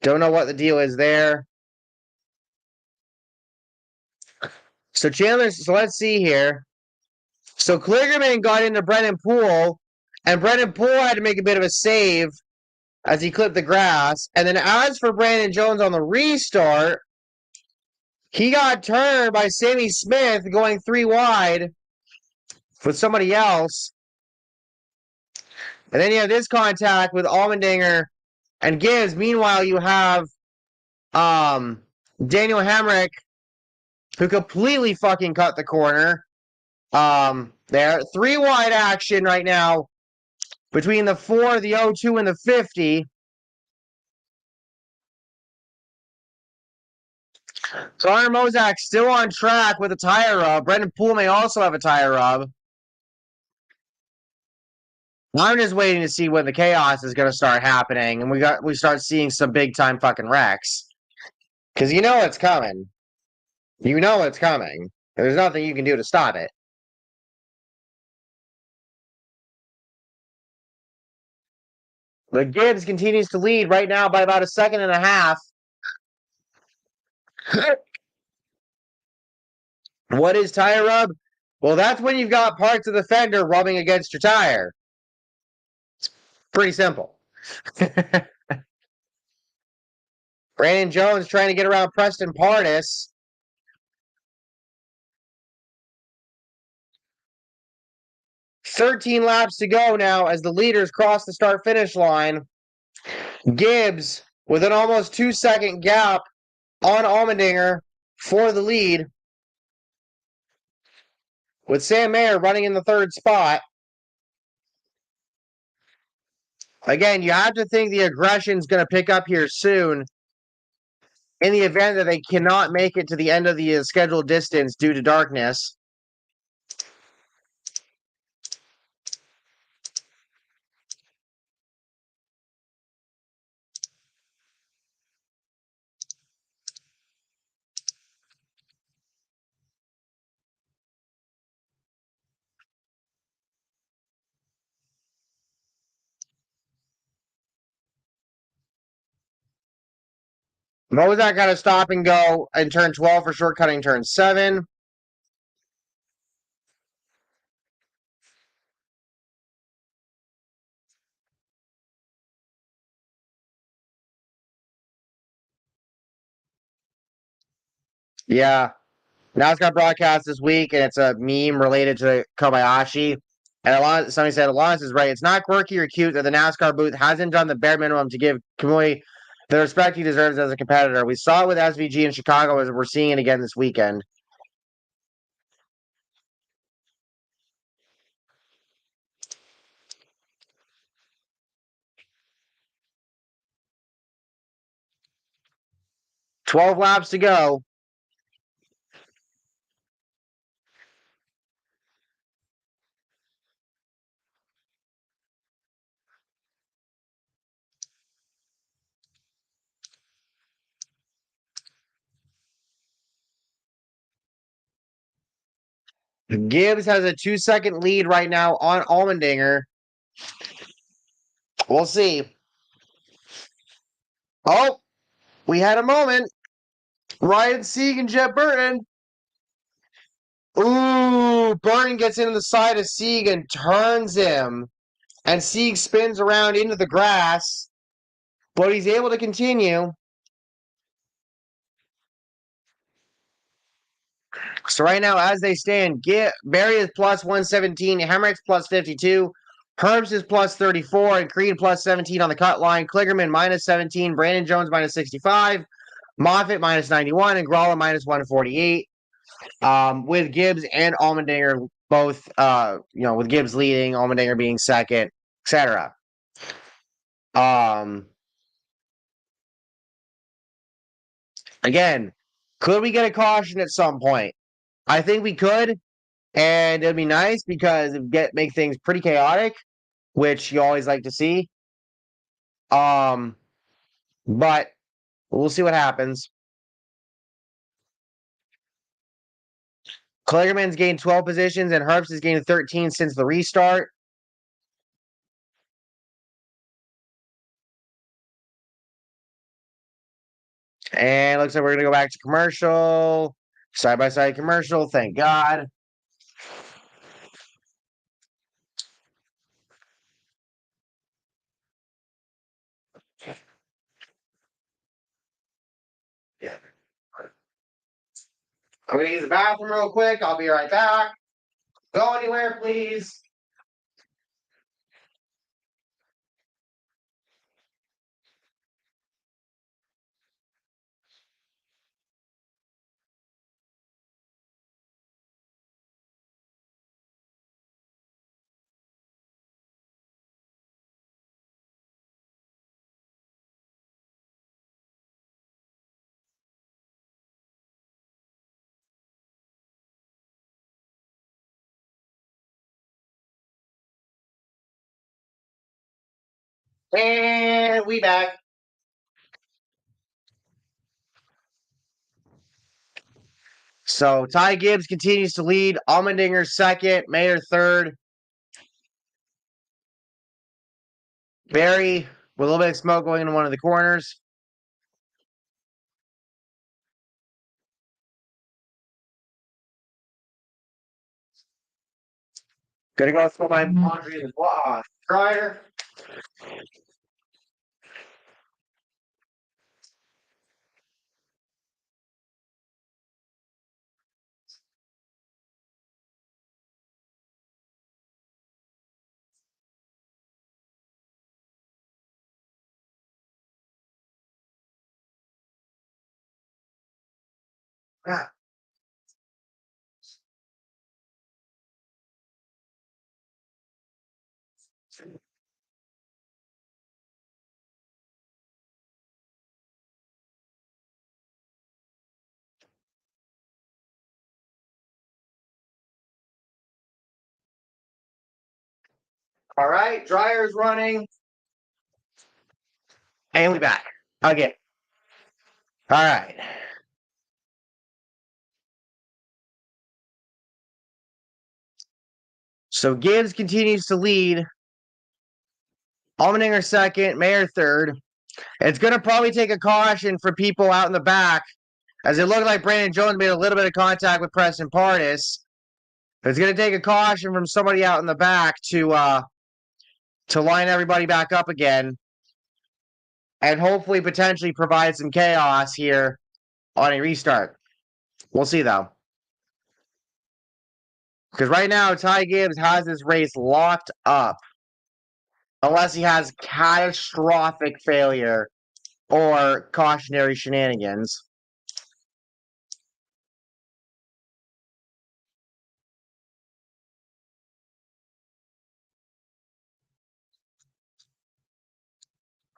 S1: Don't know what the deal is there. So let's see here. So Kligerman got into Brennan Poole, and Brennan Poole had to make a bit of a save as he clipped the grass. And then as for Brandon Jones on the restart, he got turned by Sammy Smith going 3 wide with somebody else. And then you have this contact with Allmendinger and Gibbs. Meanwhile, you have Daniel Hemrick, who completely fucking cut the corner. There. 3 wide action right now between the 4, the 02, and the 50. Connor Mozak still on track with a tire rub. Brendan Poole may also have a tire rub. I'm just waiting to see when the chaos is going to start happening, and we start seeing some big time fucking wrecks. Because you know it's coming. You know it's coming. There's nothing you can do to stop it. But Gibbs continues to lead right now by about a second and a half. What is tire rub? Well, that's when you've got parts of the fender rubbing against your tire. Pretty simple. Brandon Jones trying to get around Preston Pardis. 13 laps to go now as the leaders cross the start-finish line. Gibbs with an almost 2-second gap on Allmendinger for the lead, with Sam Mayer running in the third spot. Again, you have to think the aggression is going to pick up here soon in the event that they cannot make it to the end of the scheduled distance due to darkness. Mozart got to stop and go in turn 12 for shortcutting turn 7. Yeah. NASCAR broadcast this week, and it's a meme related to Kobayashi. And somebody said, Alonso is right. It's not quirky or cute that the NASCAR booth hasn't done the bare minimum to give Kamui the respect he deserves as a competitor. We saw it with SVG in Chicago, as we're seeing it again this weekend. "12 laps to go. Gibbs has a 2-second lead right now on Allmendinger. We'll see. Oh, we had a moment. Ryan Sieg and Jet Burton. Ooh, Burton gets into the side of Sieg and turns him. And Sieg spins around into the grass, but he's able to continue. So right now, as they stand, Barry is plus 117, Hemrick's plus 52, Herbst is plus 34, and Creed plus 17 on the cut line. Kligerman minus 17, Brandon Jones minus 65, Moffitt minus 91, and Gralla minus 148. With Gibbs and Allmendinger both, with Gibbs leading, Allmendinger being second, etc. Again, could we get a caution at some point? I think we could, and it'd be nice because it make things pretty chaotic, which you always like to see. But we'll see what happens. Kligerman's gained 12 positions, and Herbst has gained 13 since the restart. And looks like we're gonna go back to commercial, side-by-side commercial. Thank God. Yeah. I'm gonna use the bathroom real quick. I'll be right back. Go anywhere, please. And we back. So Ty Gibbs continues to lead. Allmendinger second, Mayer third. Barry with a little bit of smoke going into one of the corners. Gonna go throw my laundry in the dryer. All right, dryer's running. And we back. Okay. All right. So Gibbs continues to lead. Allmendinger second, Mayer third. It's going to probably take a caution for people out in the back, as it looked like Brandon Jones made a little bit of contact with Preston Pardis. It's going to take a caution from somebody out in the back to line everybody back up again, and hopefully potentially provide some chaos here on a restart. We'll see though, because right now Ty Gibbs has this race locked up, unless he has catastrophic failure or cautionary shenanigans.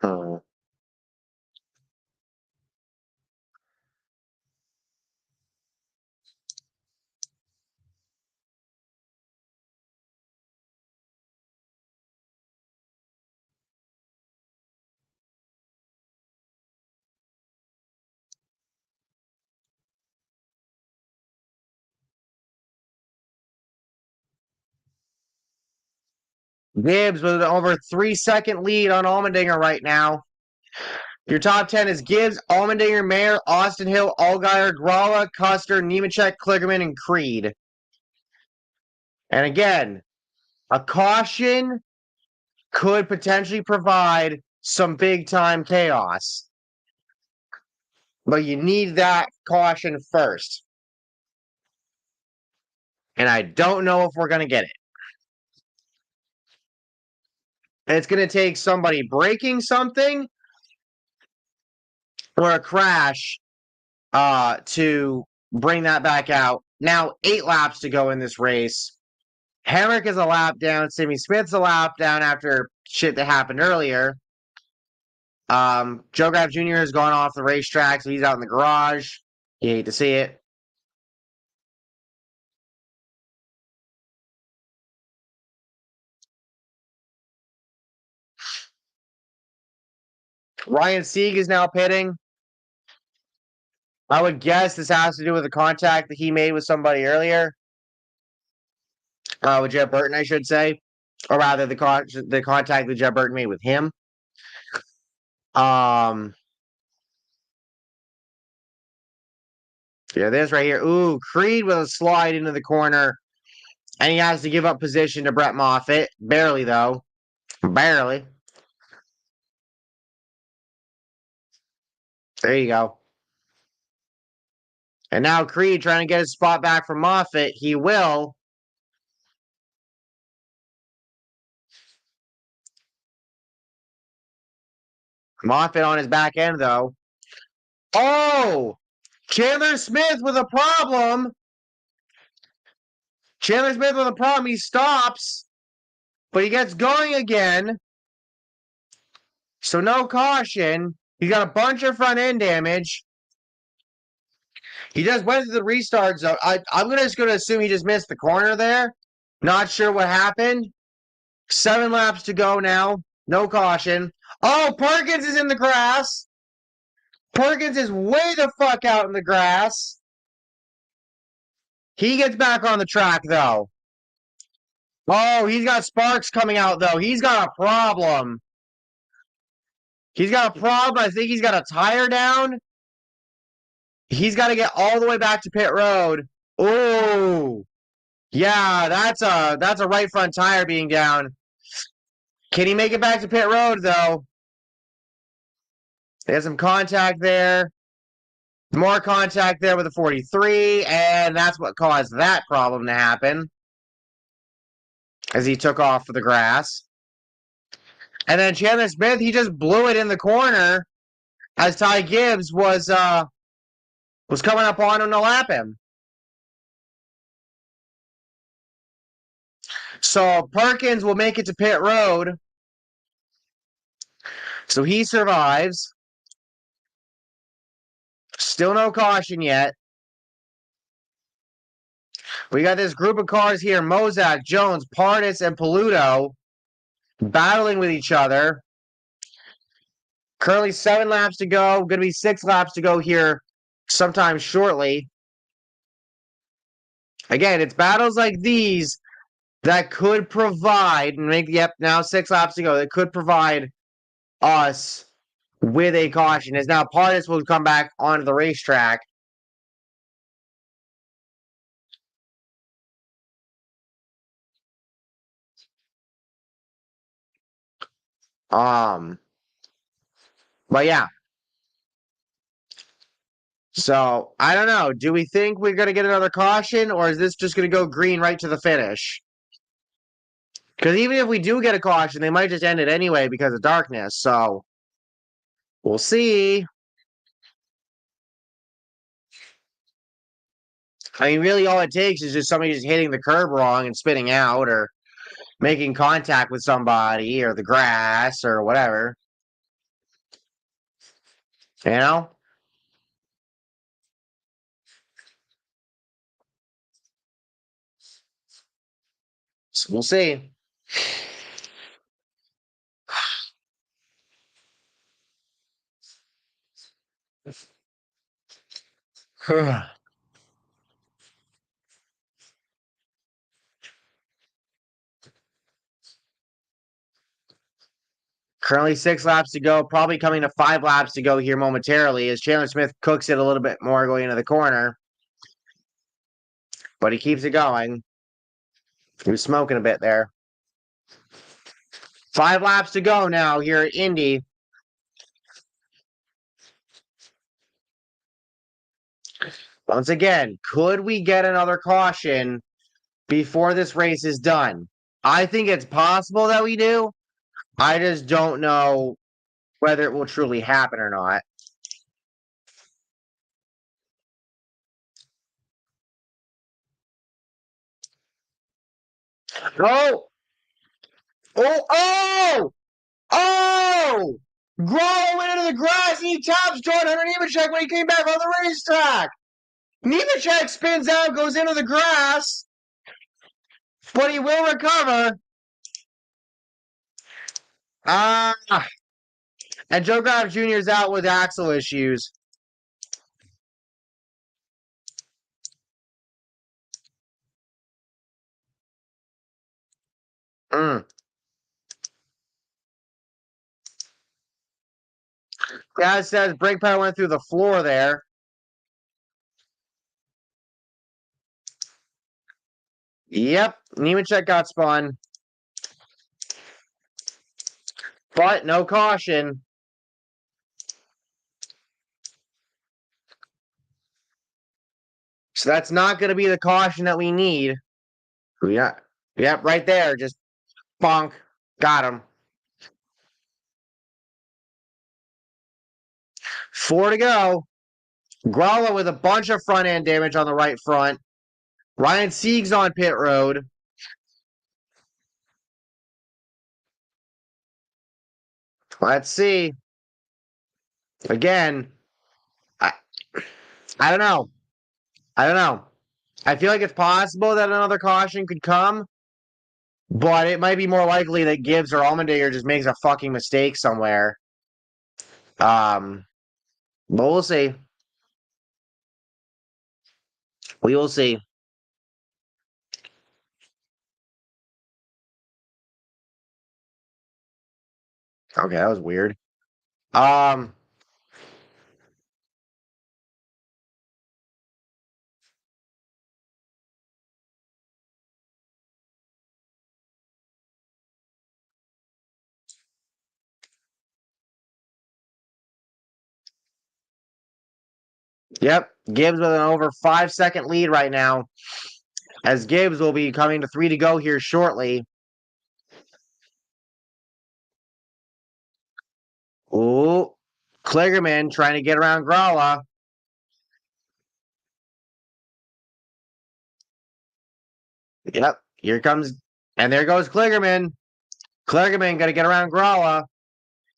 S1: Hmm. Gibbs with an over 3-second lead on Allmendinger right now. Your top 10 is Gibbs, Allmendinger, Mayer, Austin Hill, Allgaier, Gralla, Custer, Nemechek, Kligerman, and Creed. And again, a caution could potentially provide some big-time chaos. But you need that caution first. And I don't know if we're going to get it. It's going to take somebody breaking something or a crash to bring that back out. Now, 8 laps to go in this race. Hemrick is a lap down. Sammy Smith's a lap down after shit that happened earlier. Joe Graf Jr. has gone off the racetrack, so he's out in the garage. You hate to see it. Ryan Sieg is now pitting. I would guess this has to do with the contact that he made with somebody earlier. With Jeff Burton, I should say. Or rather, the contact that Jeff Burton made with him. Yeah, this right here. Ooh, Creed with a slide into the corner. And he has to give up position to Brett Moffitt. Barely, though. Barely. There you go. And now Creed trying to get his spot back from Moffitt. He will. Moffitt on his back end, though. Oh! Chandler Smith with a problem. Chandler Smith with a problem. He stops, but he gets going again. So no caution. He's got a bunch of front end damage. He just went to the restart zone. I'm just going to assume he just missed the corner there. Not sure what happened. 7 laps to go now. No caution. Oh, Perkins is in the grass. Perkins is way the fuck out in the grass. He gets back on the track, though. Oh, he's got sparks coming out, though. He's got a problem. He's got a problem. I think he's got a tire down. He's got to get all the way back to pit road. Oh, yeah, that's a right front tire being down. Can he make it back to pit road, though? There's some contact there. More contact there with the 43, and that's what caused that problem to happen as he took off for the grass. And then Chandler Smith, he just blew it in the corner as Ty Gibbs was coming up on him to lap him. So Perkins will make it to pit road. So he survives. Still no caution yet. We got this group of cars here: Mozak, Jones, Pardis, and Paluto battling with each other. Currently 7 laps to go. Going to be 6 laps to go here sometime shortly. Again, it's battles like these that could provide, now 6 laps to go, that could provide us with a caution. As now Pardis will come back onto the racetrack. But yeah. So I don't know. Do we think we're going to get another caution, or is this just going to go green right to the finish? Because even if we do get a caution, they might just end it anyway because of darkness. So we'll see. I mean, really, all it takes is just somebody just hitting the curb wrong and spinning out, or making contact with somebody, or the grass, or whatever. You know? So we'll see. Currently 6 laps to go, probably coming to 5 laps to go here momentarily as Chandler Smith cooks it a little bit more going into the corner. But he keeps it going. He was smoking a bit there. 5 laps to go now here at Indy. Once again, could we get another caution before this race is done? I think it's possible that we do. I just don't know whether it will truly happen or not. Oh! Oh! Oh! Oh! Grohl went into the grass and he taps Jordan Hunter Nemechek when he came back on the racetrack. Nemechek spins out, goes into the grass, but he will recover. And Joe Graf Jr. is out with axle issues. Dad says brake pedal went through the floor there. Yep, Nemechek got spun. But no caution. So that's not going to be the caution that we need. Yeah. Yep, right there. Just bonk. Got him. 4 to go. Gralla with a bunch of front end damage on the right front. Ryan Sieg's on pit road. Let's see. Again, I don't know. I don't know. I feel like it's possible that another caution could come, but it might be more likely that Gibbs or Allmendinger just makes a fucking mistake somewhere. But we'll see. We will see. Okay, that was weird. Um, Yep, Gibbs with an over 5-second lead right now, as Gibbs will be coming to 3 to go here shortly. Ooh, Kligerman trying to get around Gralla. Yep, here comes, and there goes Kligerman. Kligerman got to get around Gralla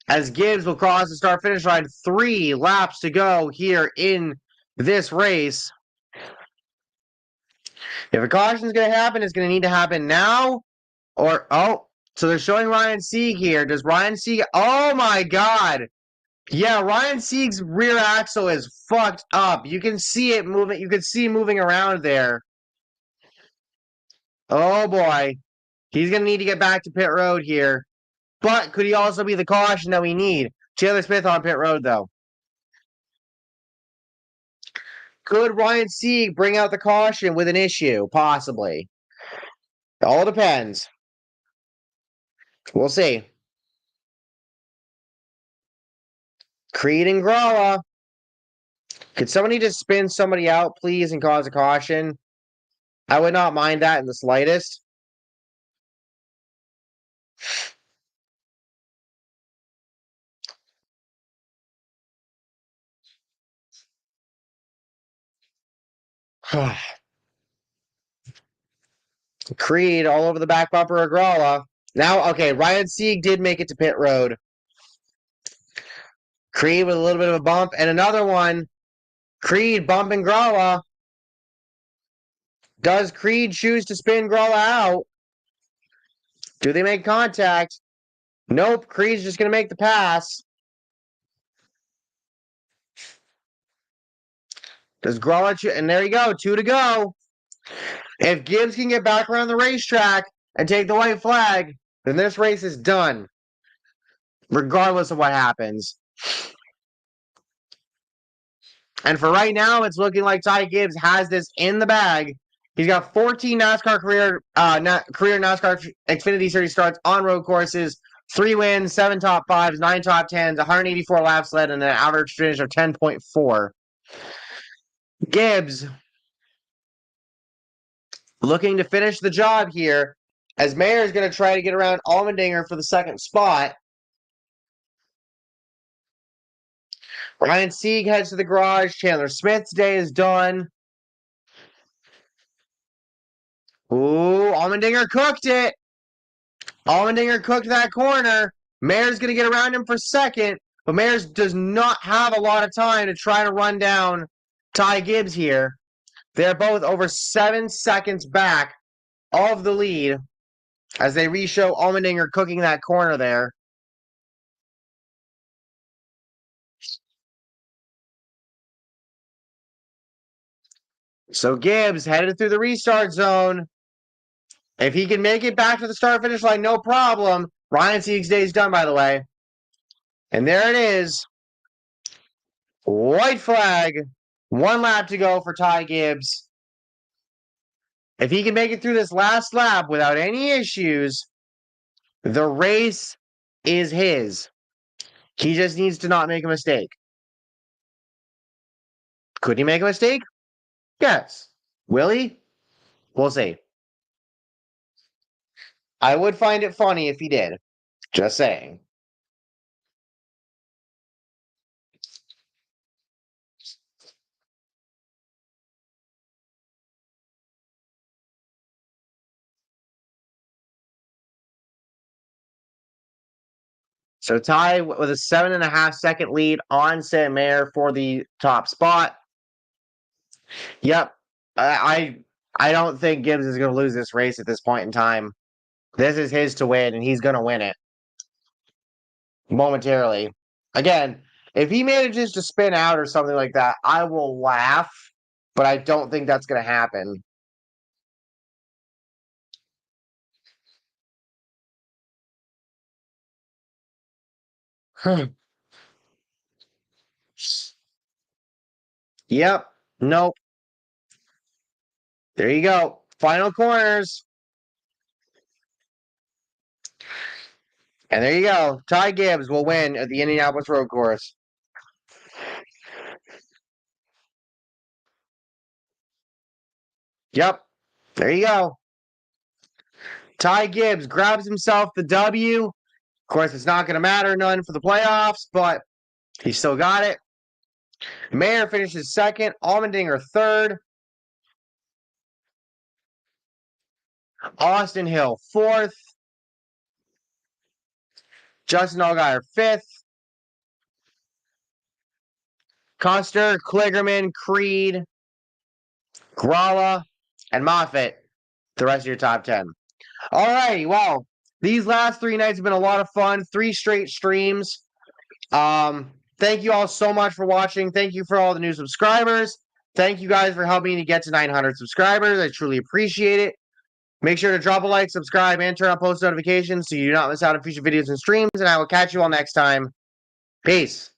S1: as Gibbs will cross the start finish line. 3 laps to go here in this race. If a caution is going to happen, it's going to need to happen now. So they're showing Ryan Sieg here. Does Ryan Sieg? Oh my God! Yeah, Ryan Sieg's rear axle is fucked up. You can see it moving. You can see moving around there. Oh boy, he's going to need to get back to pit road here. But could he also be the caution that we need? Taylor Smith on pit road though. Could Ryan Sieg bring out the caution with an issue? Possibly. It all depends. We'll see. Creed and Gralla. Could somebody just spin somebody out, please, and cause a caution? I would not mind that in the slightest. Creed all over the back bumper of Gralla. Now, okay, Ryan Sieg did make it to pit road. Creed with a little bit of a bump, and another one. Creed bumping Gralla. Does Creed choose to spin Gralla out? Do they make contact? Nope, Creed's just going to make the pass. Does Gralla, and there you go, 2 to go. If Gibbs can get back around the racetrack and take the white flag, then this race is done, regardless of what happens. And for right now, it's looking like Ty Gibbs has this in the bag. He's got 14 NASCAR career NASCAR Xfinity Series starts on road courses, 3 wins, 7 top 5s, 9 top 10s, 184 laps led, and an average finish of 10.4. Gibbs looking to finish the job here, as Mayer is going to try to get around Allmendinger for the second spot. Ryan Sieg heads to the garage. Chandler Smith's day is done. Ooh, Allmendinger cooked it. Allmendinger cooked that corner. Mayer's going to get around him for second, but Mayers does not have a lot of time to try to run down Ty Gibbs here. They're both over 7 seconds back of the lead as they re-show Allmendinger cooking that corner there. So Gibbs headed through the restart zone. If he can make it back to the start-finish line, no problem. Ryan Sieg's day is done, by the way. And there it is. White flag. 1 lap to go for Ty Gibbs. If he can make it through this last lap without any issues, the race is his. He just needs to not make a mistake. Could he make a mistake? Yes. Will he? We'll see. I would find it funny if he did. Just saying. So Ty with a 7.5-second lead on Sam Mayer for the top spot. Yep. I don't think Gibbs is going to lose this race at this point in time. This is his to win, and he's going to win it momentarily. Again, if he manages to spin out or something like that, I will laugh, but I don't think that's going to happen. Yep. Nope. There you go. Final corners. And there you go. Ty Gibbs will win at the Indianapolis Road Course. Yep. There you go. Ty Gibbs grabs himself the W. Of course, it's not going to matter none for the playoffs, but he still got it. Mayer finishes second. Allmendinger third. Austin Hill fourth. Justin Allgaier fifth. Custer, Kligerman, Creed, Gralla, and Moffitt. The rest of your top 10. All righty. Well, these last 3 nights have been a lot of fun. 3 straight streams. Thank you all so much for watching. Thank you for all the new subscribers. Thank you guys for helping me to get to 900 subscribers. I truly appreciate it. Make sure to drop a like, subscribe, and turn on post notifications so you do not miss out on future videos and streams. And I will catch you all next time. Peace.